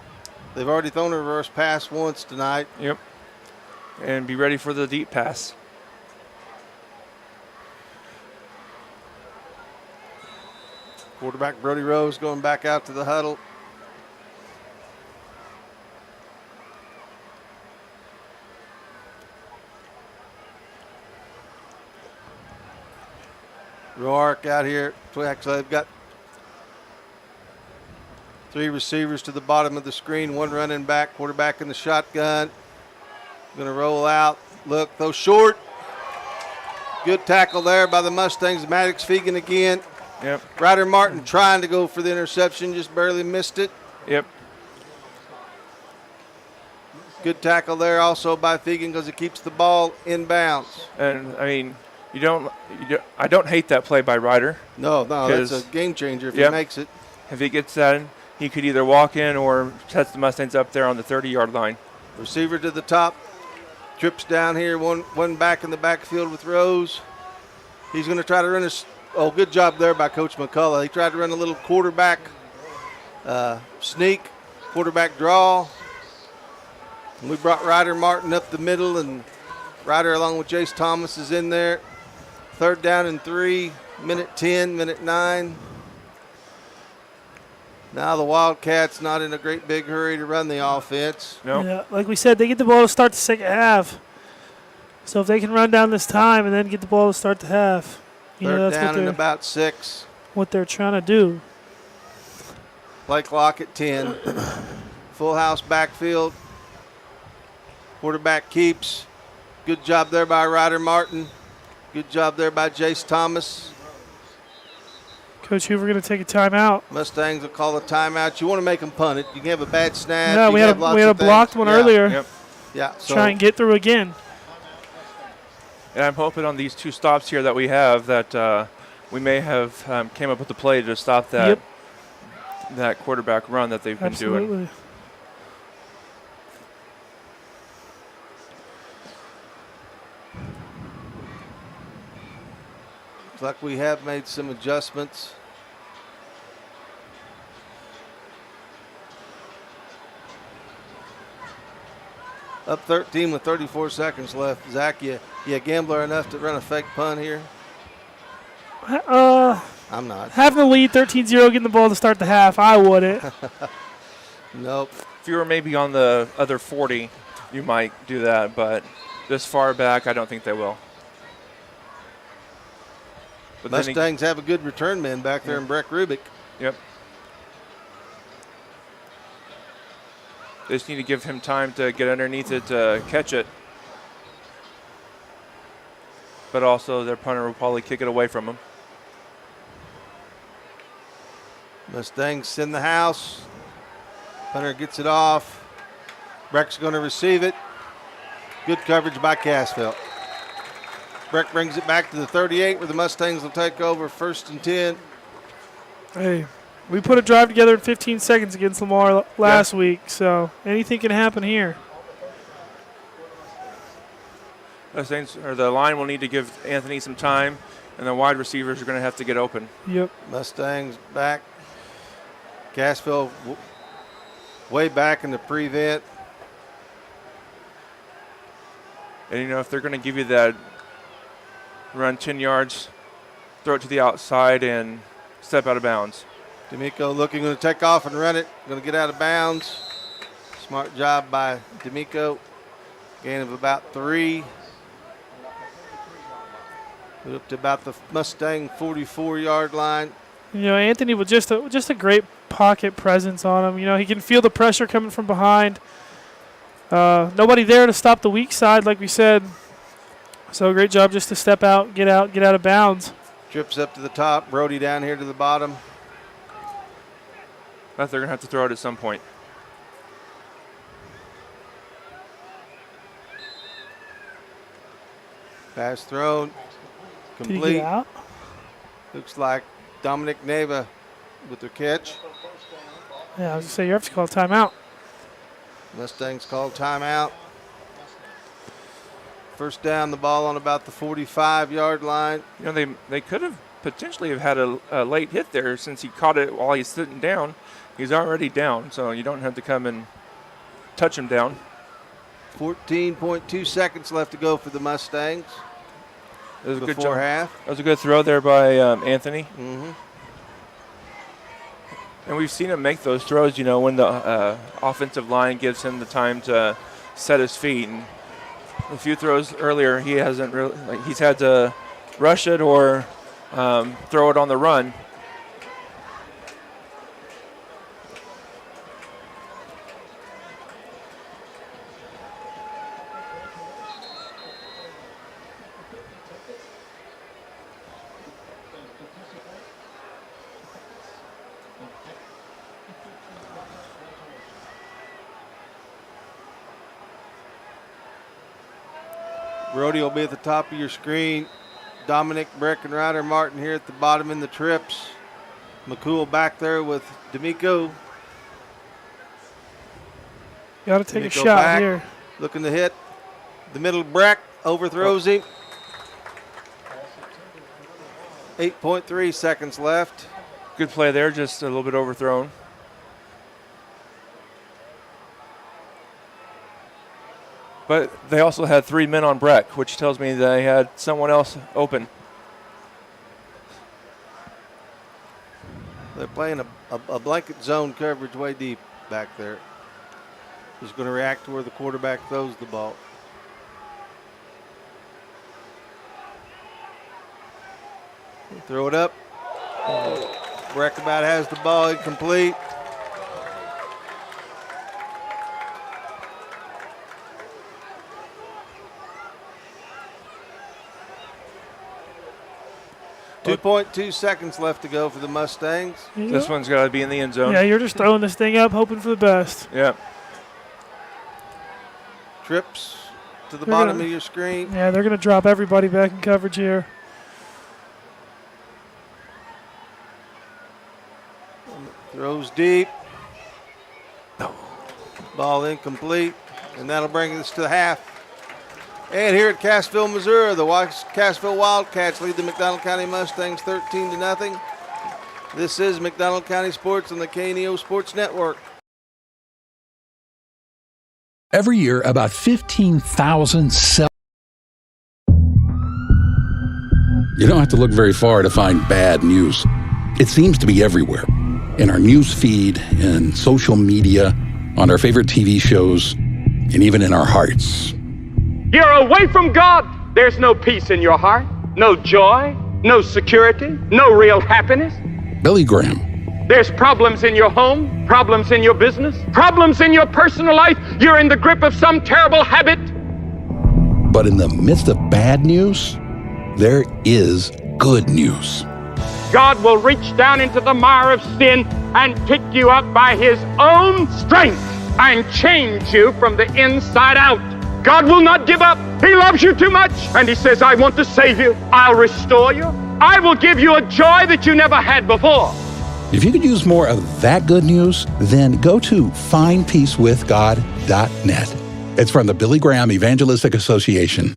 B: They've already thrown a reverse pass once tonight.
C: Yep. And be ready for the deep pass.
B: Quarterback Brody Rose going back out to the huddle. Roark out here. Actually, they've got 3 receivers to the bottom of the screen, 1 running back, quarterback in the shotgun. Going to roll out. Look, throw short. Good tackle there by the Mustangs. Maddox Fegan again.
C: Yep.
B: Ryder Martin trying to go for the interception, just barely missed it.
C: Yep.
B: Good tackle there also by Fegan because it keeps the ball in bounds.
C: And, I mean, I don't hate that play by Ryder.
B: No, that's a game changer if he makes it.
C: If he gets that in, he could either walk in or sets the Mustangs up there on the 30-yard line.
B: Receiver to the top. Trips down here, one back in the backfield with Rose. He's going to try to run good job there by Coach McCullough. He tried to run a little quarterback sneak, quarterback draw. And we brought Ryder Martin up the middle, and Ryder along with Jace Thomas is in there. 3rd down and 3, minute 10, minute 9. Now the Wildcats not in a great big hurry to run the offense.
C: No.
D: Yeah, like we said, they get the ball to start the second half. So if they can run down this time and then get the ball to start the half,
B: Third down and about 6.
D: What they're trying to do.
B: Play clock at 10. Full house backfield. Quarterback keeps. Good job there by Ryder Martin. Good job there by Jace Thomas.
D: Coach Hoover going to take a timeout.
B: Mustangs will call a timeout. You want to make them punt it. You can have a bad snap.
D: No, we had a blocked one earlier.
C: Yep.
B: Yeah. So
D: try and get through again.
C: And I'm hoping on these 2 stops here that we have that we may have came up with a play to stop that that quarterback run that they've been doing.
B: Looks like we have made some adjustments. Up 13 with 34 seconds left. Zach, you gambler enough to run a fake punt here? I'm not.
D: Having the lead 13-0, getting the ball to start the half, I wouldn't.
B: Nope.
C: If you were maybe on the other 40, you might do that, but this far back, I don't think they will. But
B: Mustangs have a good return man back there in Breck Rubick.
C: Yep. They just need to give him time to get underneath it to catch it. But also their punter will probably kick it away from him.
B: Mustangs in the house. Punter gets it off. Breck's going to receive it. Good coverage by Cassville. Breck brings it back to the 38 where the Mustangs will take over 1st and 10.
D: Hey, we put a drive together in 15 seconds against Lamar last week, so anything can happen here.
C: The line will need to give Anthony some time, and the wide receivers are going to have to get open.
D: Yep.
B: Mustangs back. Cassville way back in the prevent.
C: And, if they're going to give you that run 10 yards, throw it to the outside, and step out of bounds.
B: D'Amico looking, going to take off and run it. Going to get out of bounds. Smart job by D'Amico. Gain of about 3. Up to about the Mustang 44-yard line.
D: Anthony with just a great pocket presence on him. He can feel the pressure coming from behind. Nobody there to stop the weak side, like we said. So great job just to step out, get out of bounds.
B: Trips up to the top. Brody down here to the bottom.
C: But they're going to have to throw it at some point.
B: Pass thrown. Complete.
D: Did he get out?
B: Looks like Dominic Neva with their catch.
D: Yeah, I was going to say, you have to call a timeout.
B: Mustangs call timeout. 1st down, the ball on about the 45-yard line.
C: They could have potentially have had a late hit there since he caught it while he's sitting down. He's already down, so you don't have to come and touch him down.
B: 14.2 seconds left to go for the Mustangs.
C: That was a good
B: before
C: job.
B: half.
C: That was a good throw there by Anthony.
B: Mm-hmm.
C: And we've seen him make those throws, when the offensive line gives him the time to set his feet. And a few throws earlier, he hasn't really, he's had to rush it or throw it on the run.
B: Brody will be at the top of your screen. Dominic, Breckenrider, Martin here at the bottom in the trips. McCool back there with D'Amico.
D: Got to take
B: D'Amico
D: a shot
B: back,
D: here.
B: Looking to hit. The middle Breck overthrows him. 8.3 seconds left.
C: Good play there, just a little bit overthrown. But they also had 3 men on Breck, which tells me they had someone else open.
B: They're playing a blanket zone coverage way deep back there. He's going to react to where the quarterback throws the ball. Throw it up. Breck about has the ball, incomplete. .2 seconds left to go for the Mustangs.
C: This one's got to be in the end zone.
D: Yeah, you're just throwing this thing up, hoping for the best.
C: Yeah.
B: Trips to the
D: They're
B: bottom
D: gonna-
B: of your screen.
D: Yeah, they're going to drop everybody back in coverage here.
B: Throws deep. Ball incomplete. And that'll bring us to the half. And here at Cassville, Missouri, the Cassville Wildcats lead the McDonald County Mustangs 13-0. This is McDonald County Sports on the KNEO Sports Network.
N: Every year, about 15,000 You don't have to look very far to find bad news. It seems to be everywhere. In our news feed, in social media, on our favorite TV shows, and even in our hearts.
O: You're away from God. There's no peace in your heart, no joy, no security, no real happiness.
N: Billy Graham.
O: There's problems in your home, problems in your business, problems in your personal life. You're in the grip of some terrible habit.
N: But in the midst of bad news, there is good news.
O: God will reach down into the mire of sin and pick you up by his own strength and change you from the inside out. God will not give up. He loves you too much. And he says, I want to save you. I'll restore you. I will give you a joy that you never had before.
N: If you could use more of that good news, then go to findpeacewithgod.net. It's from the Billy Graham Evangelistic Association.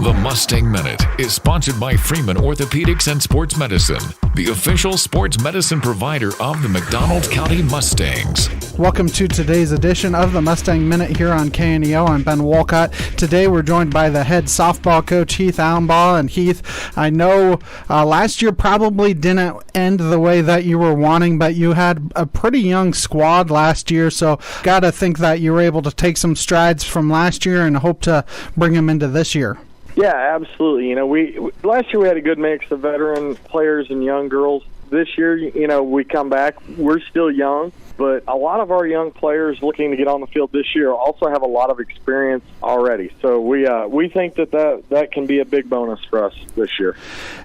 A: The Mustang Minute is sponsored by Freeman Orthopedics and Sports Medicine, the official sports medicine provider of the McDonald County Mustangs.
F: Welcome to today's edition of the Mustang Minute here on KNEO. I'm Ben Wolcott. Today we're joined by the head softball coach, Heath Allenbaugh. And Heath, I know last year probably didn't end the way that you were wanting, but you had a pretty young squad last year, so got to think that you were able to take some strides from last year and hope to bring them into this year.
Q: Yeah, absolutely. You know, we last year we had a good mix of veteran players and young girls. This year, you know, we come back. We're still young, but a lot of our young players looking to get on the field this year also have a lot of experience already. So we think that can be a big bonus for us this year.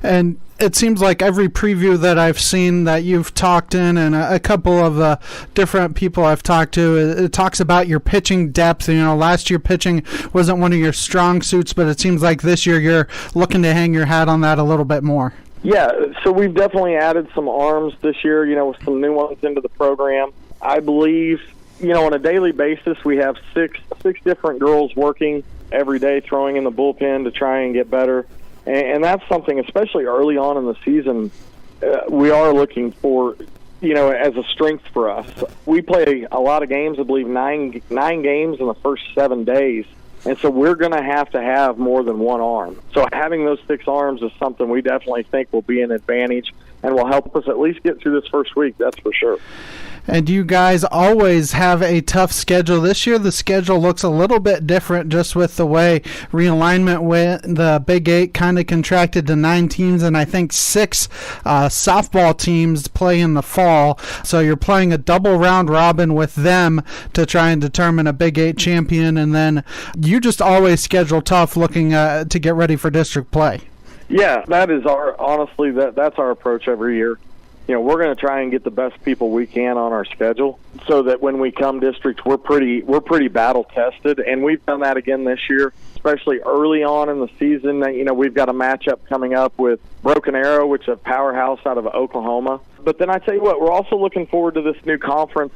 F: And it seems like every preview that I've seen that you've talked in, and a couple of the different people I've talked to, it talks about your pitching depth. You know, last year pitching wasn't one of your strong suits, but it seems like this year you're looking to hang your hat on that a little bit more.
Q: Yeah, so we've definitely added some arms this year, you know, with some new ones into the program. I believe, you know, on a daily basis we have six different girls working every day, throwing in the bullpen to try and get better. And that's something, especially early on in the season, we are looking for, you know, as a strength for us. We play a lot of games, I believe nine games in the first 7 days. And so we're going to have more than one arm. So having those 6 arms is something we definitely think will be an advantage and will help us at least get through this first week, that's for sure.
F: And you guys always have a tough schedule. This year the schedule looks a little bit different just with the way realignment went. The Big 8 kind of contracted to 9 teams, and I think 6 softball teams play in the fall. So you're playing a double round robin with them to try and determine a Big 8 champion, and then you just always schedule tough looking to get ready for district play.
H: Yeah, that is honestly that's our approach every year. We're going to try and get the best people we can on our schedule so that when we come district, we're pretty battle tested, and we've done that again this year, especially early on in the season. We've got a matchup coming up with Broken Arrow, which is a powerhouse out of Oklahoma. But then I tell you what, we're also looking forward to this new conference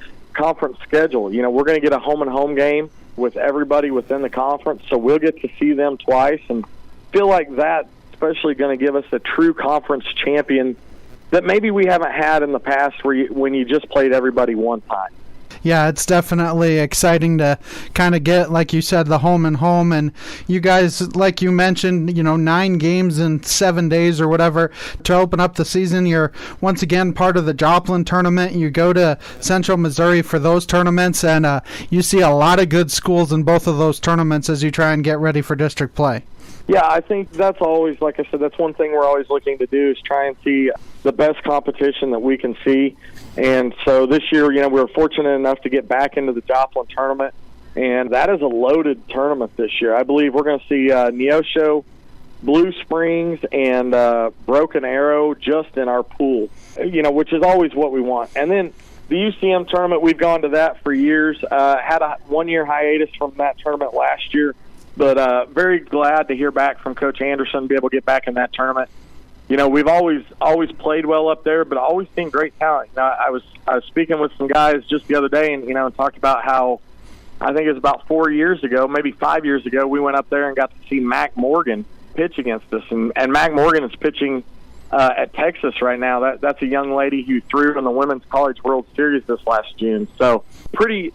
H: schedule. We're going to get a home-and-home game with everybody within the conference, so we'll get to see them twice, and feel like that especially going to give us a true conference champion that maybe we haven't had in the past when you just played everybody one time.
F: Yeah, it's definitely exciting to kind of get, like you said, the home and home. And you guys, like you mentioned, 9 games in 7 days or whatever to open up the season. You're once again part of the Joplin tournament. You go to Central Missouri for those tournaments, and you see a lot of good schools in both of those tournaments as you try and get ready for district play.
H: Yeah, I think that's always, like I said, that's one thing we're always looking to do is try and see the best competition that we can see. And so this year, we were fortunate enough to get back into the Joplin tournament, and that is a loaded tournament this year. I believe we're going to see Neosho, Blue Springs, and Broken Arrow just in our pool, which is always what we want. And then the UCM tournament, we've gone to that for years. Had a 1-year hiatus from that tournament last year. But very glad to hear back from Coach Anderson, be able to get back in that tournament. We've always played well up there, but always seen great talent. I was speaking with some guys just the other day, and talked about how I think it was about 4 years ago, maybe 5 years ago, we went up there and got to see Mac Morgan pitch against us, and Mac Morgan is pitching at Texas right now. That's a young lady who threw in the Women's College World Series this last June. So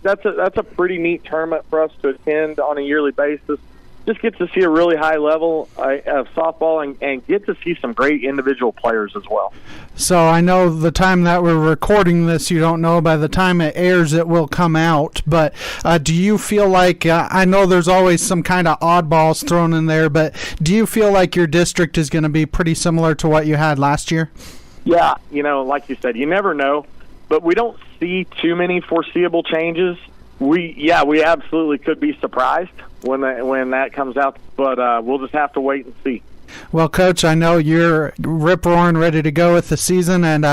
H: that's a pretty neat tournament for us to attend on a yearly basis. Just get to see a really high level of softball and get to see some great individual players as well.
F: So I know the time that we're recording this, you don't know by the time it airs it will come out, but do you feel like, I know there's always some kind of oddballs thrown in there, but do you feel like your district is going to be pretty similar to what you had last year?
H: Yeah, like you said, you never know, but we don't see too many foreseeable changes. We absolutely could be surprised when that comes out, but we'll just have to wait and see.
F: Well, Coach, I know you're rip-roaring ready to go with the season, and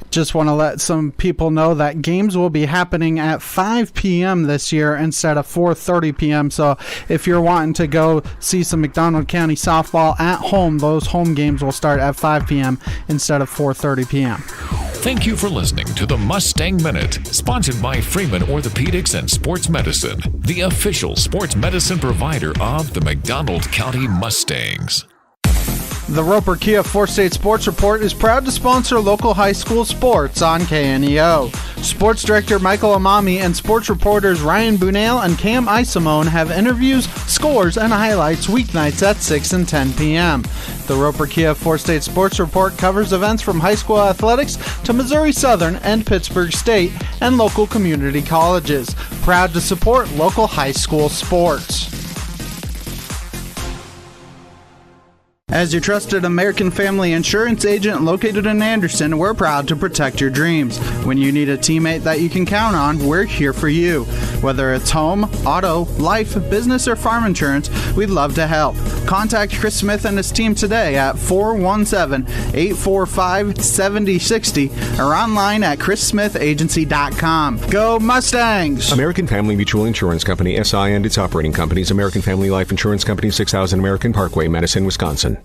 F: just want to let some people know that games will be happening at 5 p.m. this year instead of 4:30 p.m. So if you're wanting to go see some McDonald County softball at home, those home games will start at 5 p.m. instead of 4:30 p.m.
A: Thank you for listening to the Mustang Minute, sponsored by Freeman Orthopedics and Sports Medicine, the official sports medicine provider of the McDonald County Mustangs.
F: The Roper Kia 4-State Sports Report is proud to sponsor local high school sports on KNEO. Sports Director Michael Amami and sports reporters Ryan Bunale and Cam Isimone have interviews, scores, and highlights weeknights at 6 and 10 p.m. The Roper Kia 4-State Sports Report covers events from high school athletics to Missouri Southern and Pittsburgh State and local community colleges. Proud to support local high school sports. As your trusted American Family Insurance agent located in Anderson, we're proud to protect your dreams. When you need a teammate that you can count on, we're here for you. Whether it's home, auto, life, business, or farm insurance, we'd love to help. Contact Chris Smith and his team today at 417-845-7060 or online at chrissmithagency.com. Go Mustangs!
M: American Family Mutual Insurance Company, SI, and its operating companies, American Family Life Insurance Company, 6000 American Parkway, Madison, Wisconsin.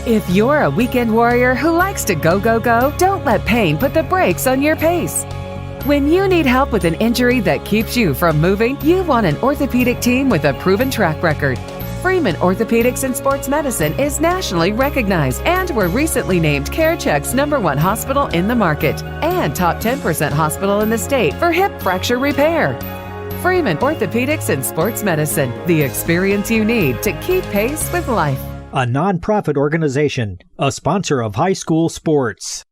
V: If you're a weekend warrior who likes to go, go, go, don't let pain put the brakes on your pace. When you need help with an injury that keeps you from moving, you want an orthopedic team with a proven track record. Freeman Orthopedics and Sports Medicine is nationally recognized, and were recently named CareCheck's #1 hospital in the market and top 10% hospital in the state for hip fracture repair. Freeman Orthopedics and Sports Medicine, the experience you need to keep pace with life.
W: A nonprofit organization, a sponsor of high school sports.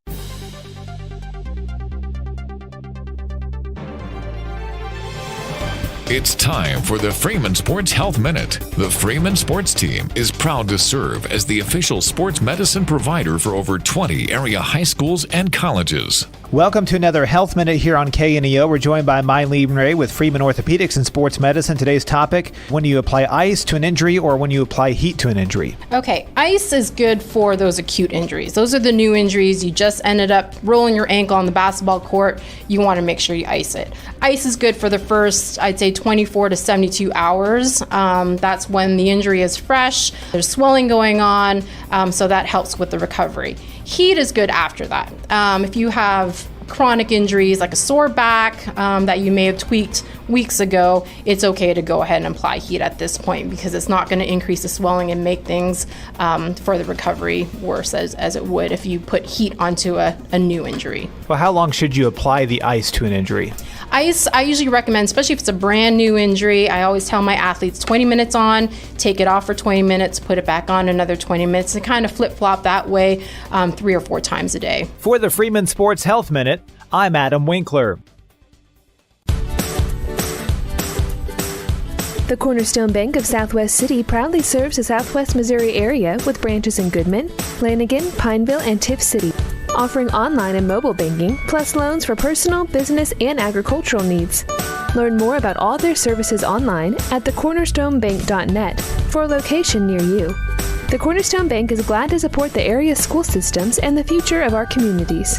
A: It's time for the Freeman Sports Health Minute. The Freeman Sports Team is proud to serve as the official sports medicine provider for over 20 area high schools and colleges.
E: Welcome to another Health Minute here on KNEO. We're joined by Mylene Ray with Freeman Orthopedics and Sports Medicine. Today's topic, when you apply ice to an injury or when you apply heat to an injury.
G: Okay, ice is good for those acute injuries. Those are the new injuries. You just ended up rolling your ankle on the basketball court. You want to make sure you ice it. Ice is good for the first, I'd say, 24 to 72 hours. That's when the injury is fresh. There's swelling going on, so that helps with the recovery. Heat is good after that. If you have chronic injuries like a sore back that you may have tweaked weeks ago, it's okay to go ahead and apply heat at this point because it's not going to increase the swelling and make things for the recovery worse as it would if you put heat onto a new injury.
E: Well, how long should you apply the ice to an injury?
G: Ice, I usually recommend, especially if it's a brand new injury, I always tell my athletes 20 minutes on, take it off for 20 minutes, put it back on another 20 minutes, and kind of flip-flop that way 3 or 4 times a day.
E: For the Freeman Sports Health Minute, I'm Adam Winkler.
I: The Cornerstone Bank of Southwest City proudly serves the Southwest Missouri area with branches in Goodman, Lanigan, Pineville, and Tiff City, offering online and mobile banking, plus loans for personal, business, and agricultural needs. Learn more about all their services online at thecornerstonebank.net for a location near you. The Cornerstone Bank is glad to support the area's school systems and the future of our communities.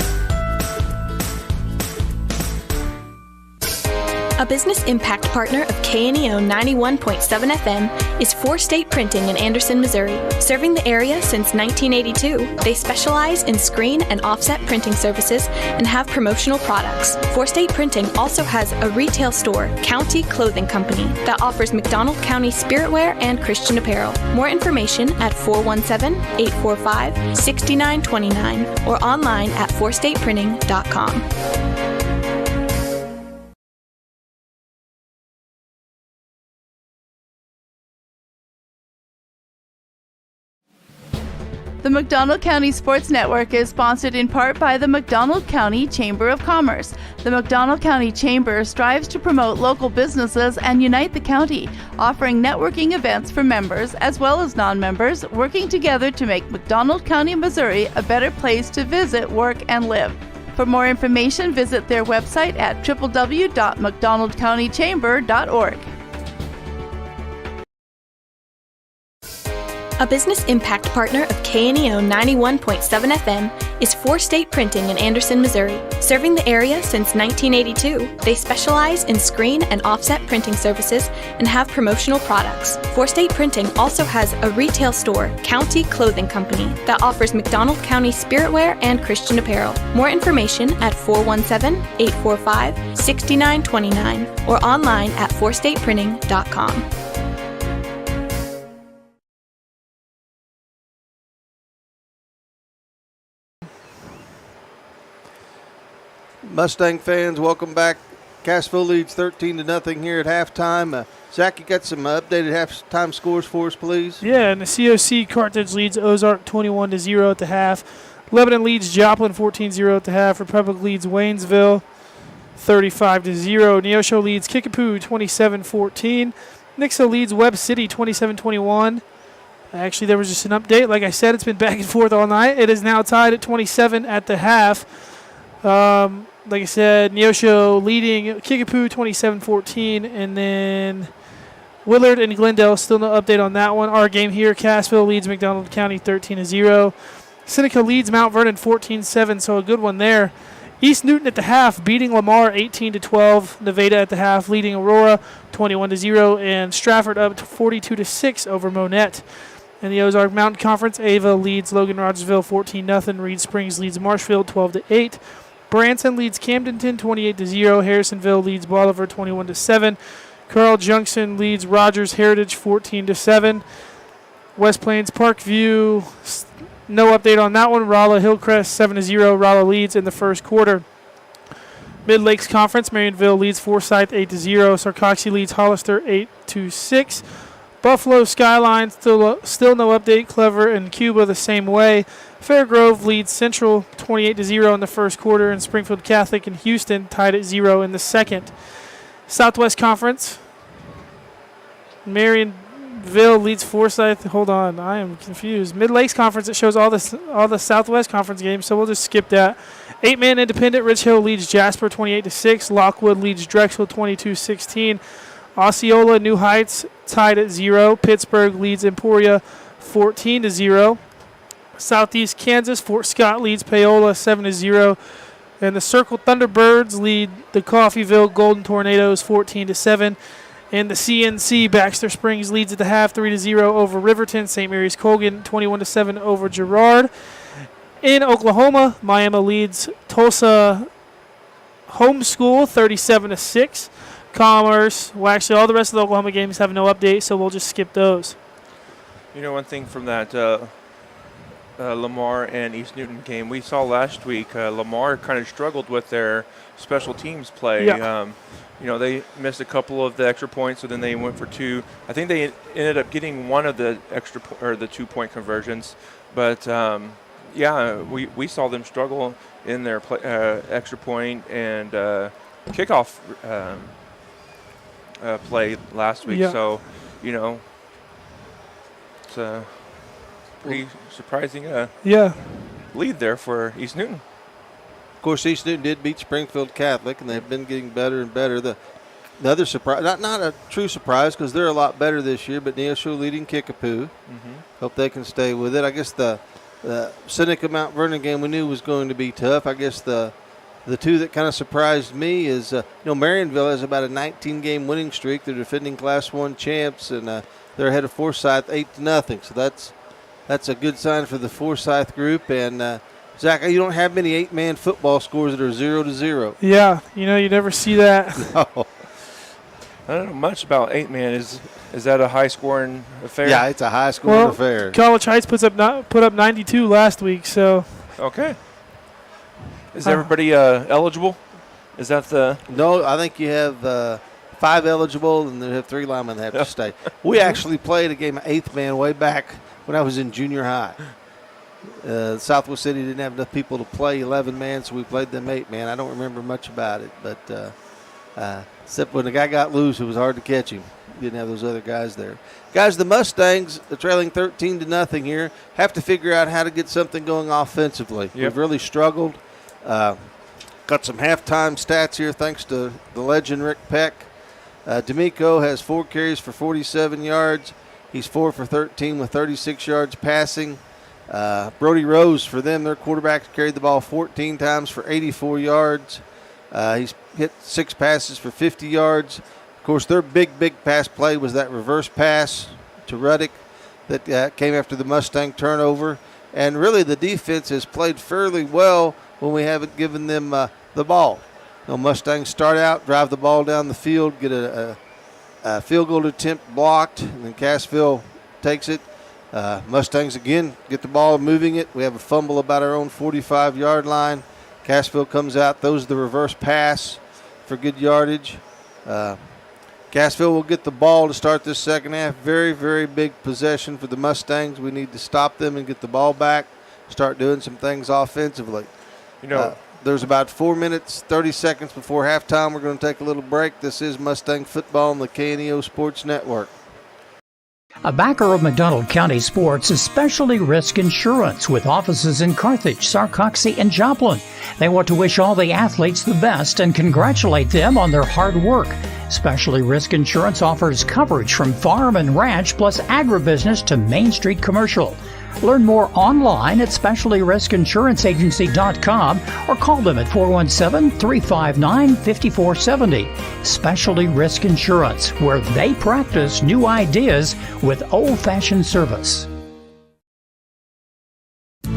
L: A business impact partner of KNEO 91.7 FM is 4State Printing in Anderson, Missouri. Serving the area since 1982, they specialize in screen and offset printing services and have promotional products. 4State Printing also has a retail store, County Clothing Company, that offers McDonald County spiritwear and Christian apparel. More information at 417-845-6929 or online at 4stateprinting.com.
R: The McDonald County Sports Network is sponsored in part by the McDonald County Chamber of Commerce. The McDonald County Chamber strives to promote local businesses and unite the county, offering networking events for members as well as non-members, working together to make McDonald County, Missouri a better place to visit, work, and live. For more information, visit their website at www.mcdonaldcountychamber.org.
L: A business impact partner of KNEO 91.7 FM is 4State Printing in Anderson, Missouri. Serving the area since 1982, they specialize in screen and offset printing services and have promotional products. 4State Printing also has a retail store, County Clothing Company, that offers McDonald County spiritwear and Christian apparel. More information at 417-845-6929 or online at 4stateprinting.com.
B: Mustang fans, welcome back. Cassville leads 13-0 here at halftime. Zach, you got some updated halftime scores for us, please?
D: Yeah, and the COC Carthage leads Ozark 21-0 at the half. Lebanon leads Joplin 14-0 at the half. Republic leads Waynesville 35-0. Neosho leads Kickapoo 27-14. Nixa leads Webb City 27-21. Actually, there was just an update. Like I said, it's been back and forth all night. It is now tied at 27 at the half. Like I said, Neosho leading Kickapoo 27-14, and then Willard and Glendale, still no update on that one. Our game here, Cassville leads McDonald County 13-0. Seneca leads Mount Vernon 14-7, so a good one there. East Newton at the half, beating Lamar 18-12. Nevada at the half, leading Aurora 21-0, and Stratford up 42-6 over Monette. In the Ozark Mountain Conference, Ava leads Logan Rogersville 14-0. Reed Springs leads Marshfield 12-8. Branson leads Camdenton 28-0. Harrisonville leads Bolivar 21-7. Carl Junction leads Rogers Heritage 14-7. West Plains Parkview, no update on that one. Rolla Hillcrest 7-0. Rolla leads in the first quarter. Mid Lakes Conference, Marionville leads Forsyth 8-0. Sarcoxy leads Hollister 8-6. Buffalo Skyline still no update. Clever and Cuba the same way. Fairgrove leads Central 28-0 in the first quarter, and Springfield Catholic and Houston tied at 0 in the second. Southwest Conference, Marionville leads Forsyth. Hold on, I am confused. Mid-Lakes Conference, it shows all the Southwest Conference games, so we'll just skip that. 8-man independent, Rich Hill leads Jasper 28-6. Lockwood leads Drexel 22-16. Osceola, New Heights tied at 0. Pittsburgh leads Emporia 14-0. Southeast Kansas, Fort Scott leads Paola 7-0. And the Circle Thunderbirds lead the Coffeyville Golden Tornadoes 14-7. And the CNC Baxter Springs leads at the half 3-0 over Riverton. St. Mary's Colgan 21-7 over Girard. In Oklahoma, Miami leads Tulsa Homeschool 37-6. Commerce, well, actually, all the rest of the Oklahoma games have no update, so we'll just skip those.
C: You know, one thing from that Lamar and East Newton game we saw last week, Lamar kind of struggled with their special teams play.
D: Yeah.
C: You know, they missed a couple of the extra points, so then they went for 2. I think they ended up getting one of the the 2-point conversions, but yeah, we saw them struggle in their extra point and kickoff play last week.
D: Yeah.
C: So, you know, it's a pretty surprising lead there for East Newton.
B: Of course, East Newton did beat Springfield Catholic, and they've been getting better and better. The other surprise, not a true surprise because they're a lot better this year, but Neosho leading Kickapoo. Hope they can stay with it. I guess the Seneca Mount Vernon game we knew was going to be tough. I guess the two that kind of surprised me is, Marionville has about a 19-game winning streak. They're defending Class 1 champs, and they're ahead of Forsyth 8-0. So that's a good sign for the Forsyth group. And Zach, you don't have many 8-man football scores that are 0-0.
D: Yeah, you never see that.
B: No.
C: I don't know much about 8-man. Is that a high-scoring affair?
B: Yeah, it's a high-scoring affair.
D: College Heights put up 92 last week, so.
C: Okay. Is everybody eligible? Is that the?
B: No, I think you have 5 eligible, and they have 3 linemen that have to stay. We actually played a game of 8th-man way back when I was in junior high. Southwest City didn't have enough people to play 11-man, so we played them 8-man. I don't remember much about it, but except when the guy got loose, it was hard to catch him. Didn't have those other guys there. Guys, the Mustangs are trailing 13-0 here. Have to figure out how to get something going offensively.
C: Yep.
B: We've really struggled. Got some halftime stats here thanks to the legend Rick Peck. D'Amico has 4 carries for 47 yards. He's 4 for 13 with 36 yards passing. Brody Rose, for them, their quarterback, carried the ball 14 times for 84 yards. He's hit 6 passes for 50 yards. Of course, their big pass play was that reverse pass to Ruddick that came after the Mustang turnover. And really, the defense has played fairly well when we haven't given them the ball. Mustangs start out, drive the ball down the field, get a field goal attempt blocked, and then Cassville takes it. Mustangs again get the ball, moving it. We have a fumble about our own 45-yard line. Cassville comes out, throws the reverse pass for good yardage. Cassville will get the ball to start this second half. Very, very big possession for the Mustangs. We need to stop them and get the ball back, start doing some things offensively. There's about 4 minutes, 30 seconds before halftime. We're going to take a little break. This is Mustang Football on the KNEO Sports Network.
K: A backer of McDonald County Sports is Specialty Risk Insurance with offices in Carthage, Sarcoxie, and Joplin. They want to wish all the athletes the best and congratulate them on their hard work. Specialty Risk Insurance offers coverage from farm and ranch plus agribusiness to Main Street commercial. Learn more online at specialtyriskinsuranceagency.com or call them at 417-359-5470. Specialty Risk Insurance, where they practice new ideas with old-fashioned service.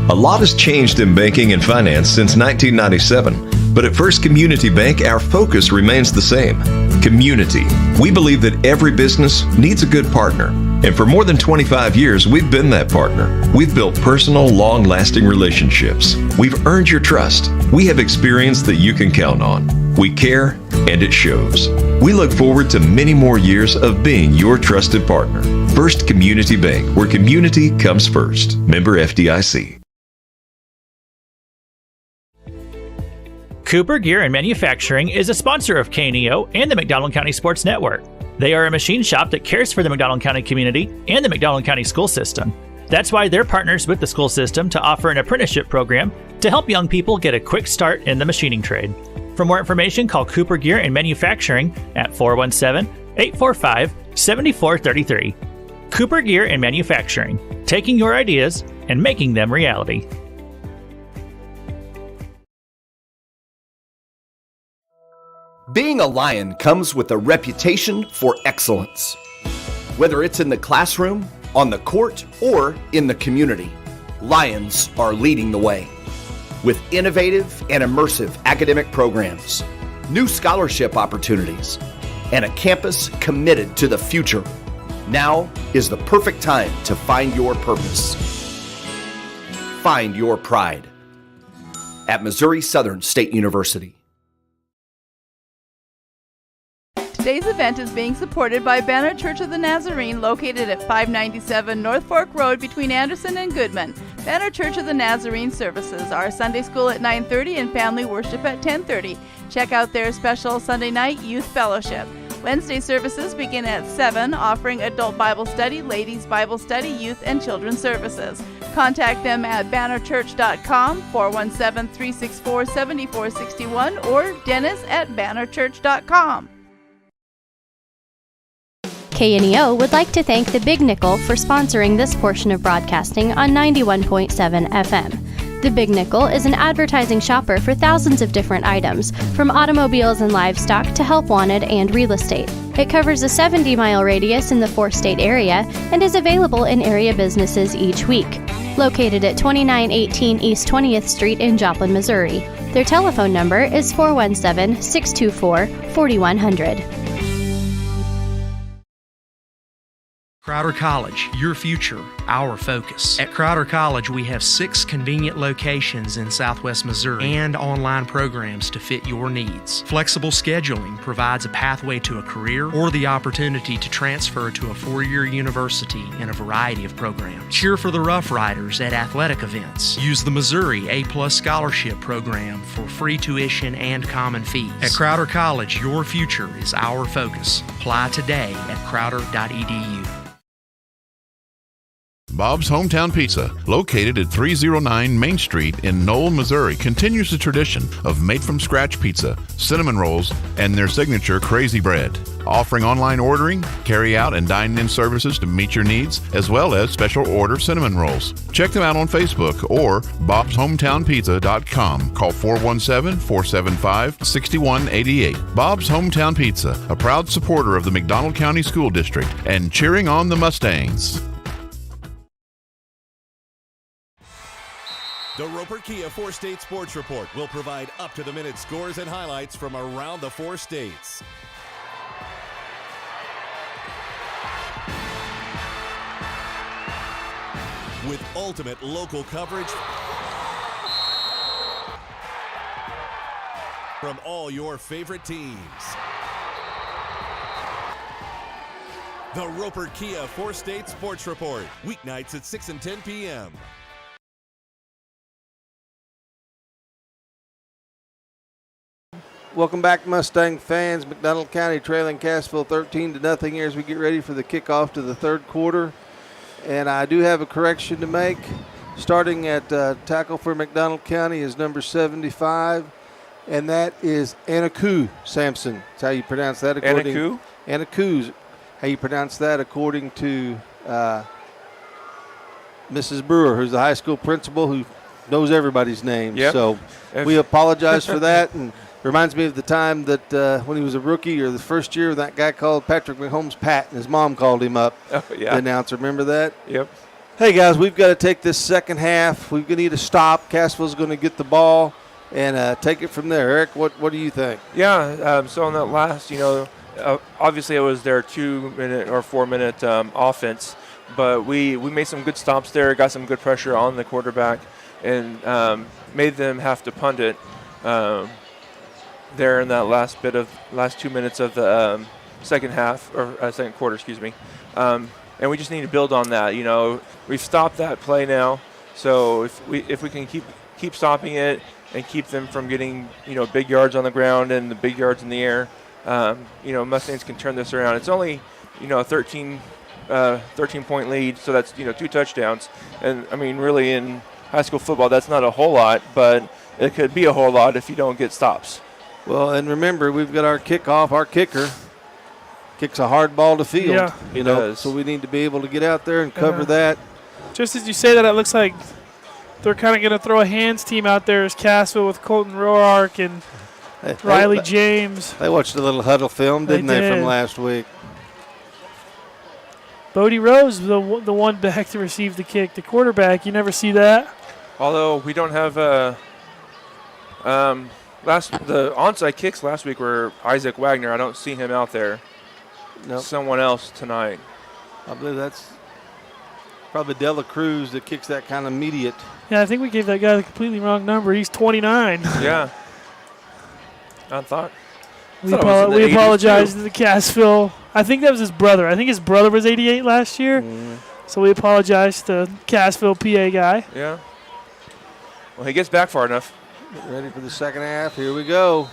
P: A lot has changed in banking and finance since 1997, but at First Community Bank, our focus remains the same. Community. We believe that every business needs a good partner. And for more than 25 years, we've been that partner. We've built personal, long-lasting relationships. We've earned your trust. We have experience that you can count on. We care, and it shows. We look forward to many more years of being your trusted partner. First Community Bank, where community comes first. Member FDIC.
S: Cooper Gear and Manufacturing is a sponsor of KNEO and the McDonald County Sports Network. They are a machine shop that cares for the McDonald County community and the McDonald County school system. That's why they're partners with the school system to offer an apprenticeship program to help young people get a quick start in the machining trade. For more information, call Cooper Gear and Manufacturing at 417-845-7433. Cooper Gear and Manufacturing, taking your ideas and making them reality.
T: Being a Lion comes with a reputation for excellence. Whether it's in the classroom, on the court, or in the community, Lions are leading the way. With innovative and immersive academic programs, new scholarship opportunities, and a campus committed to the future, now is the perfect time to find your purpose. Find your pride at Missouri Southern State University.
R: Today's event is being supported by Banner Church of the Nazarene, located at 597 North Fork Road between Anderson and Goodman. Banner Church of the Nazarene services are Sunday school at 9:30 and family worship at 10:30. Check out their special Sunday night youth fellowship. Wednesday services begin at 7, offering adult Bible study, ladies Bible study, youth and children's services. Contact them at bannerchurch.com, 417-364-7461, or dennis@bannerchurch.com.
U: KNEO would like to thank the Big Nickel for sponsoring this portion of broadcasting on 91.7 FM. The Big Nickel is an advertising shopper for thousands of different items, from automobiles and livestock to help wanted and real estate. It covers a 70-mile radius in the 4-state area and is available in area businesses each week. Located at 2918 East 20th Street in Joplin, Missouri. Their telephone number is 417-624-4100.
J: Crowder College, your future, our focus. At Crowder College, we have 6 convenient locations in Southwest Missouri and online programs to fit your needs. Flexible scheduling provides a pathway to a career or the opportunity to transfer to a 4-year university in a variety of programs. Cheer for the Rough Riders at athletic events. Use the Missouri A+ Scholarship Program for free tuition and common fees. At Crowder College, your future is our focus. Apply today at crowder.edu.
X: Bob's Hometown Pizza, located at 309 Main Street in Knoll, Missouri, continues the tradition of made-from-scratch pizza, cinnamon rolls, and their signature crazy bread. Offering online ordering, carry-out, and dine-in services to meet your needs, as well as special order cinnamon rolls. Check them out on Facebook or bobshometownpizza.com. Call 417-475-6188. Bob's Hometown Pizza, a proud supporter of the McDonald County School District and cheering on the Mustangs.
Y: The Roper Kia 4-State Sports Report will provide up-to-the-minute scores and highlights from around the 4 states. With ultimate local coverage from all your favorite teams. The Roper Kia 4-State Sports Report, weeknights at 6 and 10 p.m.
B: Welcome back, Mustang fans. McDonald County trailing Cassville 13-0 here as we get ready for the kickoff to the third quarter. And I do have a correction to make. Starting at tackle for McDonald County is number 75, and that is Anaku Sampson. That's how you pronounce that. Anaku, how you pronounce that according to Mrs. Brewer, who's the high school principal who knows everybody's name.
C: Yep.
B: So we apologize for that. And reminds me of the time that when he was a rookie or the first year, that guy called Patrick McHolmes Pat, and his mom called him up.
C: Oh, yeah.
B: The announcer. Remember that?
C: Yep.
B: Hey, guys, we've got to take this second half. We're going to need a stop. Cassville's going to get the ball and take it from there. Eric, what do you think?
C: Yeah, so on that last, obviously it was their 2-minute or 4-minute offense, but we made some good stops there, got some good pressure on the quarterback, and made them have to punt it there in that last 2 minutes of the second half, or second quarter, excuse me. And we just need to build on that. We've stopped that play now, so if we can keep stopping it and keep them from getting big yards on the ground and the big yards in the air, Mustangs can turn this around. It's only, a 13-point lead, so that's, 2 touchdowns. And, really in high school football, that's not a whole lot, but it could be a whole lot if you don't get stops.
B: Well, and remember, we've got our kickoff. Our kicker kicks a hard ball to field.
C: Yeah,
B: so we need to be able to get out there and cover that.
D: Just as you say that, it looks like they're kind of going to throw a hands team out there as Cassville with Colton Roark and Riley James.
B: They watched a little huddle film, didn't they, from last week?
D: Bodie Rose, the one back to receive the kick. The quarterback, you never see that.
C: Although we don't have the onside kicks last week were Isaac Wagner. I don't see him out there.
B: Nope.
C: Someone else tonight.
B: I believe that's probably Dela Cruz that kicks that kind of immediate.
D: Yeah, I think we gave that guy the completely wrong number. He's 29.
C: Yeah. I thought.
D: We apologize to the Cassville. I think that was his brother. I think his brother was 88 last year. So we apologize to Cassville PA guy.
C: Yeah. Well, he gets back far enough.
B: Get ready for the second half. Here we go.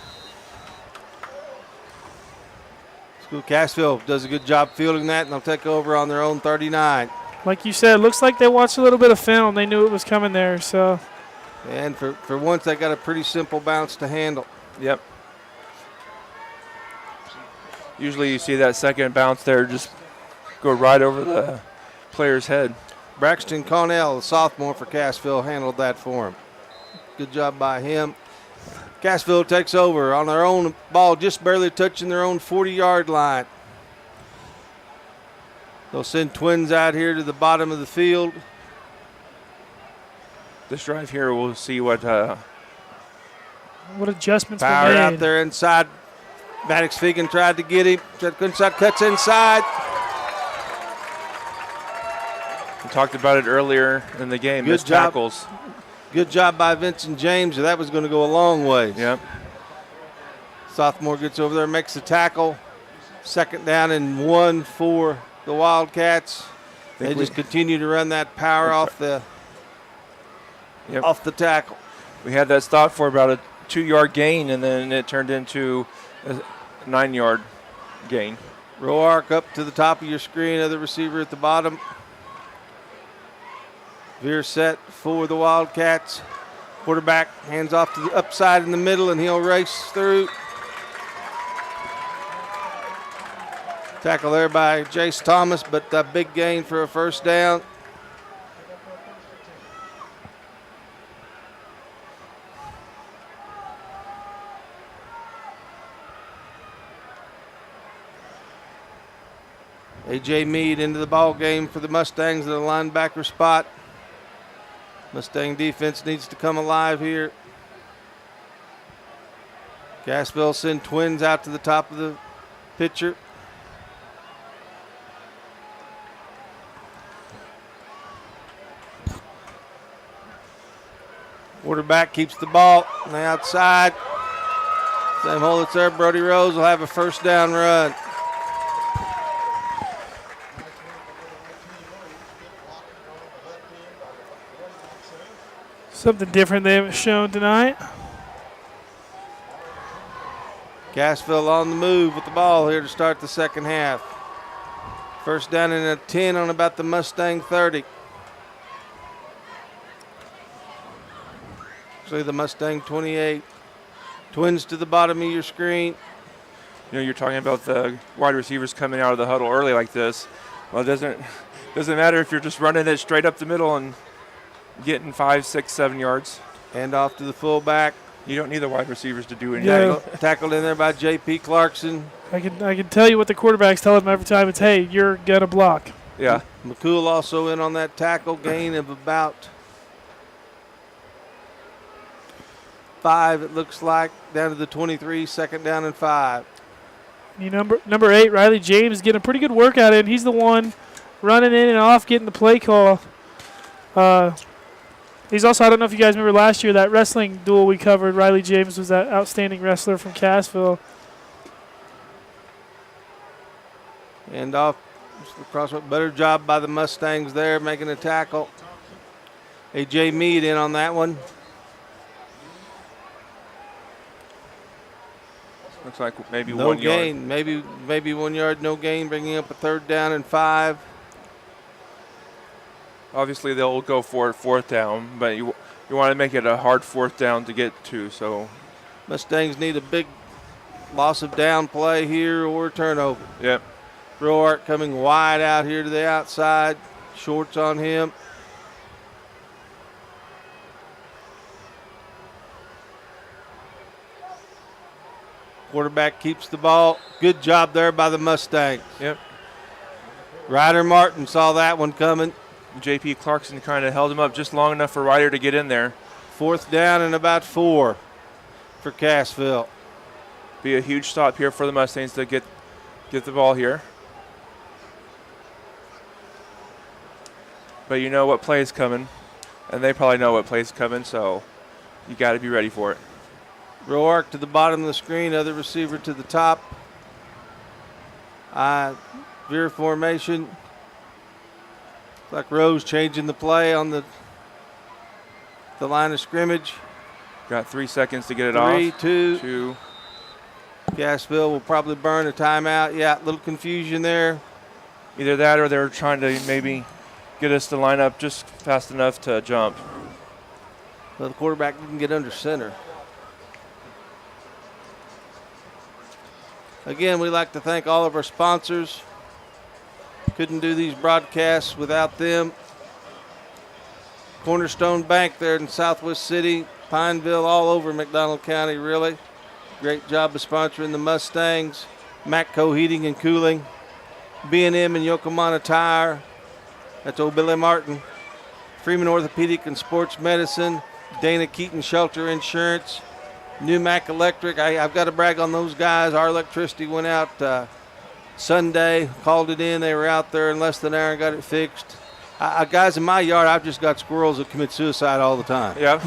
B: Cassville does a good job fielding that, and they'll take over on their own 39.
D: Like you said, it looks like they watched a little bit of film. They knew it was coming there. So.
B: And for once, they got a pretty simple bounce to handle.
C: Yep. Usually you see that second bounce there just go right over the player's head.
B: Braxton Connell, the sophomore for Cassville, handled that for him. Good job by him. Cassville takes over on their own ball, just barely touching their own 40-yard line. They'll send Twins out here to the bottom of the field.
C: This drive here, we'll see what
D: adjustments
B: Power
D: were made.
B: out there inside. Maddox Fegan tried to get him. Cuts inside.
C: We talked about it earlier in the game. Missed tackles.
B: Good job by Vincent James. That was going to go a long way.
C: Yep.
B: Sophomore gets over there, makes the tackle. 2nd down and 1 for the Wildcats. They just continue to run that power off the tackle.
C: We had that stop for about a 2-yard gain, and then it turned into a 9-yard gain.
B: Roark up to the top of your screen, other receiver at the bottom. Veer set for the Wildcats. Quarterback hands off to the upside in the middle, and he'll race through. Tackle there by Jace Thomas, but a big gain for a first down. A.J. Meade into the ball game for the Mustangs at the linebacker spot. Mustang defense needs to come alive here. Cassville send Twins out to the top of the picture. Quarterback keeps the ball on the outside. Same hole that's there. Brody Rose will have a first down run.
D: Something different they haven't shown tonight.
B: Cassville on the move with the ball here to start the second half. First down and a 10 on about the Mustang 30. Actually, the Mustang 28. Twins to the bottom of your screen.
C: You're talking about the wide receivers coming out of the huddle early like this. Well, it doesn't matter if you're just running it straight up the middle and getting 5, 6, 7 yards.
B: And off to the fullback.
C: You don't need the wide receivers to do anything.
B: Yeah. Tackled in there by J.P. Clarkson.
D: I can tell you what the quarterbacks tell them every time. It's, hey, you're going to block.
C: Yeah.
B: McCool also in on that tackle, gain of about 5, it looks like, down to the 23, 2nd down and 5.
D: Number 8, Riley James, getting a pretty good workout in. He's the one running in and off, getting the play call. He's also, I don't know if you guys remember last year, that wrestling duel we covered. Riley James was that outstanding wrestler from Cassville.
B: And off, better job by the Mustangs there, making a tackle. A.J. Meade in on that one.
C: Looks like maybe
B: no
C: 1
B: gain.
C: yard.
B: Maybe 1 yard, no gain, bringing up a 3rd down and 5.
C: Obviously, they'll go for it 4th down, but you want to make it a hard 4th down to get to. So
B: Mustangs need a big loss of down play here or turnover.
C: Yep.
B: Roark coming wide out here to the outside. Shorts on him. Quarterback keeps the ball. Good job there by the Mustangs.
C: Yep.
B: Ryder Martin saw that one coming.
C: J.P. Clarkson kind of held him up just long enough for Ryder to get in there.
B: 4th down and about 4 for Cassville.
C: Be a huge stop here for the Mustangs to get the ball here. But you know what play is coming, and they probably know what play is coming, so you got to be ready for it.
B: Roark to the bottom of the screen, other receiver to the top. Veer formation. Like Rose changing the play on the line of scrimmage.
C: Got 3 seconds to get it off.
B: 3, 2. Cassville will probably burn a timeout. Yeah, a little confusion there.
C: Either that or they're trying to maybe get us to line up just fast enough to jump.
B: Well, the quarterback didn't get under center. Again, we'd like to thank all of our sponsors. Couldn't do these broadcasts without them. Cornerstone Bank there in Southwest City, Pineville, all over McDonald County, really. Great job of sponsoring the Mustangs. Matco Heating and Cooling. B&M and Yokohama Tire. That's old Billy Martin. Freeman Orthopedic and Sports Medicine. Dana Keaton Shelter Insurance. New Mac Electric. I've got to brag on those guys. Our electricity went out Sunday, called it in. They were out there in less than an hour and got it fixed. Guys, in my yard, I've just got squirrels that commit suicide all the time.
C: Yeah.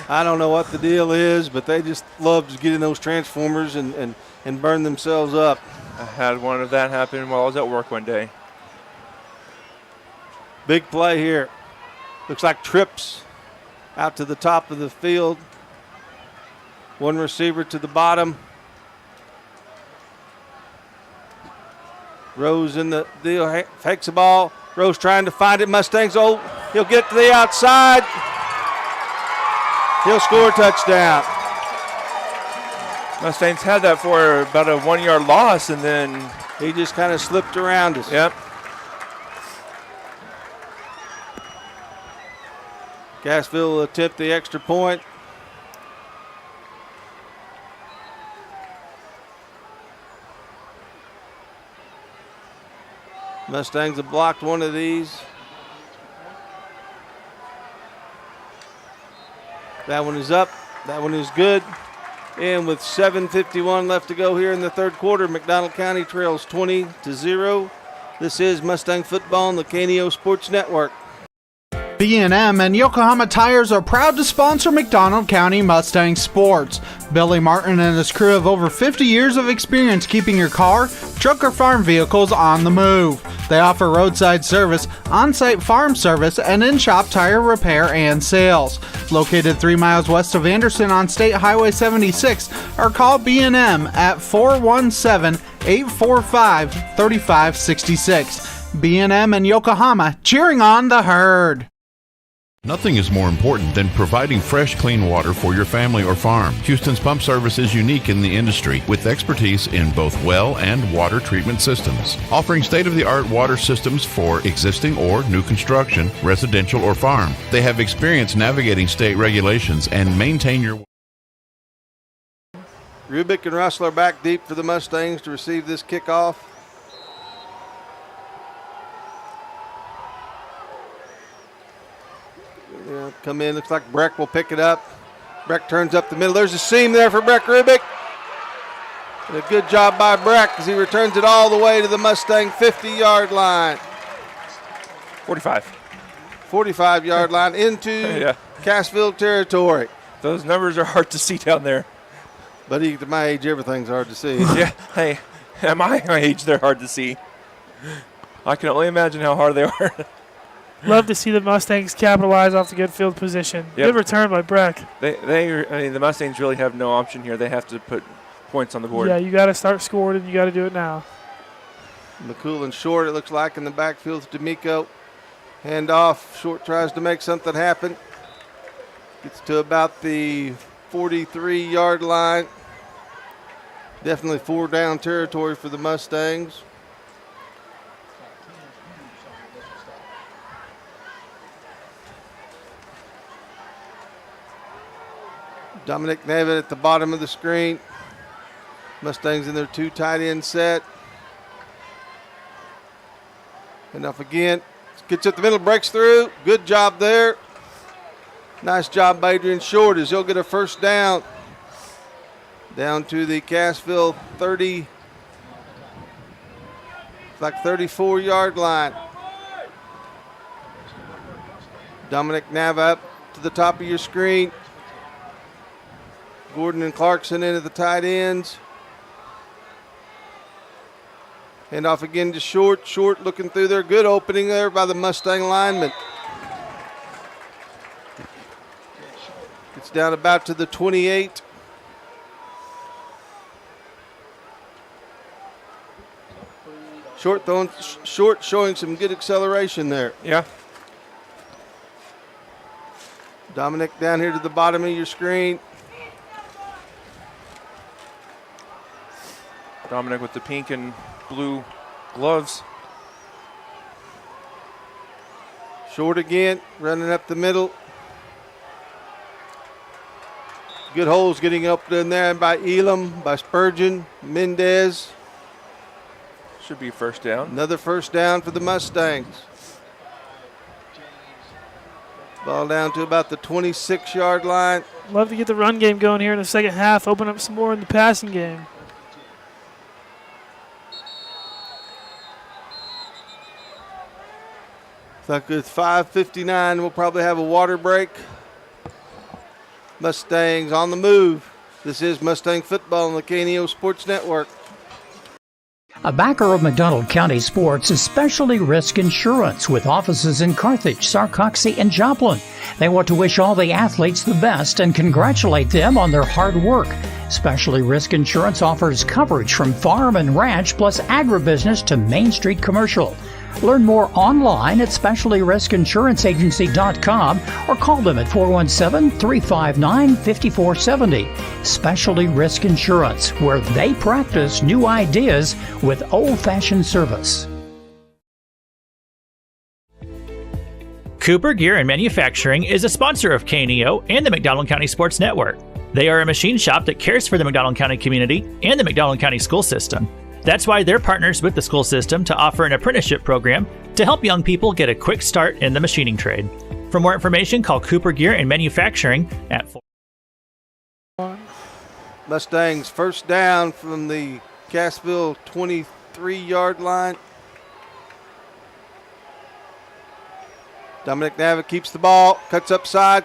B: I don't know what the deal is, but they just love to get in those transformers and burn themselves up.
C: I had one of that happen while I was at work one day.
B: Big play here. Looks like trips out to the top of the field. One receiver to the bottom. Rose in the deal, fakes the ball. Rose trying to find it. Mustangs, he'll get to the outside. He'll score a touchdown.
C: Mustangs had that for about a 1 yard loss, and then
B: he just kind of slipped around us.
C: Yep.
B: Cassville will attempt the extra point. Mustangs have blocked one of these. That one is up. That one is good. And with 7:51 left to go here in the 3rd quarter, McDonald County trails 20-0. This is Mustang Football on the KNEO Sports Network.
F: B&M and Yokohama Tires are proud to sponsor McDonald County Mustang sports. Billy Martin and his crew have over 50 years of experience keeping your car, truck, or farm vehicles on the move. They offer roadside service, on-site farm service, and in-shop tire repair and sales. Located 3 miles west of Anderson on State Highway 76, or call B&M at 417-845-3566. B&M and Yokohama, cheering on the herd.
X: Nothing is more important than providing fresh, clean water for your family or farm. Houston's Pump Service is unique in the industry with expertise in both well and water treatment systems, offering state-of-the-art water systems for existing or new construction, residential or farm. They have experience navigating state regulations and maintain your...
B: Rubick and Russell are back deep for the Mustangs to receive this kickoff. Come in, looks like Breck will pick it up. Breck turns up the middle. There's a seam there for Breck Rubick. And a good job by Breck as he returns it all the way to the Mustang 50-yard line. 45-yard line into Cassville territory.
C: Those numbers are hard to see down there.
B: But at my age, everything's hard to see.
C: Yeah, hey, at my age, they're hard to see. I can only imagine how hard they are.
D: Love to see the Mustangs capitalize off the good field position.
C: Yep.
D: Good return by Breck.
C: The Mustangs really have no option here. They have to put points on the board.
D: Yeah, you got to start scoring, and you got to do it now.
B: McCool and Short, it looks like, in the backfield. D'Amico. Hand off. Short tries to make something happen. Gets to about the 43-yard line. Definitely 4-down territory for the Mustangs. Dominic Nevin at the bottom of the screen. Mustangs in their 2 tight end set. Enough again. Gets at the middle, breaks through. Good job there. Nice job by Adrian Short as he'll get a first down. Down to the Cassville 30, like 34-yard line. Dominic Nava up to the top of your screen. Gordon and Clarkson into the tight ends. Hand off again to Short. Short looking through there. Good opening there by the Mustang lineman. It's down about to the 28. Short showing some good acceleration there.
C: Yeah.
B: Dominic down here to the bottom of your screen.
C: Dominic with the pink and blue gloves.
B: Short again, running up the middle. Good holes getting up in there by Elam, by Spurgeon, Mendez.
C: Should be first down.
B: Another first down for the Mustangs. Ball down to about the 26-yard line.
D: Love to get the run game going here in the second half. Open up some more in the passing game.
B: Like it's 5:59, we'll probably have a water break. Mustangs on the move. This is Mustang football on the KNEO Sports Network.
K: A backer of McDonald County Sports is Specialty Risk Insurance with offices in Carthage, Sarcoxie, and Joplin. They want to wish all the athletes the best and congratulate them on their hard work. Specialty Risk Insurance offers coverage from farm and ranch plus agribusiness to Main Street commercial. Learn more online at specialtyriskinsuranceagency.com or call them at 417-359-5470. Specialty Risk Insurance, where they practice new ideas with old-fashioned service.
S: Cooper Gear and Manufacturing is a sponsor of KNEO and the McDonald County Sports Network. They are a machine shop that cares for the McDonald County community and the McDonald County school system. That's why they're partners with the school system to offer an apprenticeship program to help young people get a quick start in the machining trade. For more information, call Cooper Gear and Manufacturing at 4.
B: Mustangs first down from the Cassville 23-yard line. Dominic Navitt keeps the ball, cuts upside,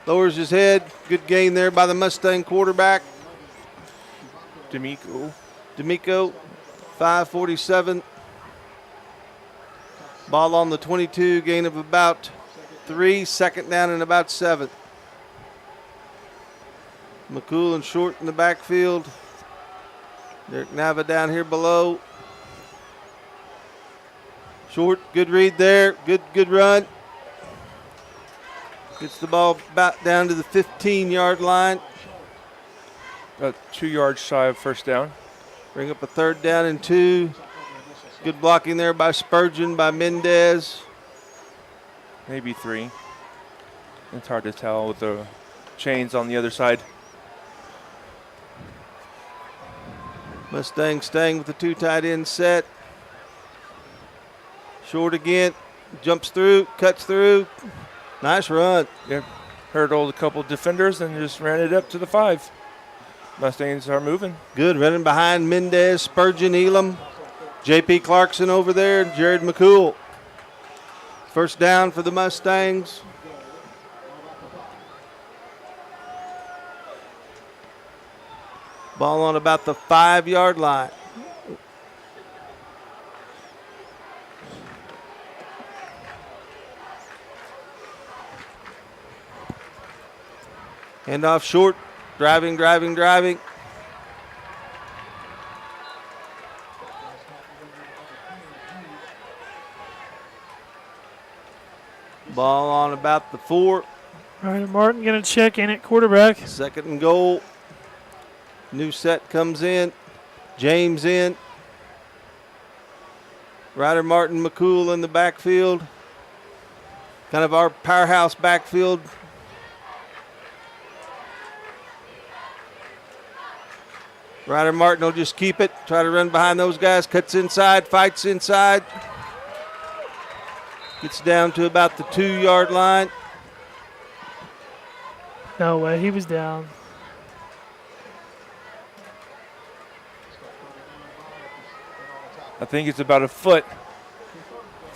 B: lowers his head. Good gain there by the Mustang quarterback. D'Amico, 5:47. Ball on the 22, gain of about 3, second down and about 7. McCool and Short in the backfield. Derek Nava down here below. Short, good read there, good run. Gets the ball about down to the 15-yard line.
C: About 2 yards shy of first down.
B: Bring up a third down and 2. Good blocking there by Spurgeon, by Mendez.
C: Maybe 3. It's hard to tell with the chains on the other side.
B: Mustang staying with the 2 tight end set. Short again, jumps through, cuts through. Nice run.
C: Yeah, hurdled a couple defenders and just ran it up to the 5. Mustangs are moving.
B: Good, running behind Mendez, Spurgeon, Elam, J.P. Clarkson over there, Jared McCool. First down for the Mustangs. Ball on about the 5-yard line. Hand off Short. Driving. Ball on about the 4.
D: Ryder Martin going to check in at quarterback.
B: 2nd and goal. New set comes in. James in. Ryder Martin, McCool in the backfield. Kind of our powerhouse backfield. Ryder Martin will just keep it, try to run behind those guys, cuts inside, fights inside. Gets down to about the 2-yard line.
D: No way, he was down.
C: I think it's about a foot.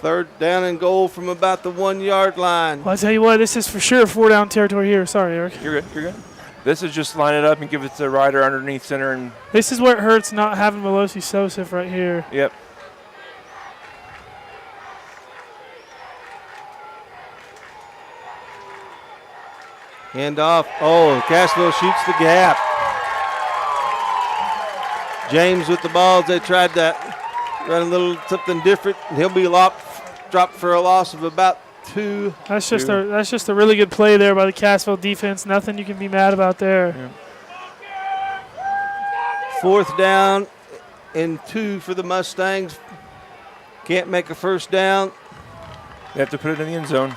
B: 3rd down and goal from about the 1-yard line.
D: Well, I'll tell you what, this is for sure 4-down territory here. Sorry, Eric.
C: You're good. You're good. This is just line it up and give it to Ryder underneath center. And
D: this is where it hurts not having Melosi Sosif right here.
C: Yep.
B: Hand off. Oh, Cassville shoots the gap. James with the balls. They tried to run a little something different. And he'll be dropped for a loss of about 2.
D: That's just a really good play there by the Cassville defense. Nothing you can be mad about there.
C: Yeah.
B: 4th down and 2 for the Mustangs. Can't make a 1st down.
C: They have to put it in the end zone.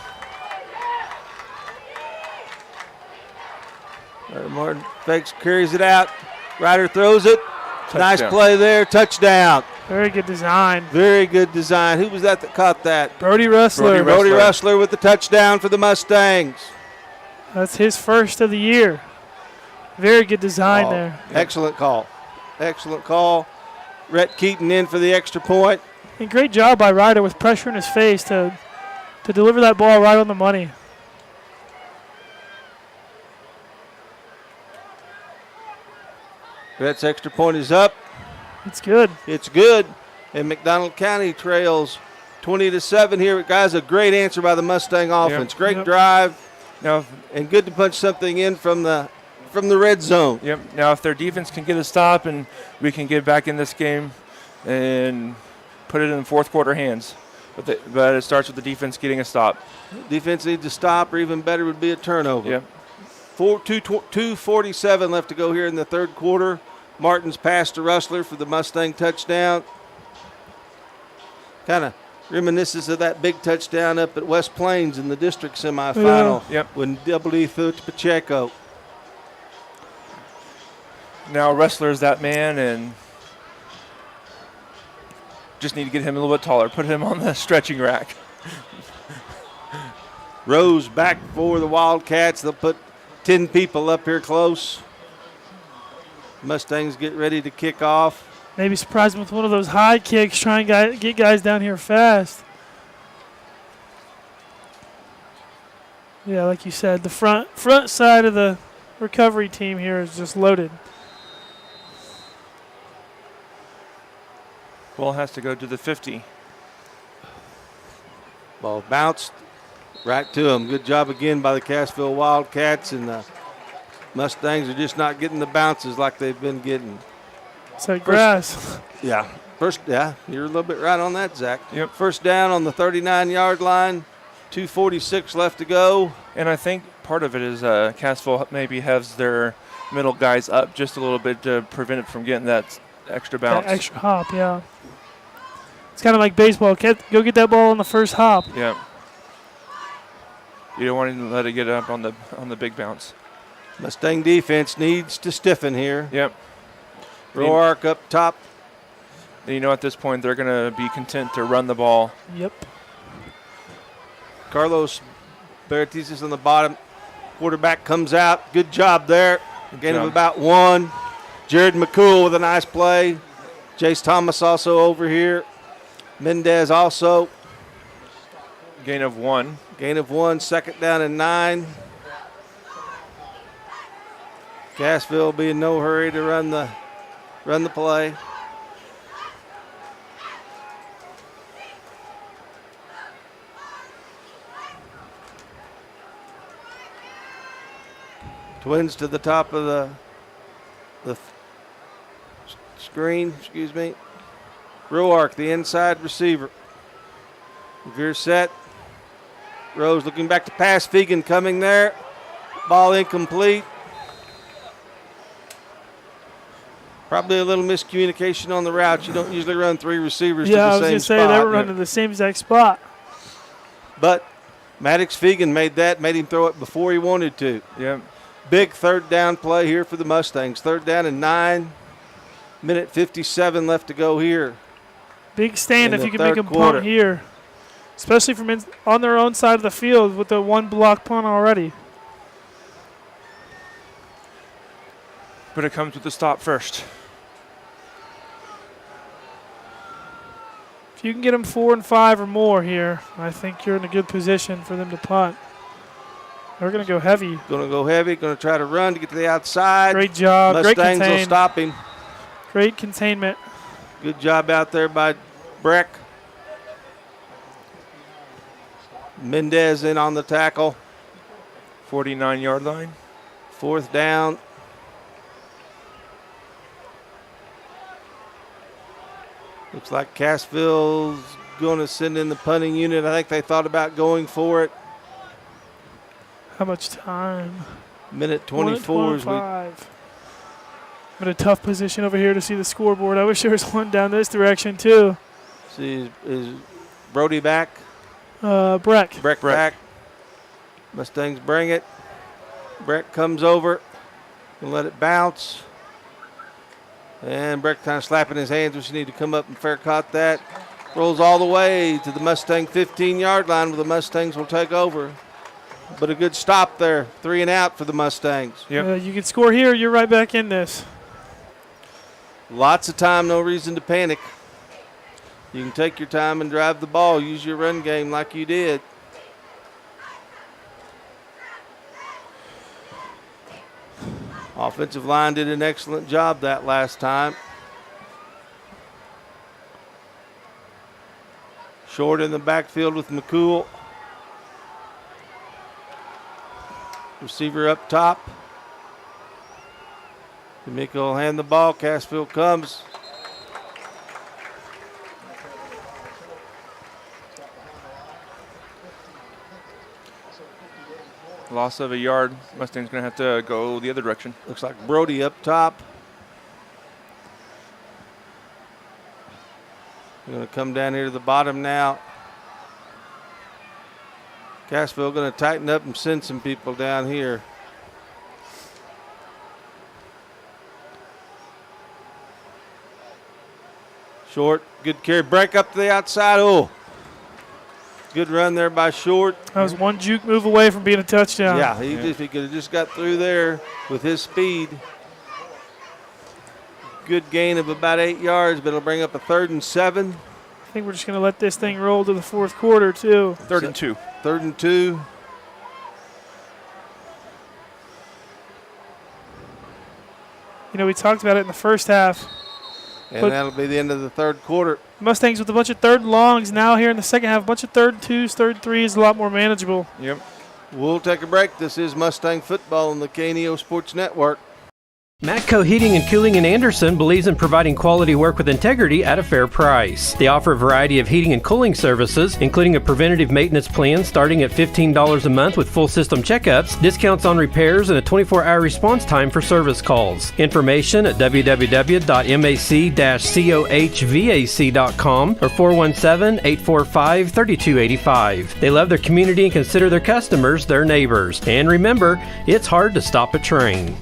B: Martin fakes, carries it out. Ryder throws it.
C: Touchdown.
B: Nice play there. Touchdown.
D: Very good design.
B: Very good design. Who was that caught that?
D: Brody Rustler.
B: Brody Rustler with the touchdown for the Mustangs.
D: That's his first of the year. Very good design there.
B: Excellent call. Excellent call. Rhett Keaton in for the extra point.
D: And great job by Ryder with pressure in his face to deliver that ball right on the money.
B: Rhett's extra point is up.
D: It's good.
B: It's good. And McDonald County trails 20-7 here. Guys, a great answer by the Mustang offense.
C: Yep.
B: Great drive. Now, and good to punch something in from the red zone.
C: Yep. Now, if their defense can get a stop and we can get back in this game and put it in 4th quarter hands. But it starts with the defense getting a stop.
B: Defense needs a stop, or even better would be a turnover.
C: Yep.
B: 2:47 left to go here in the 3rd quarter. Martin's pass to Rustler for the Mustang touchdown. Kind of reminisces of that big touchdown up at West Plains in the district semifinal.
C: Yeah. Yep.
B: When Double D threw it to Pacheco.
C: Now Rustler's that man, and just need to get him a little bit taller. Put him on the stretching rack.
B: Rose back for the Wildcats. They'll put 10 people up here close. Mustangs get ready to kick off.
D: Maybe surprise them with one of those high kicks, try and get guys down here fast. Yeah, like you said, the front side of the recovery team here is just loaded.
C: Ball has to go to the 50.
B: Ball bounced right to him. Good job again by the Cassville Wildcats, and the Mustangs are just not getting the bounces like they've been getting.
D: It's like grass.
B: Yeah. You're a little bit right on that, Zach.
C: Yep.
B: 1st down on the 39-yard line. 2:46 left to go.
C: And I think part of it is Cassville maybe has their middle guys up just a little bit to prevent it from getting that extra bounce.
D: That extra hop, yeah. It's kind of like baseball. Go get that ball on the first hop.
C: Yeah. You don't want to let it get up on the big bounce.
B: Mustang defense needs to stiffen here.
C: Yep.
B: Roark up top.
C: You know, at this point, they're going to be content to run the ball.
D: Yep.
B: Carlos Bertiz on the bottom. Quarterback comes out. Good job there. Gain of about 1. Jared McCool with a nice play. Jace Thomas also over here. Mendez also.
C: Gain of 1.
B: Gain of 1. 2nd down and 9. Cassville will be in no hurry to run the play. Twins to the top of the screen, Roark, the inside receiver. If you're set, Rose looking back to pass. Fegan coming there. Ball incomplete. Probably a little miscommunication on the route. You don't usually run 3 receivers to the same spot.
D: Yeah, I was going to say they were running the same exact spot.
B: But Maddox Fegan made him throw it before he wanted to.
C: Yeah.
B: Big third down play here for the Mustangs. Third down and 9. Minute 57 left to go here.
D: Big stand if you can make them punt here, especially from on their own side of the field with the 1 block punt already.
C: But it comes with the stop first.
D: If you can get them 4 and 5 or more here, I think you're in a good position for them to punt. They're going to go heavy.
B: Going to go heavy. Going to try to run to get to the outside.
D: Great job.
B: Mustangs
D: Great
B: will stop him.
D: Great containment.
B: Good job out there by Breck. Mendez in on the tackle.
C: 49-yard line.
B: 4th down. Looks like Cassville's going to send in the punting unit. I think they thought about going for it.
D: How much time?
B: Minute 24 is
D: I'm in a tough position over here to see the scoreboard. I wish there was one down this direction too.
B: See, is Brody back?
D: Breck.
B: Breck back. Mustangs bring it. Breck comes over and let it bounce. And Breck kind of slapping his hands, which you need to come up and fair caught that. Rolls all the way to the Mustang 15-yard line where the Mustangs will take over. But a good stop there. 3 and out for the Mustangs.
D: Yep. You can score here, you're right back in this.
B: Lots of time, no reason to panic. You can take your time and drive the ball. Use your run game like you did. Offensive line did an excellent job that last time. Short in the backfield with McCool. Receiver up top. D'Amico will hand the ball. Cassville comes.
C: Loss of a yard. Mustang's going to have to go the other direction.
B: Looks like Brody up top. We're going to come down here to the bottom now. Cassville going to tighten up and send some people down here. Short, good carry, break up to the outside. Oh, good run there by Short.
D: That was one juke move away from being a touchdown.
B: Yeah, he could have just got through there with his speed. Good gain of about 8 yards, but it'll bring up a 3rd and 7.
D: I think we're just going to let this thing roll to the 4th quarter, too.
C: 3rd and 2.
B: 3rd and 2.
D: You know, we talked about it in the first half.
B: And that'll be the end of the 3rd quarter.
D: Mustangs with a bunch of 3rd and longs now here in the second half. A bunch of 3rd and 2s, 3rd and 3s, a lot more manageable.
C: Yep.
B: We'll take a break. This is Mustang Football on the KNEO Sports Network.
H: Matco Heating and Cooling in Anderson believes in providing quality work with integrity at a fair price. They offer a variety of heating and cooling services, including a preventative maintenance plan starting at $15 a month with full system checkups, discounts on repairs, and a 24-hour response time for service calls. Information at www.mac-cohvac.com or 417-845-3285. They love their community and consider their customers their neighbors. And remember, it's hard to stop a train.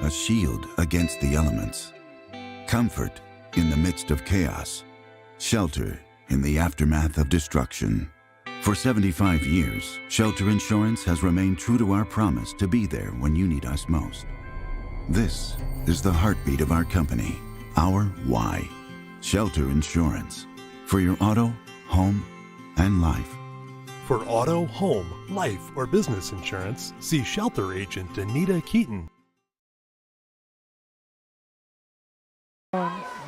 M: A shield against the elements. Comfort in the midst of chaos. Shelter in the aftermath of destruction. For 75 years, Shelter Insurance has remained true to our promise to be there when you need us most. This is the heartbeat of our company, our why. Shelter Insurance. For your auto, home, and life.
N: For auto, home, life, or business insurance, see Shelter Agent Anita Keaton.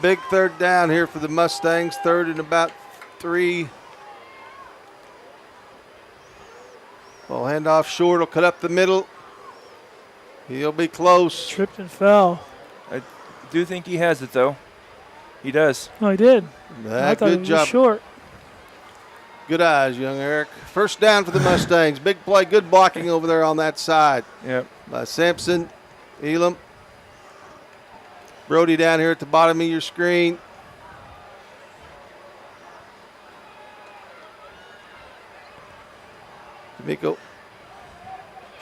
B: Big 3rd down here for the Mustangs. 3rd and about 3. Ball handoff Short will cut up the middle. He'll be close.
D: Tripped and fell.
C: I do think he has it, though. He does.
D: Oh, he did.
B: Good job.
D: Short.
B: Good eyes, young Eric. First down for the Mustangs. Big play, good blocking over there on that side.
C: Yep.
B: By Sampson, Elam. Brody down here at the bottom of your screen. D'Amico.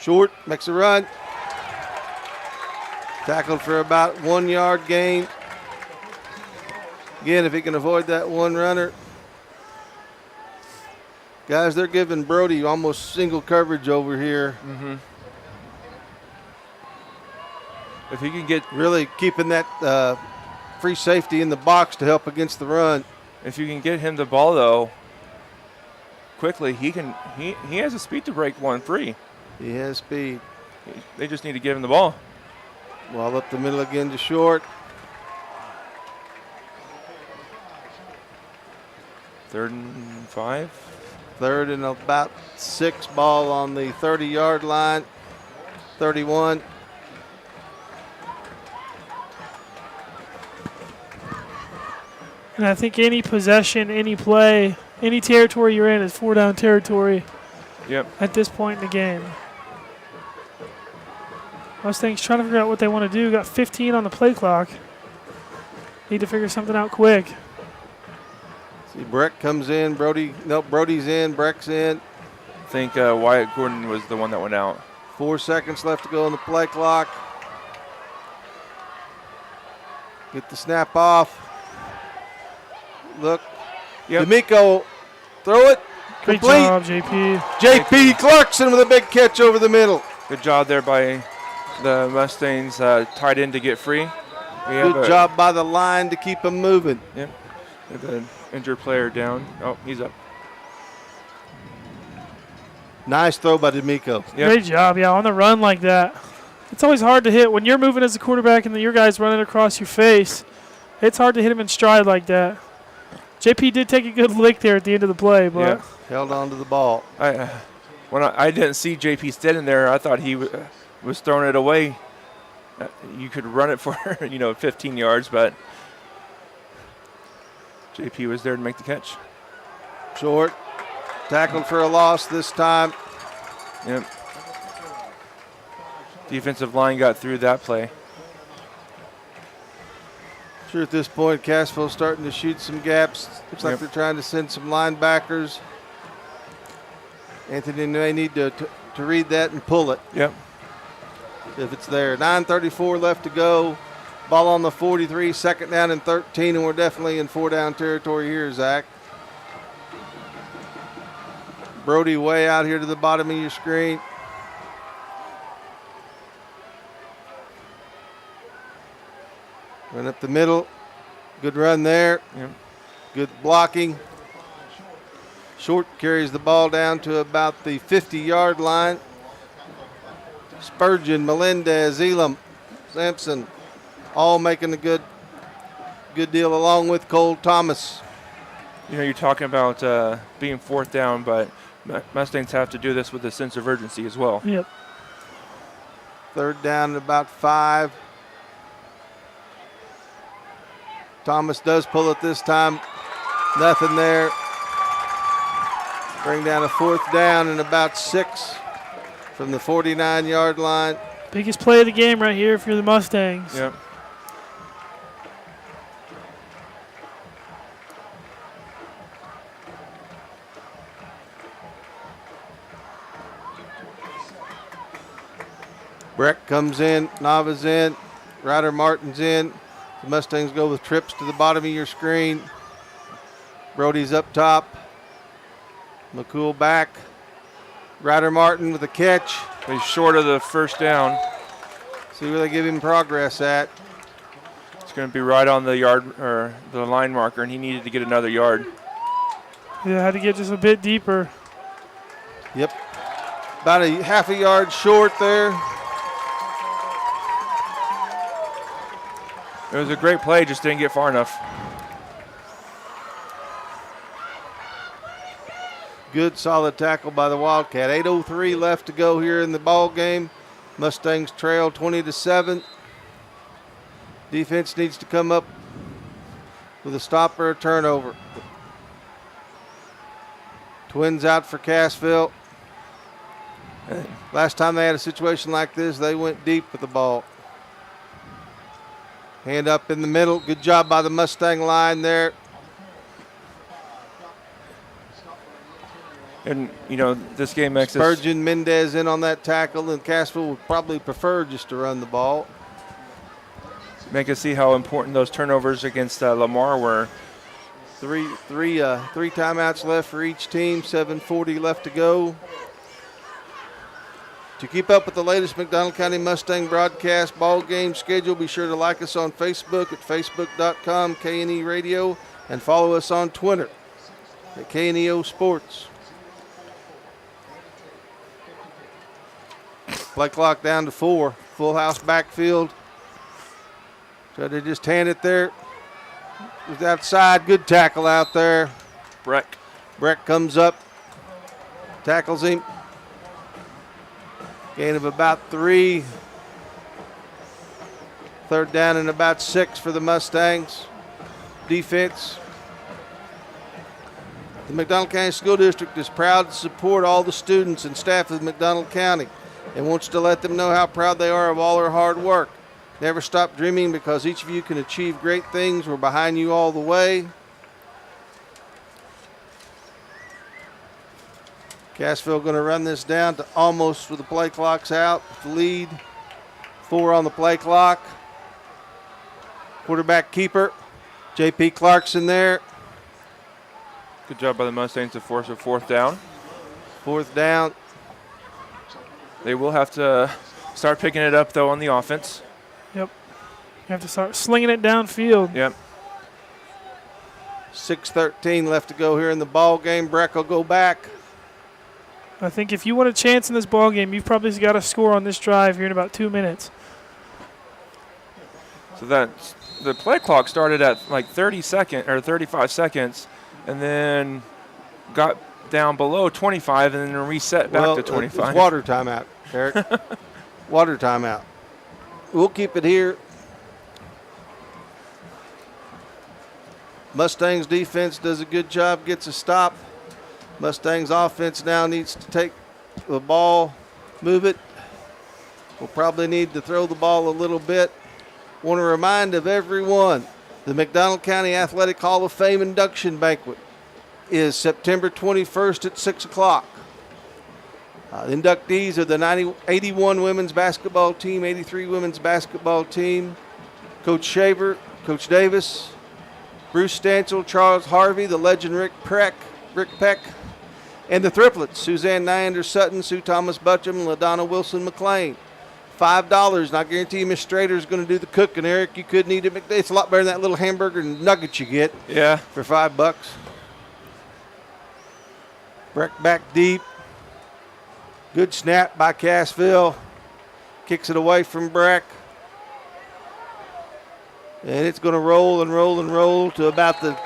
B: Short, makes a run. Tackled for about 1 yard gain. Again, if he can avoid that one runner. Guys, they're giving Brody almost single coverage over here.
C: Mm-hmm. If he can get
B: really keeping that free safety in the box to help against the run.
C: If you can get him the ball though, quickly, he has the speed to break one free.
B: He has speed.
C: They just need to give him the ball.
B: Ball up the middle again to Short.
C: 3rd and 5.
B: 3rd and about 6. Ball on the 30-yard line. 31.
D: And I think any possession, any play, any territory you're in is 4-down territory.
C: Yep.
D: At this point in the game. Mustangs trying to figure out what they want to do. Got 15 on the play clock. Need to figure something out quick.
B: See, Breck comes in. Brody's in. Breck's in.
C: I think Wyatt Gordon was the one that went out.
B: 4 seconds left to go on the play clock. Get the snap off. Look.
C: Yep.
B: D'Amico, throw it.
D: Great
B: Complete.
D: job, JP.
B: JP Clarkson with a big catch over the middle.
C: Good job there by the Mustangs, tied in to get free.
B: Good job by the line to keep them moving.
C: Yep. With an injured player down. Oh, he's up.
B: Nice throw by D'Amico.
C: Yep.
D: Great job, yeah, on the run like that. It's always hard to hit. When you're moving as a quarterback and your guy's running across your face, it's hard to hit him in stride like that. JP did take a good lick there at the end of the play, but
B: held on to the ball.
C: When I didn't see JP standing there, I thought he was throwing it away. You could run it for 15 yards, but JP was there to make the catch.
B: Short, tackled for a loss this time.
C: Yep. Defensive line got through that play.
B: Sure, at this point, Cassville's starting to shoot some gaps. Looks like they're trying to send some linebackers. Anthony may need to read that and pull it.
C: Yep.
B: If it's there. 9:34 left to go. Ball on the 43, 2nd down and 13, and we're definitely in 4-down territory here, Zach. Brody way out here to the bottom of your screen. Run up the middle. Good run there.
C: Yep.
B: Good blocking. Short carries the ball down to about the 50-yard line. Spurgeon, Melendez, Elam, Sampson, all making a good deal along with Cole Thomas.
C: You're talking about being 4th down, but Mustangs have to do this with a sense of urgency as well.
D: Yep.
B: 3rd down and about 5. Thomas does pull it this time. Nothing there. Bring down a 4th down and about 6 from the 49-yard line.
D: Biggest play of the game right here for the Mustangs.
C: Yep.
B: Breck comes in, Nava's in, Ryder Martin's in. The Mustangs go with trips to the bottom of your screen. Brody's up top. McCool back. Ryder Martin with a catch.
C: He's short of the 1st down.
B: See where they give him progress at.
C: It's going to be right on the yard or the line marker, and he needed to get another yard.
D: Yeah, had to get just a bit deeper.
B: Yep. About a half a yard short there.
C: It was a great play, just didn't get far enough.
B: Good solid tackle by the Wildcat. 8:03 left to go here in the ball game. Mustangs trail 20-7. Defense needs to come up with a stop or a turnover. Twins out for Cassville. Last time they had a situation like this, they went deep with the ball. Hand up in the middle. Good job by the Mustang line there.
C: And, this game makes us...
B: Spurgeon, Mendez in on that tackle, and Cassville would probably prefer just to run the ball.
C: Make us see how important those turnovers against Lamar were.
B: Three timeouts left for each team, 7:40 left to go. To keep up with the latest McDonald County Mustang broadcast ball game schedule, be sure to like us on Facebook at facebook.com KNE Radio and follow us on Twitter at KNEO Sports. Play clock down to 4. Full house backfield. So they just hand it there. It was outside. Good tackle out there. Breck comes up. Tackles him. Gain of about 3. Third down and about 6 for the Mustangs. Defense. The McDonald County School District is proud to support all the students and staff of McDonald County and wants to let them know how proud they are of all their hard work. Never stop dreaming because each of you can achieve great things. We're behind you all the way. Cassville going to run this down to almost with the play clock's out. Lead. 4 on the play clock. Quarterback keeper. J.P. Clarkson there.
C: Good job by the Mustangs to force a 4th down.
B: 4th down.
C: They will have to start picking it up, though, on the offense.
D: Yep. You have to start slinging it downfield.
C: Yep.
B: 6:13 left to go here in the ball game. Breck will go back.
D: I think if you want a chance in this ball game, you've probably got to score on this drive here in about 2 minutes.
C: So the play clock started at like 35 seconds, and then got down below 25, and then reset back to 25.
B: It's water timeout, Eric. Water timeout. We'll keep it here. Mustangs defense does a good job, gets a stop. Mustangs offense now needs to take the ball, move it. We'll probably need to throw the ball a little bit. Want to remind of everyone, the McDonald County Athletic Hall of Fame induction banquet is September 21st at 6 o'clock. The inductees are the 81 women's basketball team, 83 women's basketball team, Coach Shaver, Coach Davis, Bruce Stancil, Charles Harvey, the legend Rick Peck, and the triplets, Suzanne Nyander Sutton, Sue Thomas Butcham, and LaDonna Wilson McLean. $5, and I guarantee you Miss Strader is going to do the cooking. Eric, you couldn't eat it. It's a lot better than that little hamburger and nugget you get.
C: Yeah.
B: For $5. Breck back deep. Good snap by Cassville. Kicks it away from Breck. And it's going to roll and roll and roll to about the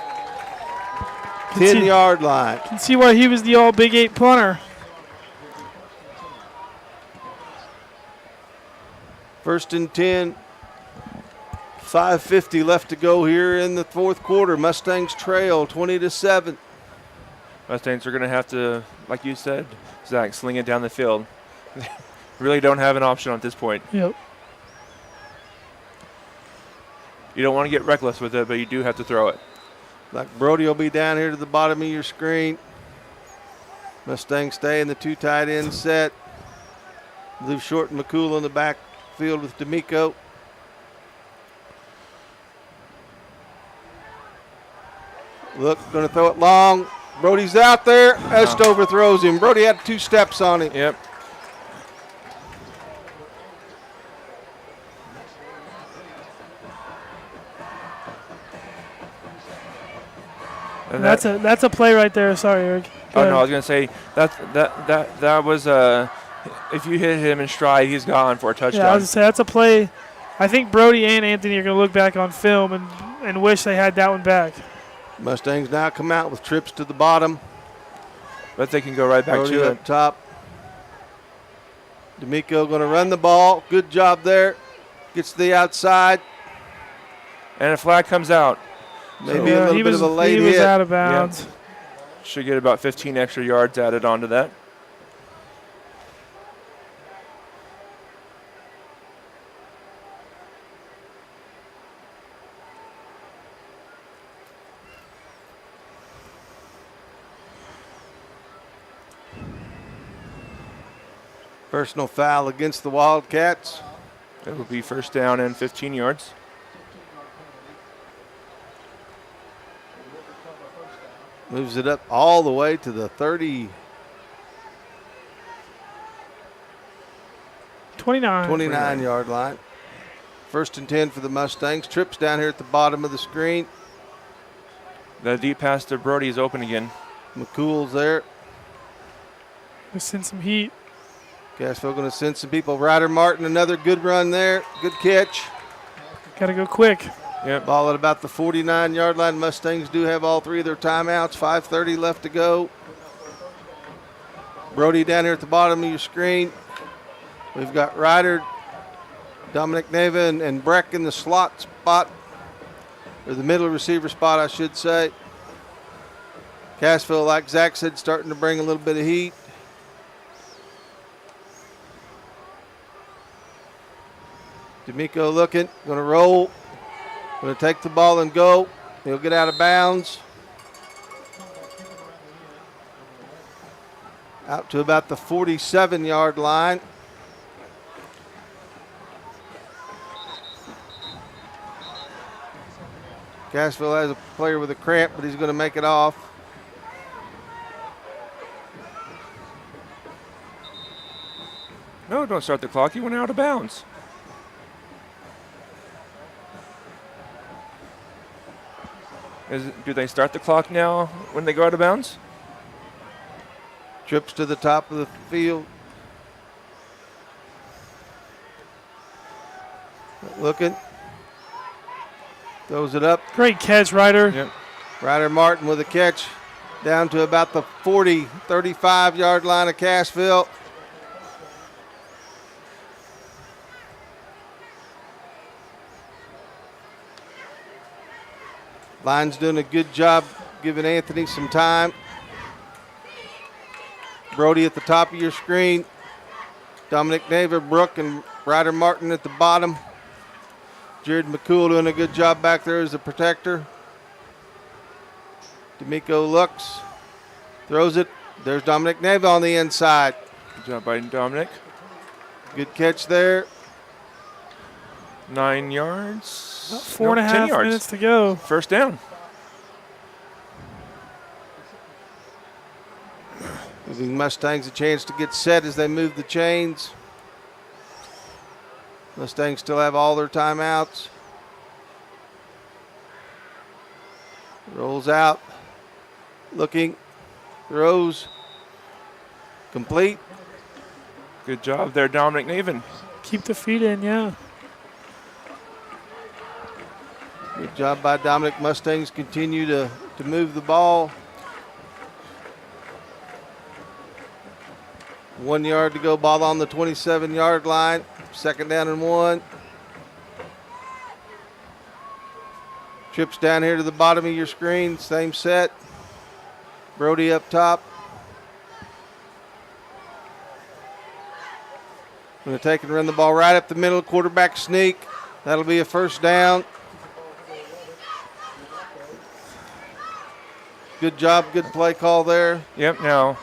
B: 10-yard line.
D: You can see why he was the all Big 8 punter.
B: First and 10. 5:50 left to go here in the 4th quarter. Mustangs trail 20-7.
C: Mustangs are going to have to, like you said, Zach, sling it down the field. Really don't have an option at this point.
D: Yep.
C: You don't want to get reckless with it, but you do have to throw it.
B: Like Brody will be down here to the bottom of your screen. Mustangs stay in the 2 tight end set. Leave Short and McCool in the backfield with D'Amico. Look, going to throw it long. Brody's out there. Estover throws him. Brody had 2 steps on him.
C: Yep.
D: And that's a play right there. Sorry, Eric.
C: No, I was going to say that was if you hit him in stride, he's gone for a touchdown.
D: Yeah, I was going to say that's a play. I think Brody and Anthony are going to look back on film and wish they had that one back.
B: Mustangs now come out with trips to the bottom.
C: But they can go right back
B: Brody
C: to
B: up top. D'Amico going to run the ball. Good job there. Gets to the outside.
C: And a flag comes out.
B: Maybe a little bit of a late hit.
D: He was out of bounds.
C: Yeah. Should get about 15 extra yards added onto that.
B: Personal foul against the Wildcats.
C: It will be first down and 15 yards.
B: Moves it up all the way to the 29 yard line. First and 10 for the Mustangs. Trips down here at the bottom of the screen.
C: The deep pass to Brody is open again.
B: McCool's there.
D: We send some heat.
B: Cassville going to send some people. Ryder Martin, another good run there. Good catch.
D: Got to go quick.
B: Yep. Ball at about the 49-yard line. Mustangs do have all three of their timeouts. 5:30 left to go. Brody down here at the bottom of your screen. We've got Ryder, Dominic Neva, and Breck in the slot spot, or the middle receiver spot, I should say. Cassville, like Zach said, starting to bring a little bit of heat. D'Amico looking, going to roll, going to take the ball and go. He'll get out of bounds. Out to about the 47-yard line. Cassville has a player with a cramp, but he's going to make it off.
C: No, don't start the clock. He went out of bounds. Do they start the clock now when they go out of bounds?
B: Trips to the top of the field. Looking. Throws it up.
D: Great catch, Ryder.
C: Yep.
B: Ryder Martin with a catch down to about the 40, 35-yard line of Cassville. Line's doing a good job giving Anthony some time. Brody at the top of your screen. Dominic Neva, Brooke, and Ryder Martin at the bottom. Jared McCool doing a good job back there as a protector. D'Amico looks, throws it. There's Dominic Neva on the inside.
C: Good job by Dominic.
B: Good catch there.
C: 9 yards.
D: About 4.5 minutes to go.
C: First down.
B: Giving Mustangs a chance to get set as they move the chains. Mustangs still have all their timeouts. Rolls out. Looking. Throws. Complete.
C: Good job there, Dominic Naven.
D: Keep the feet in, yeah.
B: Good job by Dominic. Mustangs continue to move the ball. 1 yard to go. Ball on the 27-yard line. Second down and 1. Trips down here to the bottom of your screen. Same set. Brody up top. Going to take and run the ball right up the middle. Quarterback sneak. That'll be a first down. Good job. Good play call there.
C: Yep. Now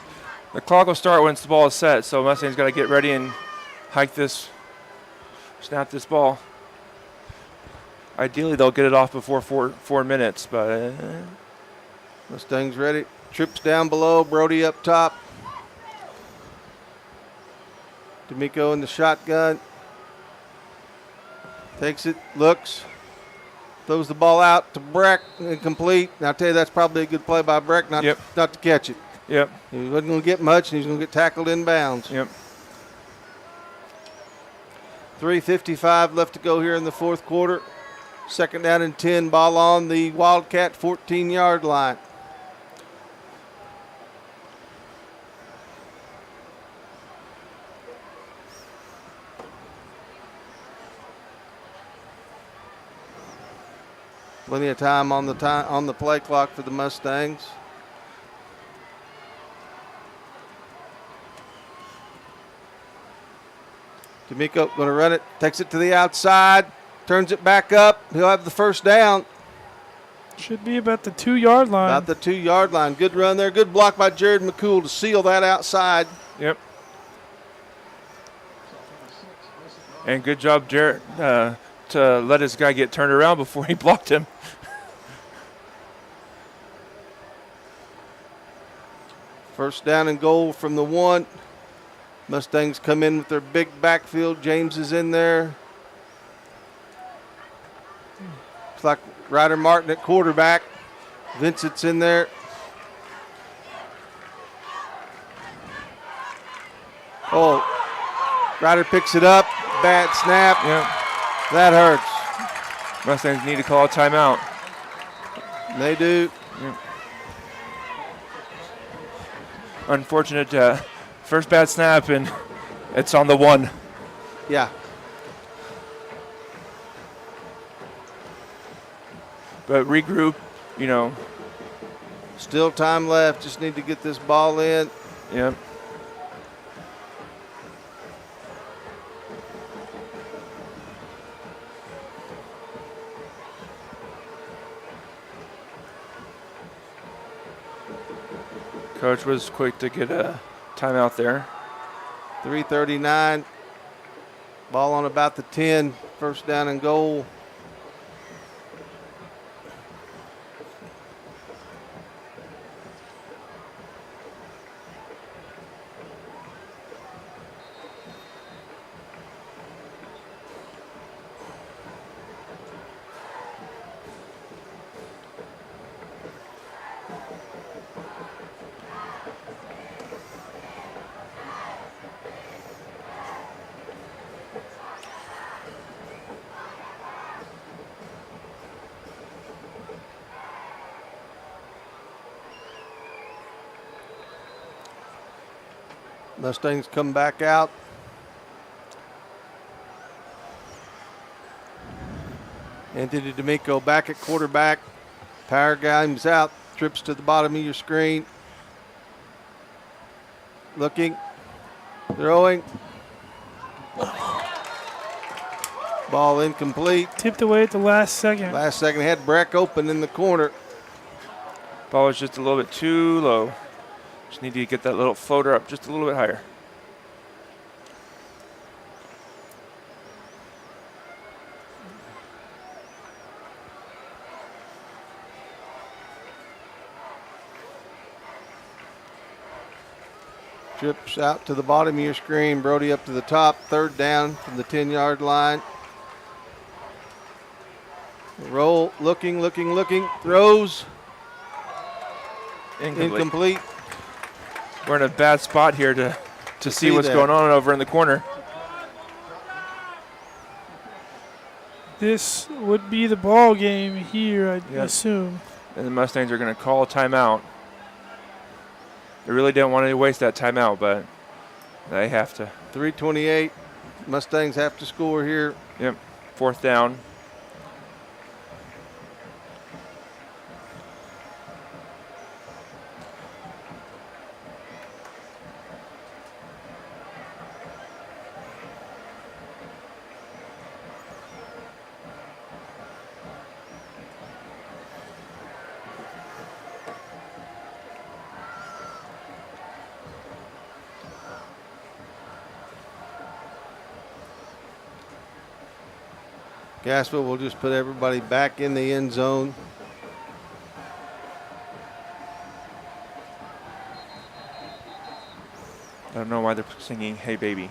C: the clock will start once the ball is set. So Mustang's got to get ready and hike this, snap this ball. Ideally, they'll get it off before four minutes, but
B: Mustangs ready. Trips down below. Brody up top. D'Amico in the shotgun. Takes it. Looks. Throws the ball out to Breck, incomplete. Now, I'll tell you, that's probably a good play by Breck not to catch it.
C: Yep.
B: He wasn't going to get much, and he's going to get tackled in bounds.
C: Yep.
B: 3:55 left to go here in the fourth quarter. Second down and 10, ball on the Wildcat 14-yard line. Plenty of time on the play clock for the Mustangs. D'Amico going to run it, takes it to the outside, turns it back up. He'll have the first down.
D: Should be about the 2-yard line.
B: About the 2-yard line. Good run there. Good block by Jared McCool to seal that outside.
C: Yep. And good job, Jared, to let his guy get turned around before he blocked him.
B: First down and goal from the 1. Mustangs come in with their big backfield. James is in there. Looks like Ryder Martin at quarterback. Vincent's in there. Oh, Ryder picks it up. Bad snap.
C: Yep.
B: That hurts.
C: Mustangs need to call a timeout.
B: They do.
C: Yep. Unfortunate first bad snap, and it's on the 1.
B: Yeah.
C: But regroup,
B: Still time left. Just need to get this ball in.
C: Yep. Coach was quick to get a timeout there.
B: 3:39. Ball on about the 10. First down and goal. Mustangs come back out. Anthony D'Amico back at quarterback. Power game's out. Trips to the bottom of your screen. Looking. Throwing. Ball incomplete.
D: Tipped away at the last second.
B: Last second. Had Breck open in the corner.
C: Ball was just a little bit too low. Just need to get that little floater up just a little bit higher.
B: Trips out to the bottom of your screen. Brody up to the top. Third down from the 10-yard line. Roll. Looking. Throws. Incomplete.
C: We're in a bad spot here to see what's
B: that.
C: going on over in the corner.
D: This would be the ball game here, I assume.
C: And the Mustangs are going to call a timeout. They really don't want to waste that timeout, but they have to.
B: 3:28. Mustangs have to score here.
C: Yep. Fourth down.
B: Cassville will just put everybody back in the end zone.
C: I don't know why they're singing "Hey Baby."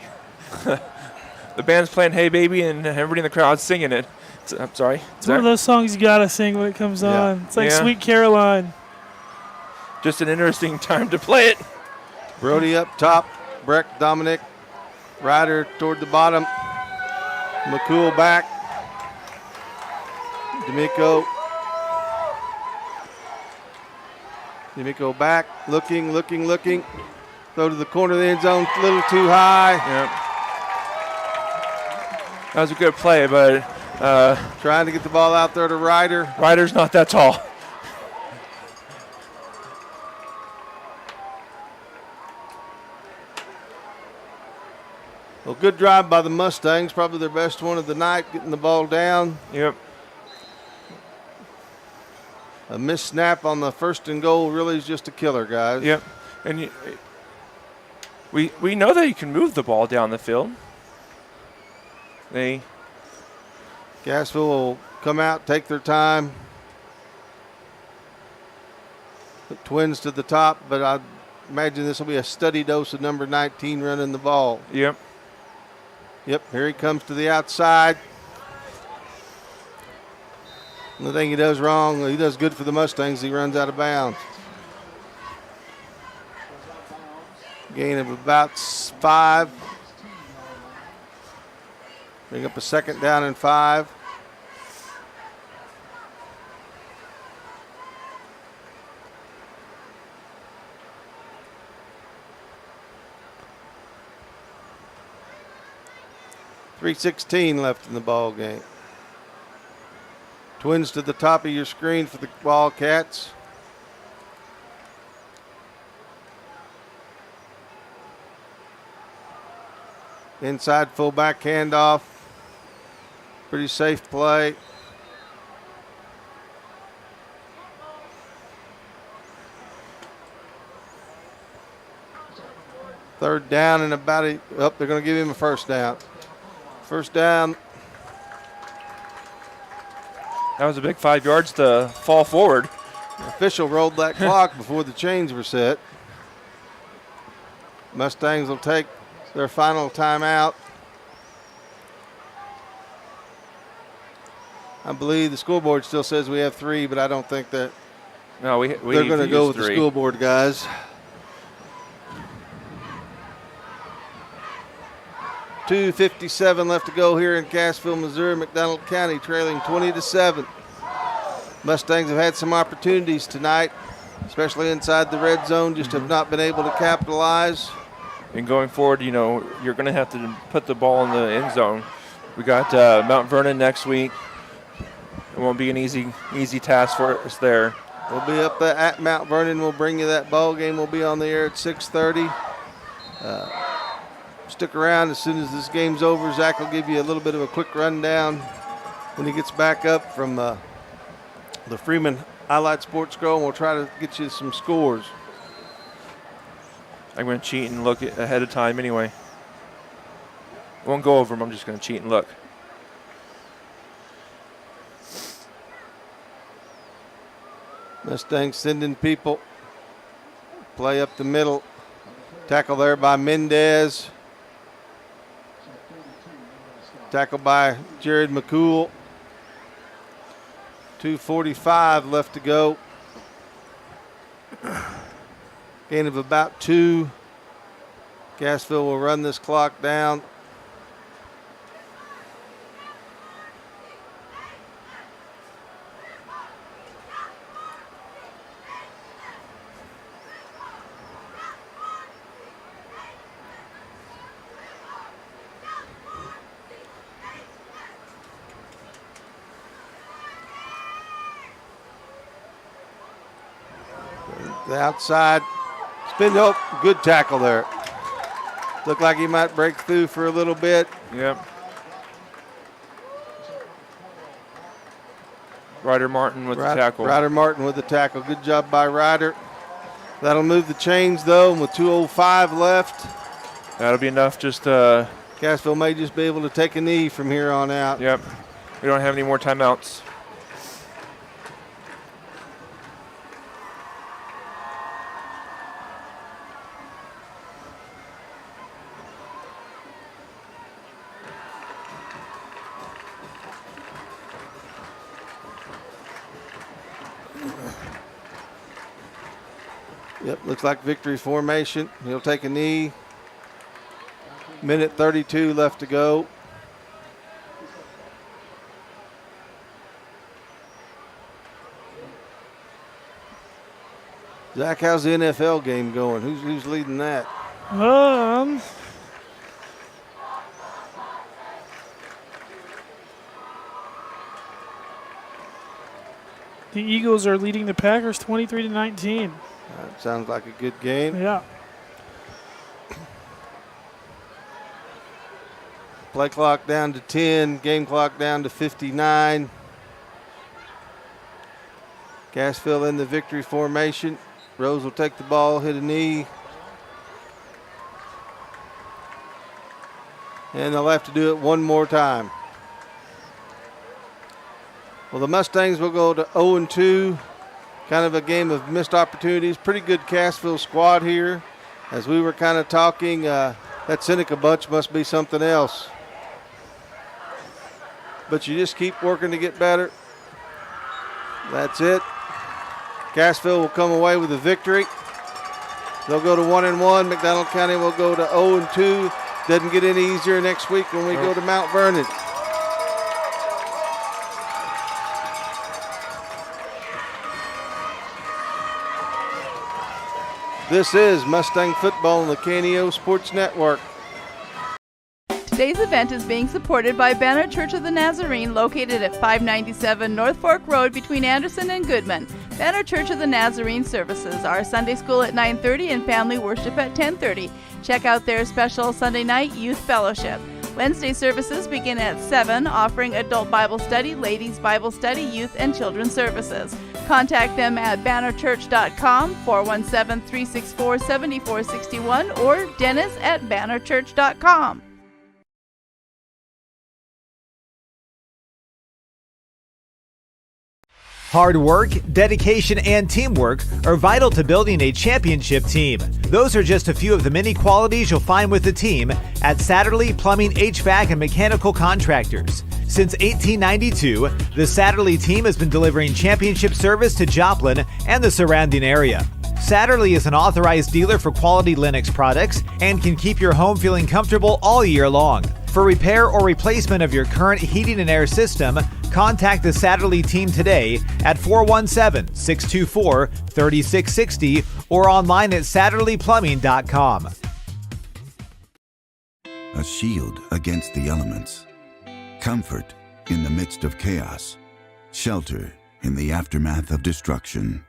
C: The band's playing "Hey Baby" and everybody in the crowd's singing it. I'm sorry.
D: It's one of those songs you gotta sing when it comes on. It's like Sweet Caroline.
C: Just an interesting time to play it.
B: Brody up top. Breck, Dominic. Ryder toward the bottom. McCool back. D'Amico back. Looking. Throw to the corner of the end zone. A little too high.
C: Yep. That was a good play, but
B: trying to get the ball out there to Ryder.
C: Ryder's not that tall.
B: Well, good drive by the Mustangs, probably their best one of the night, getting the ball down.
C: Yep.
B: A missed snap on the first and goal really is just a killer, guys.
C: Yep. And we know that you can move the ball down the field.
B: Cassville will come out, take their time. The Twins to the top, but I imagine this will be a steady dose of number 19 running the ball.
C: Yep.
B: Yep, here he comes to the outside. The thing he does wrong, he does good for the Mustangs, he runs out of bounds. Gain of about 5. Bring up a second down and 5. .316 left in the ball game. Twins to the top of your screen for the Wildcats. Inside fullback handoff. Pretty safe play. Third down and about they're going to give him a first down. First down.
C: That was a big 5 yards to fall forward.
B: The official rolled that clock before the chains were set. Mustangs will take their final timeout. I believe the scoreboard still says we have 3, but I don't think that.
C: No, we
B: they're going to go with
C: 3.
B: the scoreboard, guys. .257 left to go here in Cassville, Missouri. McDonald County trailing 20-7. Mustangs have had some opportunities tonight, especially inside the red zone, just have not been able to capitalize.
C: And going forward, you're going to have to put the ball in the end zone. We got Mount Vernon next week. It won't be an easy task for us there.
B: We'll be up at Mount Vernon. We'll bring you that ball game. We'll be on the air at 6:30. Stick around. As soon as this game's over, Zach will give you a little bit of a quick rundown when he gets back up from the Freeman Highlight Sports Girl, and we'll try to get you some scores.
C: I'm going to cheat and look ahead of time anyway. I won't go over them. I'm just going to cheat and look.
B: Mustangs sending people. Play up the middle. Tackle there by Mendez. Tackle by Jared McCool. 2:45 left to go. Gain of about 2. Cassville will run this clock down. The outside spin. Good tackle there. Looked like he might break through for a little bit.
C: Yep. Ryder Martin with the tackle.
B: Ryder Martin with the tackle. Good job by Ryder. That'll move the chains, though, and with 2:05 left.
C: That'll be enough just
B: Cassville may just be able to take a knee from here on out.
C: Yep. We don't have any more timeouts.
B: Yep, looks like victory formation. He'll take a knee. Minute 32 left to go. Zach, how's the NFL game going? Who's leading that?
D: The Eagles are leading the Packers 23-19.
B: That sounds like a good game.
D: Yeah.
B: Play clock down to 10, game clock down to 59. Cassville in the victory formation. Rose will take the ball, hit a knee. And they'll have to do it one more time. Well, the Mustangs will go to 0-2. Kind of a game of missed opportunities. Pretty good Cassville squad here. As we were kind of talking, that Seneca bunch must be something else. But you just keep working to get better. That's it. Cassville will come away with a victory. They'll go to 1-1. McDonald County will go to 0-2. Doesn't get any easier next week when we go to Mount Vernon. This is Mustang Football on the KNEO Sports Network.
R: Today's event is being supported by Banner Church of the Nazarene, located at 597 North Fork Road between Anderson and Goodman. Banner Church of the Nazarene services are Sunday school at 9:30 and family worship at 10:30. Check out their special Sunday night youth fellowship. Wednesday services begin at 7, offering adult Bible study, ladies Bible study, youth and children's services. Contact them at bannerchurch.com, 417-364-7461, or Dennis at bannerchurch.com.
E: Hard work, dedication, and teamwork are vital to building a championship team. Those are just a few of the many qualities you'll find with the team at Satterley Plumbing, HVAC, and Mechanical Contractors. Since 1892, the Satterley team has been delivering championship service to Joplin and the surrounding area. Satterley is an authorized dealer for quality Lennox products and can keep your home feeling comfortable all year long. For repair or replacement of your current heating and air system, contact the Satterley team today at 417-624-3660 or online at satterleyplumbing.com.
M: A shield against the elements. Comfort in the midst of chaos. Shelter in the aftermath of destruction.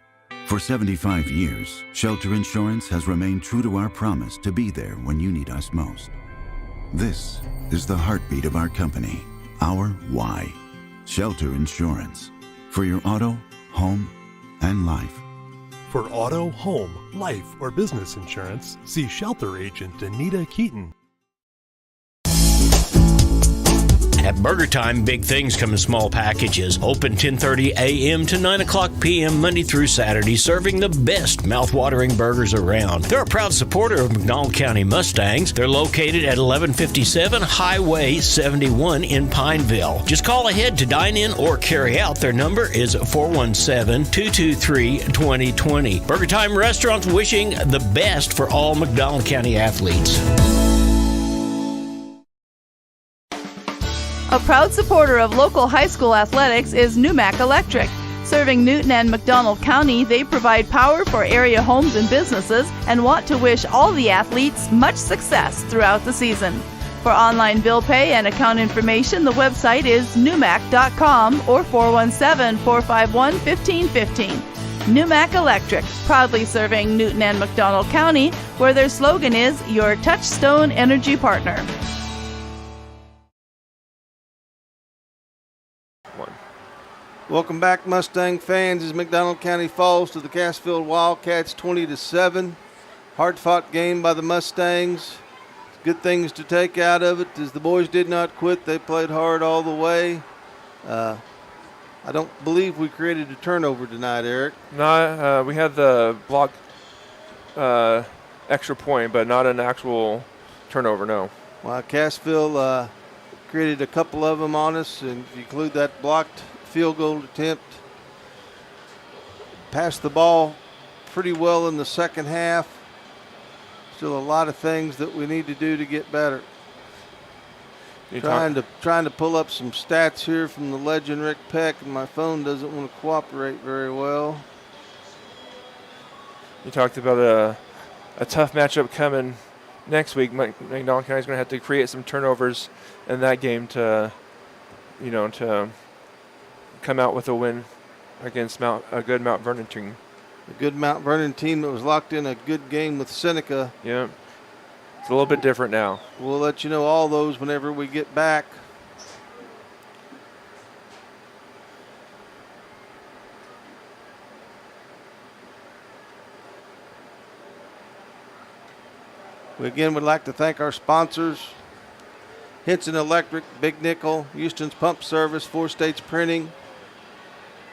M: For 75 years, Shelter Insurance has remained true to our promise to be there when you need us most. This is the heartbeat of our company, our why. Shelter Insurance. For your auto, home, and life.
N: For auto, home, life, or business insurance, see Shelter Agent Anita Keaton.
A: At Burger Time, big things come in small packages. Open 10:30 a.m. to 9 o'clock p.m. Monday through Saturday, serving the best mouth-watering burgers around. They're a proud supporter of McDonald County Mustangs. They're located at 1157 Highway 71 in Pineville. Just call ahead to dine in or carry out. Their number is 417-223-2020. Burger Time Restaurants wishing the best for all McDonald County athletes.
R: A proud supporter of local high school athletics is Numac Electric. Serving Newton and McDonald County, they provide power for area homes and businesses and want to wish all the athletes much success throughout the season. For online bill pay and account information, the website is numac.com or 417-451-1515. Numac Electric, proudly serving Newton and McDonald County, where their slogan is your touchstone energy partner.
B: Welcome back, Mustang fans, as McDonald County falls to the Cassville Wildcats 20-7. Hard-fought game by the Mustangs. Good things to take out of it is the boys did not quit. They played hard all the way. I don't believe we created a turnover tonight, Eric.
C: No, we had the block extra point, but not an actual turnover, no.
B: Well, Cassville created a couple of them on us, and if you include that blocked field goal attempt. Passed the ball pretty well in the second half. Still a lot of things that we need to do to get better. Trying to pull up some stats here from the legend Rick Peck, and my phone doesn't want to cooperate very well.
C: You talked about a tough matchup coming next week. McDonald County is going to have to create some turnovers in that game to come out with a win against a good Mount Vernon team.
B: A good Mount Vernon team that was locked in a good game with Seneca.
C: Yeah. It's a little bit different now.
B: We'll let you know all those whenever we get back. We again would like to thank our sponsors: Hinson Electric, Big Nickel, Houston's Pump Service, Four States Printing,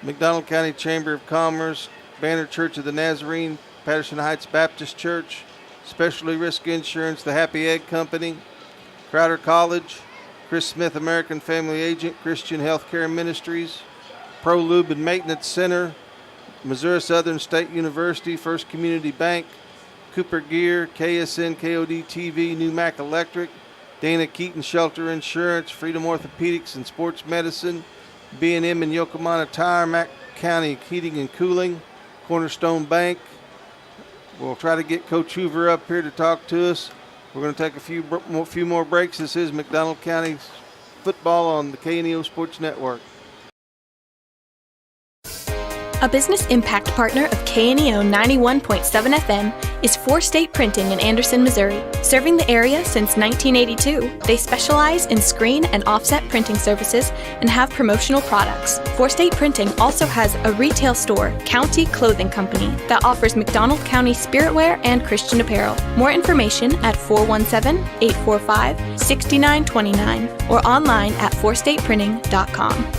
B: McDonald County Chamber of Commerce, Banner Church of the Nazarene, Patterson Heights Baptist Church, Specialty Risk Insurance, the Happy Egg Company, Crowder College, Chris Smith American Family Agent, Christian Healthcare Ministries, Pro Lube and Maintenance Center, Missouri Southern State University, First Community Bank, Cooper Gear, KSN KOD TV, New Mac Electric, Dana Keaton Shelter Insurance, Freedom Orthopedics and Sports Medicine, B&M and Yokohama Tire, Mack County Heating and Cooling, Cornerstone Bank. We'll try to get Coach Hoover up here to talk to us. We're going to take a few more breaks. This is McDonald County football on the KNEO Sports Network.
L: A business impact partner of KNEO 91.7 FM is Four State Printing in Anderson, Missouri. Serving the area since 1982, they specialize in screen and offset printing services and have promotional products. Four State Printing also has a retail store, County Clothing Company, that offers McDonald County spiritwear and Christian apparel. More information at 417-845-6929 or online at fourstateprinting.com.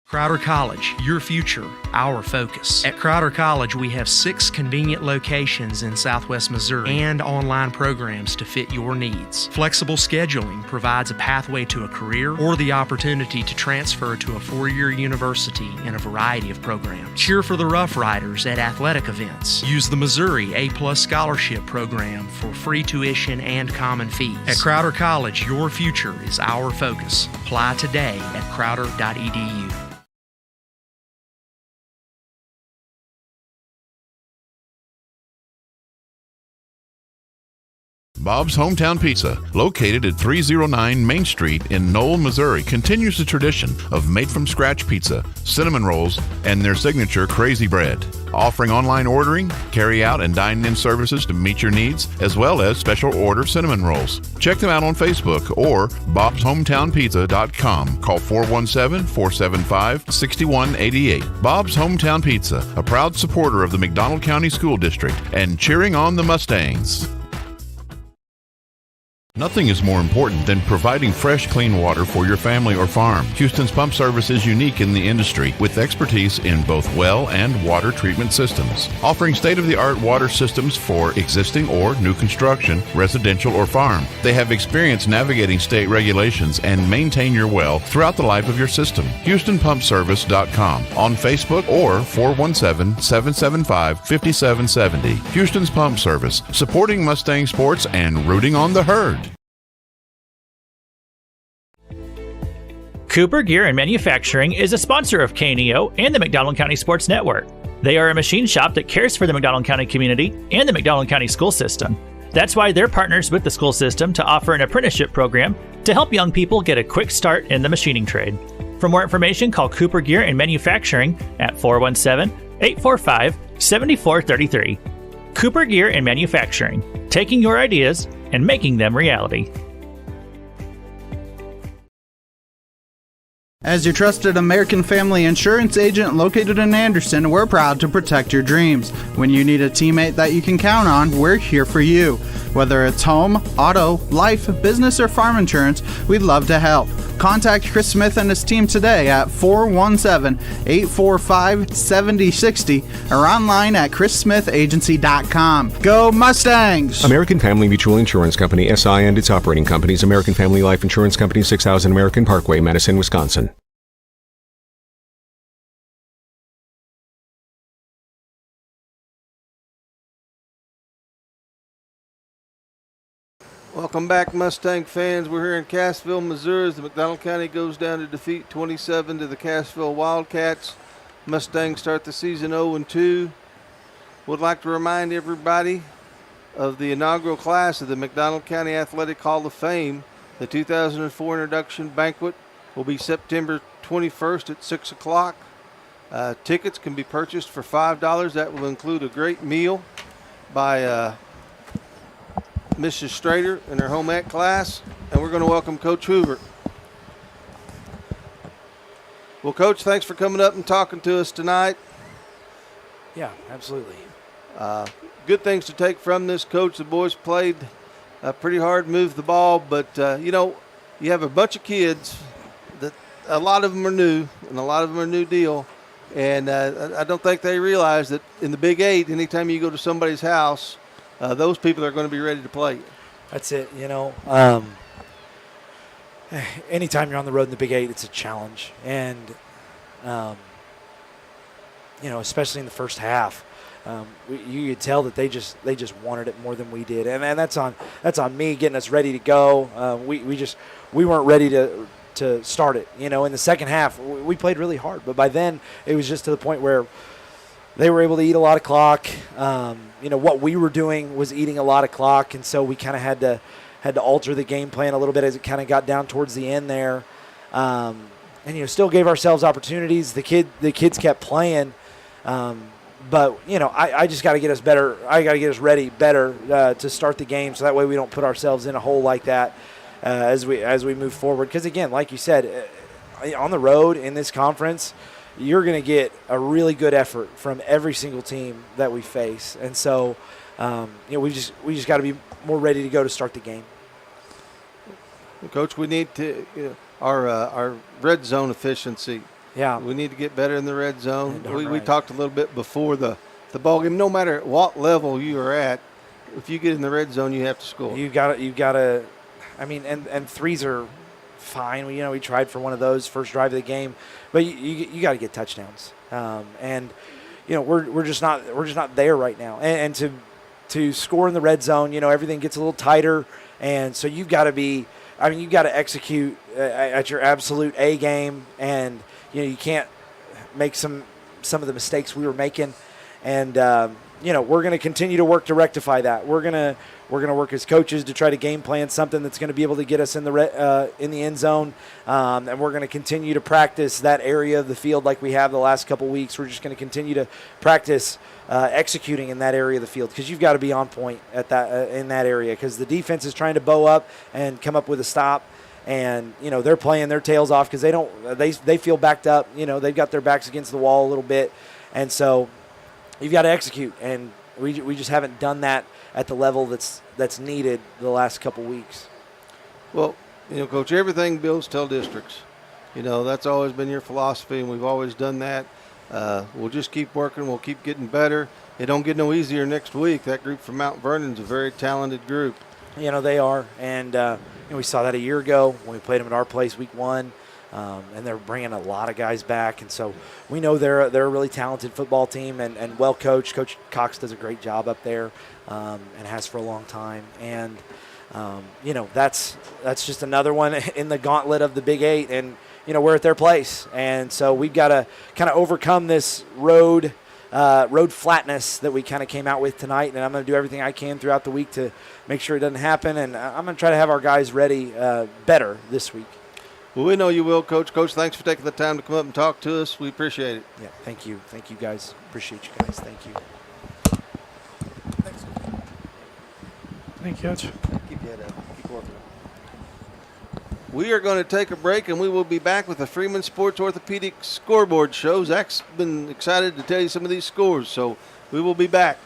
J: Crowder College, your future, our focus. At Crowder College, we have 6 convenient locations in Southwest Missouri and online programs to fit your needs. Flexible scheduling provides a pathway to a career or the opportunity to transfer to a 4-year university in a variety of programs. Cheer for the Rough Riders at athletic events. Use the Missouri A+ Scholarship Program for free tuition and common fees. At Crowder College, your future is our focus. Apply today at crowder.edu.
X: Bob's Hometown Pizza, located at 309 Main Street in Knoll, Missouri, continues the tradition of made-from-scratch pizza, cinnamon rolls, and their signature crazy bread. Offering online ordering, carry-out, and dine-in services to meet your needs, as well as special order cinnamon rolls. Check them out on Facebook or bobshometownpizza.com. Call 417-475-6188. Bob's Hometown Pizza, a proud supporter of the McDonald County School District and cheering on the Mustangs. Nothing is more important than providing fresh, clean water for your family or farm. Houston's Pump Service is unique in the industry with expertise in both well and water treatment systems, offering state-of-the-art water systems for existing or new construction, residential or farm. They have experience navigating state regulations and maintain your well throughout the life of your system. HoustonPumpService.com, on Facebook or 417-775-5770. Houston's Pump Service, supporting Mustang sports and rooting on the herd.
S: Cooper Gear and Manufacturing is a sponsor of KNEO and the McDonald County Sports Network. They are a machine shop that cares for the McDonald County community and the McDonald County school system. That's why they're partners with the school system to offer an apprenticeship program to help young people get a quick start in the machining trade. For more information, call Cooper Gear and Manufacturing at 417-845-7433. Cooper Gear and Manufacturing, taking your ideas and making them reality.
F: As your trusted American Family Insurance agent located in Anderson, we're proud to protect your dreams. When you need a teammate that you can count on, we're here for you. Whether it's home, auto, life, business, or farm insurance, we'd love to help. Contact Chris Smith and his team today at 417-845-7060 or online at chrissmithagency.com. Go Mustangs!
G: American Family Mutual Insurance Company, SI, and its operating companies, American Family Life Insurance Company, 6000 American Parkway, Madison, Wisconsin.
B: Welcome back, Mustang fans. We're here in Cassville, Missouri, as the McDonald County goes down to defeat 27 to the Cassville Wildcats. Mustangs start the season 0-2. Would like to remind everybody of the inaugural class of the McDonald County Athletic Hall of Fame. The 2004 introduction banquet will be September 21st at 6 o'clock. Tickets can be purchased for $5. That will include a great meal by Mrs. Strader and her home ec class, and we're going to welcome Coach Hoover. Well, Coach, thanks for coming up and talking to us tonight.
I: Yeah, absolutely.
B: Good things to take from this, Coach. The boys played pretty hard, moved the ball, but, you have a bunch of kids that a lot of them are new, and a lot of them are new deal. And I don't think they realize that in the Big 8, anytime you go to somebody's house, those people are going to be ready to play.
I: That's it, anytime you're on the road in the Big 8, it's a challenge. And, especially in the first half, you could tell that they just wanted it more than we did. And that's on me getting us ready to go. We weren't ready to start it. In the second half, we played really hard. But by then, it was just to the point where they were able to eat a lot of clock. What we were doing was eating a lot of clock, and so we kind of had to alter the game plan a little bit as it kind of got down towards the end there. And still gave ourselves opportunities. The kids kept playing, but I just got to get us better. I got to get us ready better to start the game, so that way we don't put ourselves in a hole like that as we move forward. Because again, like you said, on the road in this conference, you're going to get a really good effort from every single team that we face, and so we just got to be more ready to go to start the game.
B: Coach, we need to our red zone efficiency.
I: Yeah,
B: we need to get better in the red zone. We talked a little bit before the ball game. No matter what level you are at, if you get in the red zone, you have to score.
I: You got to. I mean, and threes are fine. We tried for one of those first drive of the game, but you got to get touchdowns. We're just not there right now. And to score in the red zone, everything gets a little tighter, and so you've got to be. I mean, you got to execute at your absolute A game, and you can't make some of the mistakes we were making, and we're going to continue to work to rectify that. We're gonna work as coaches to try to game plan something that's going to be able to get us in the end zone, and we're going to continue to practice that area of the field like we have the last couple weeks. We're just going to continue to practice executing in that area of the field, because you've got to be on point at that in that area, because the defense is trying to bow up and come up with a stop, and they're playing their tails off because they feel backed up. They've got their backs against the wall a little bit, and so you've got to execute, and we just haven't done that at the level that's needed the last couple weeks.
B: Well, Coach, everything builds till districts. That's always been your philosophy, and we've always done that. We'll just keep working. We'll keep getting better. It don't get no easier next week. That group from Mount Vernon's a very talented group.
I: They are, and we saw that a year ago when we played them at our place week 1. And they're bringing a lot of guys back, and so we know they're a really talented football team and well coached. Coach Cox does a great job up there, and has for a long time. And that's just another one in the gauntlet of the Big 8, and we're at their place, and so we've got to kind of overcome this road flatness that we kind of came out with tonight. And I'm going to do everything I can throughout the week to make sure it doesn't happen, and I'm going to try to have our guys ready better this week.
B: Well, we know you will, Coach. Coach, thanks for taking the time to come up and talk to us. We appreciate it.
I: Yeah, thank you. Thank you, guys. Appreciate you guys. Thank you.
D: Thanks. Thank you, Coach.
B: Keep your head up. Keep going through. We are going to take a break, and we will be back with the Freeman Sports Orthopedic Scoreboard show. Zach's been excited to tell you some of these scores, so we will be back.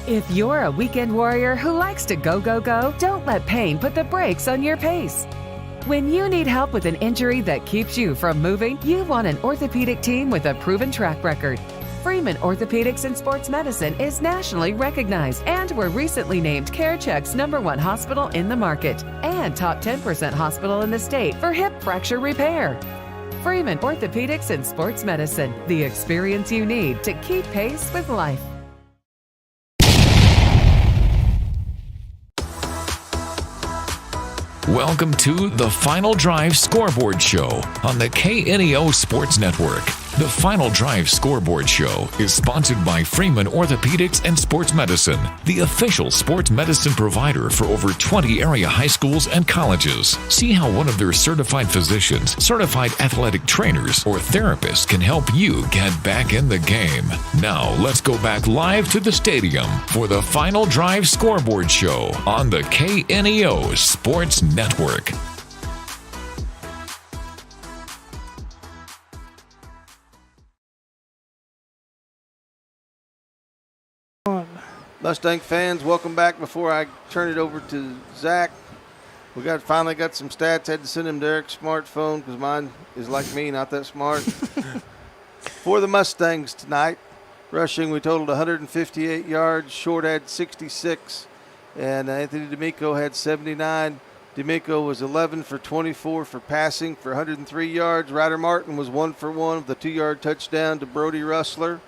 O: If you're a weekend warrior who likes to go, don't let pain put the brakes on your pace. When you need help with an injury that keeps you from moving, you want an orthopedic team with a proven track record. Freeman Orthopedics and Sports Medicine is nationally recognized, and were recently named CareCheck's #1 hospital in the market and top 10% hospital in the state for hip fracture repair. Freeman Orthopedics and Sports Medicine, the experience you need to keep pace with life.
Q: Welcome to the Final Drive Scoreboard Show on the KNEO Sports Network.
P: The Final Drive Scoreboard Show is sponsored by Freeman Orthopedics and Sports Medicine, the official sports medicine provider for over 20 area high schools and colleges. See how one of their certified physicians, certified athletic trainers, or therapists can help you get back in the game. Now, let's go back live to the stadium for the Final Drive Scoreboard Show on the KNEO Sports Network.
B: Mustang fans, welcome back. Before I turn it over to Zach, we finally got some stats. Had to send him Derek's smartphone because mine is like me, not that smart. For the Mustangs tonight, rushing, we totaled 158 yards. Short had 66, and Anthony D'Amico had 79. D'Amico was 11 for 24 for passing for 103 yards. Ryder Martin was 1 for 1 with a 2-yard touchdown to Brody Rustler.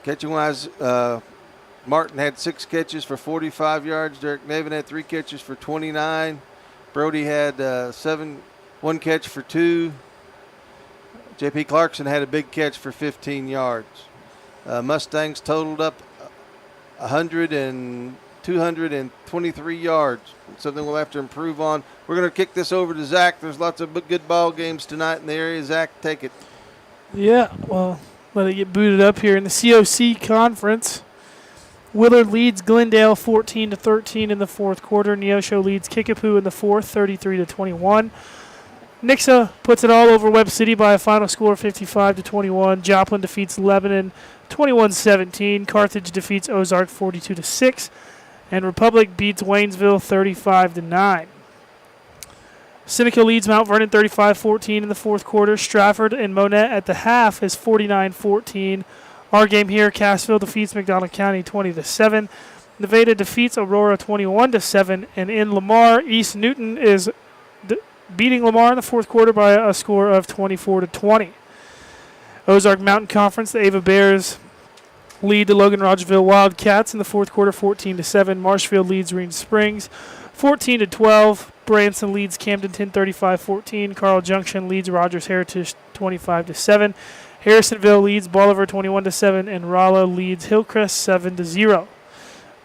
B: Catching-wise, Martin had 6 catches for 45 yards. Derek Nevin had 3 catches for 29. Brody had 1 catch for 2. J.P. Clarkson had a big catch for 15 yards. Mustangs totaled up 223 yards. Something we'll have to improve on. We're going to kick this over to Zach. There's lots of good ball games tonight in the area. Zach, take it.
D: Yeah, well, let it get booted up here in the COC conference. Willard leads Glendale 14-13 in the fourth quarter. Neosho leads Kickapoo in the fourth, 33-21. Nixa puts it all over Webb City by a final score of 55-21. Joplin defeats Lebanon 21-17. Carthage defeats Ozark 42-6. And Republic beats Waynesville 35-9. Seneca leads Mount Vernon 35-14 in the fourth quarter. Stratford and Monette at the half is 49-14. Our game here, Cassville defeats McDonald County 20-7. Nevada defeats Aurora 21-7. And in Lamar, East Newton is beating Lamar in the fourth quarter by a score of 24-20. Ozark Mountain Conference, the Ava Bears lead the Logan Rogersville Wildcats in the fourth quarter 14-7. Marshfield leads Green Springs 14-12. Branson leads Camdenton 35-14. Carl Junction leads Rogers Heritage 25-7. Harrisonville leads Bolivar 21-7, and Rolla leads Hillcrest 7-0.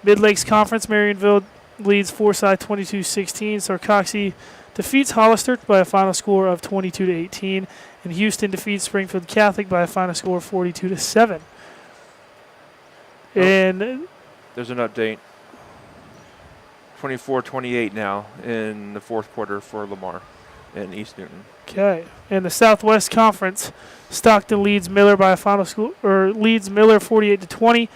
D: Mid-Lakes Conference, Marionville leads Forsyth 22-16. Sarcoxy defeats Hollister by a final score of 22-18, and Houston defeats Springfield Catholic by a final score of 42-7. And
C: there's an update. 24-28 now in the fourth quarter for Lamar and East Newton.
D: Okay. In the Southwest Conference, Stockton leads Miller by a final score, or leads Miller 48-20.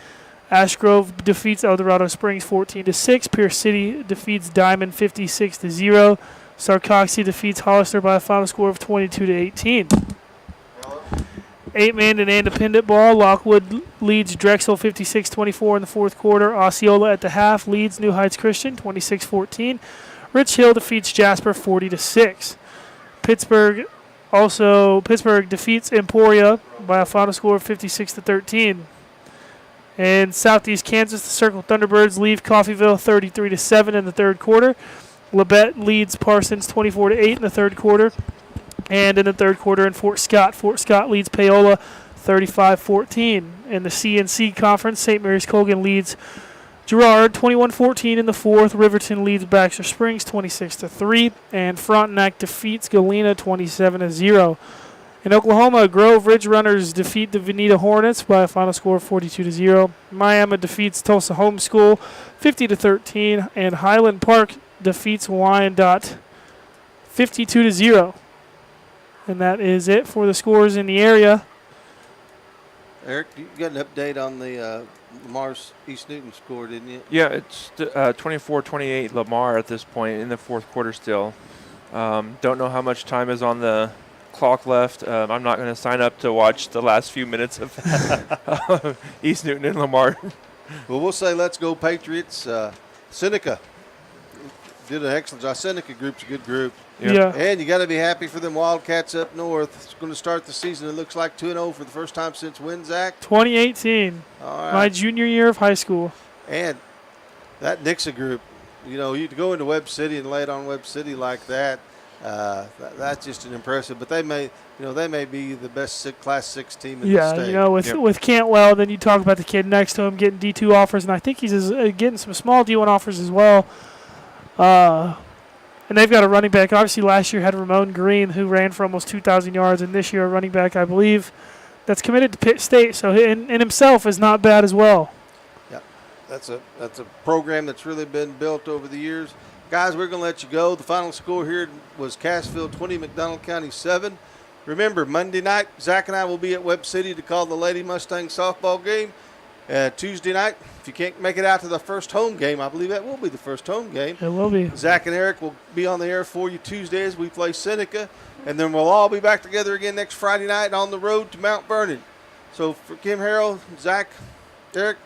D: Ashgrove defeats El Dorado Springs 14-6. Pierce City defeats Diamond 56-0. Sarcoxy defeats Hollister by a final score of 22-18. 8-man and independent ball. Lockwood leads Drexel 56-24 in the fourth quarter. Osceola at the half leads New Heights Christian 26-14. Rich Hill defeats Jasper 40-6. Pittsburgh defeats Emporia by a final score of 56-13. In Southeast Kansas, the Circle Thunderbirds leave Coffeyville 33-7 in the third quarter. Labette leads Parsons 24-8 in the third quarter. And in the third quarter in Fort Scott leads Paola 35-14. In the CNC Conference, St. Mary's Colgan leads Girard 21-14 in the fourth. Riverton leads Baxter Springs 26-3. And Frontenac defeats Galena 27-0. In Oklahoma, Grove Ridge Runners defeat the Veneta Hornets by a final score of 42-0. Miami defeats Tulsa Homeschool 50-13. And Highland Park defeats Wyandotte 52-0. And that is it for the scores in the area.
B: Eric, you got an update on the Lamar's East Newton score, didn't you?
C: Yeah, it's 24-28 Lamar at this point in the fourth quarter still. Don't know how much time is on the clock left. I'm not going to sign up to watch the last few minutes of East Newton and Lamar.
B: Well, we'll say let's go Patriots. Seneca did an excellent job. Seneca group's a good group.
D: Yeah.
B: And you got to be happy for them Wildcats up north. It's going to start the season, it looks like 2-0 for the first time since when, Zach?
D: 2018.
B: All right.
D: My junior year of high school.
B: And that Nixa group, you know, you go into Webb City and lay it on Webb City like that. That's just an impressive. But they may be the best Class 6 team in the state.
D: Yeah, with Cantwell, then you talk about the kid next to him getting D2 offers, and I think he's getting some small D1 offers as well. And they've got a running back. Obviously, last year had Ramon Green, who ran for almost 2,000 yards, and this year a running back, I believe, that's committed to Pitt State. So in himself is not bad as well.
B: Yeah, that's a program that's really been built over the years. Guys, we're going to let you go. The final score here was Cassville 20, McDonald County 7. Remember, Monday night, Zach and I will be at Webb City to call the Lady Mustang softball game. Tuesday night, if you can't make it out to the first home game, I believe that will be the first home game.
D: It will be.
B: Zach and Eric will be on the air for you Tuesday as we play Seneca. And then we'll all be back together again next Friday night on the road to Mount Vernon. So for Kim Harrell, Zach, Eric,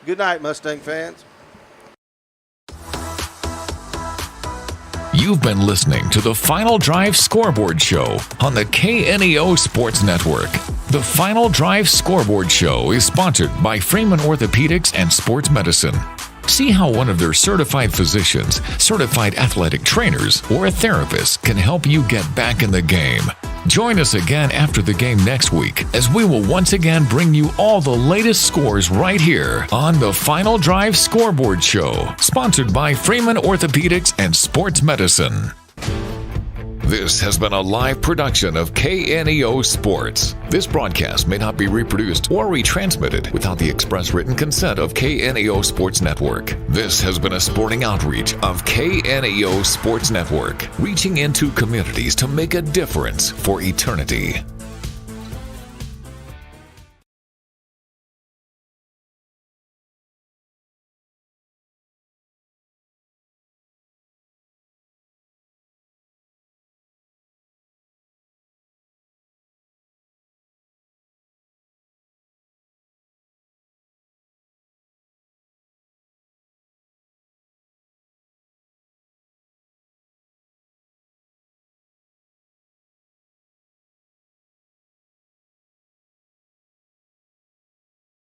B: good night, Mustang fans.
P: You've been listening to the Final Drive Scoreboard Show on the KNEO Sports Network. The Final Drive Scoreboard Show is sponsored by Freeman Orthopedics and Sports Medicine. See how one of their certified physicians, certified athletic trainers, or a therapist can help you get back in the game. Join us again after the game next week as we will once again bring you all the latest scores right here on the Final Drive Scoreboard Show, sponsored by Freeman Orthopedics and Sports Medicine. This has been a live production of KNEO Sports. This broadcast may not be reproduced or retransmitted without the express written consent of KNEO Sports Network. This has been a sporting outreach of KNEO Sports Network, reaching into communities to make a difference for eternity.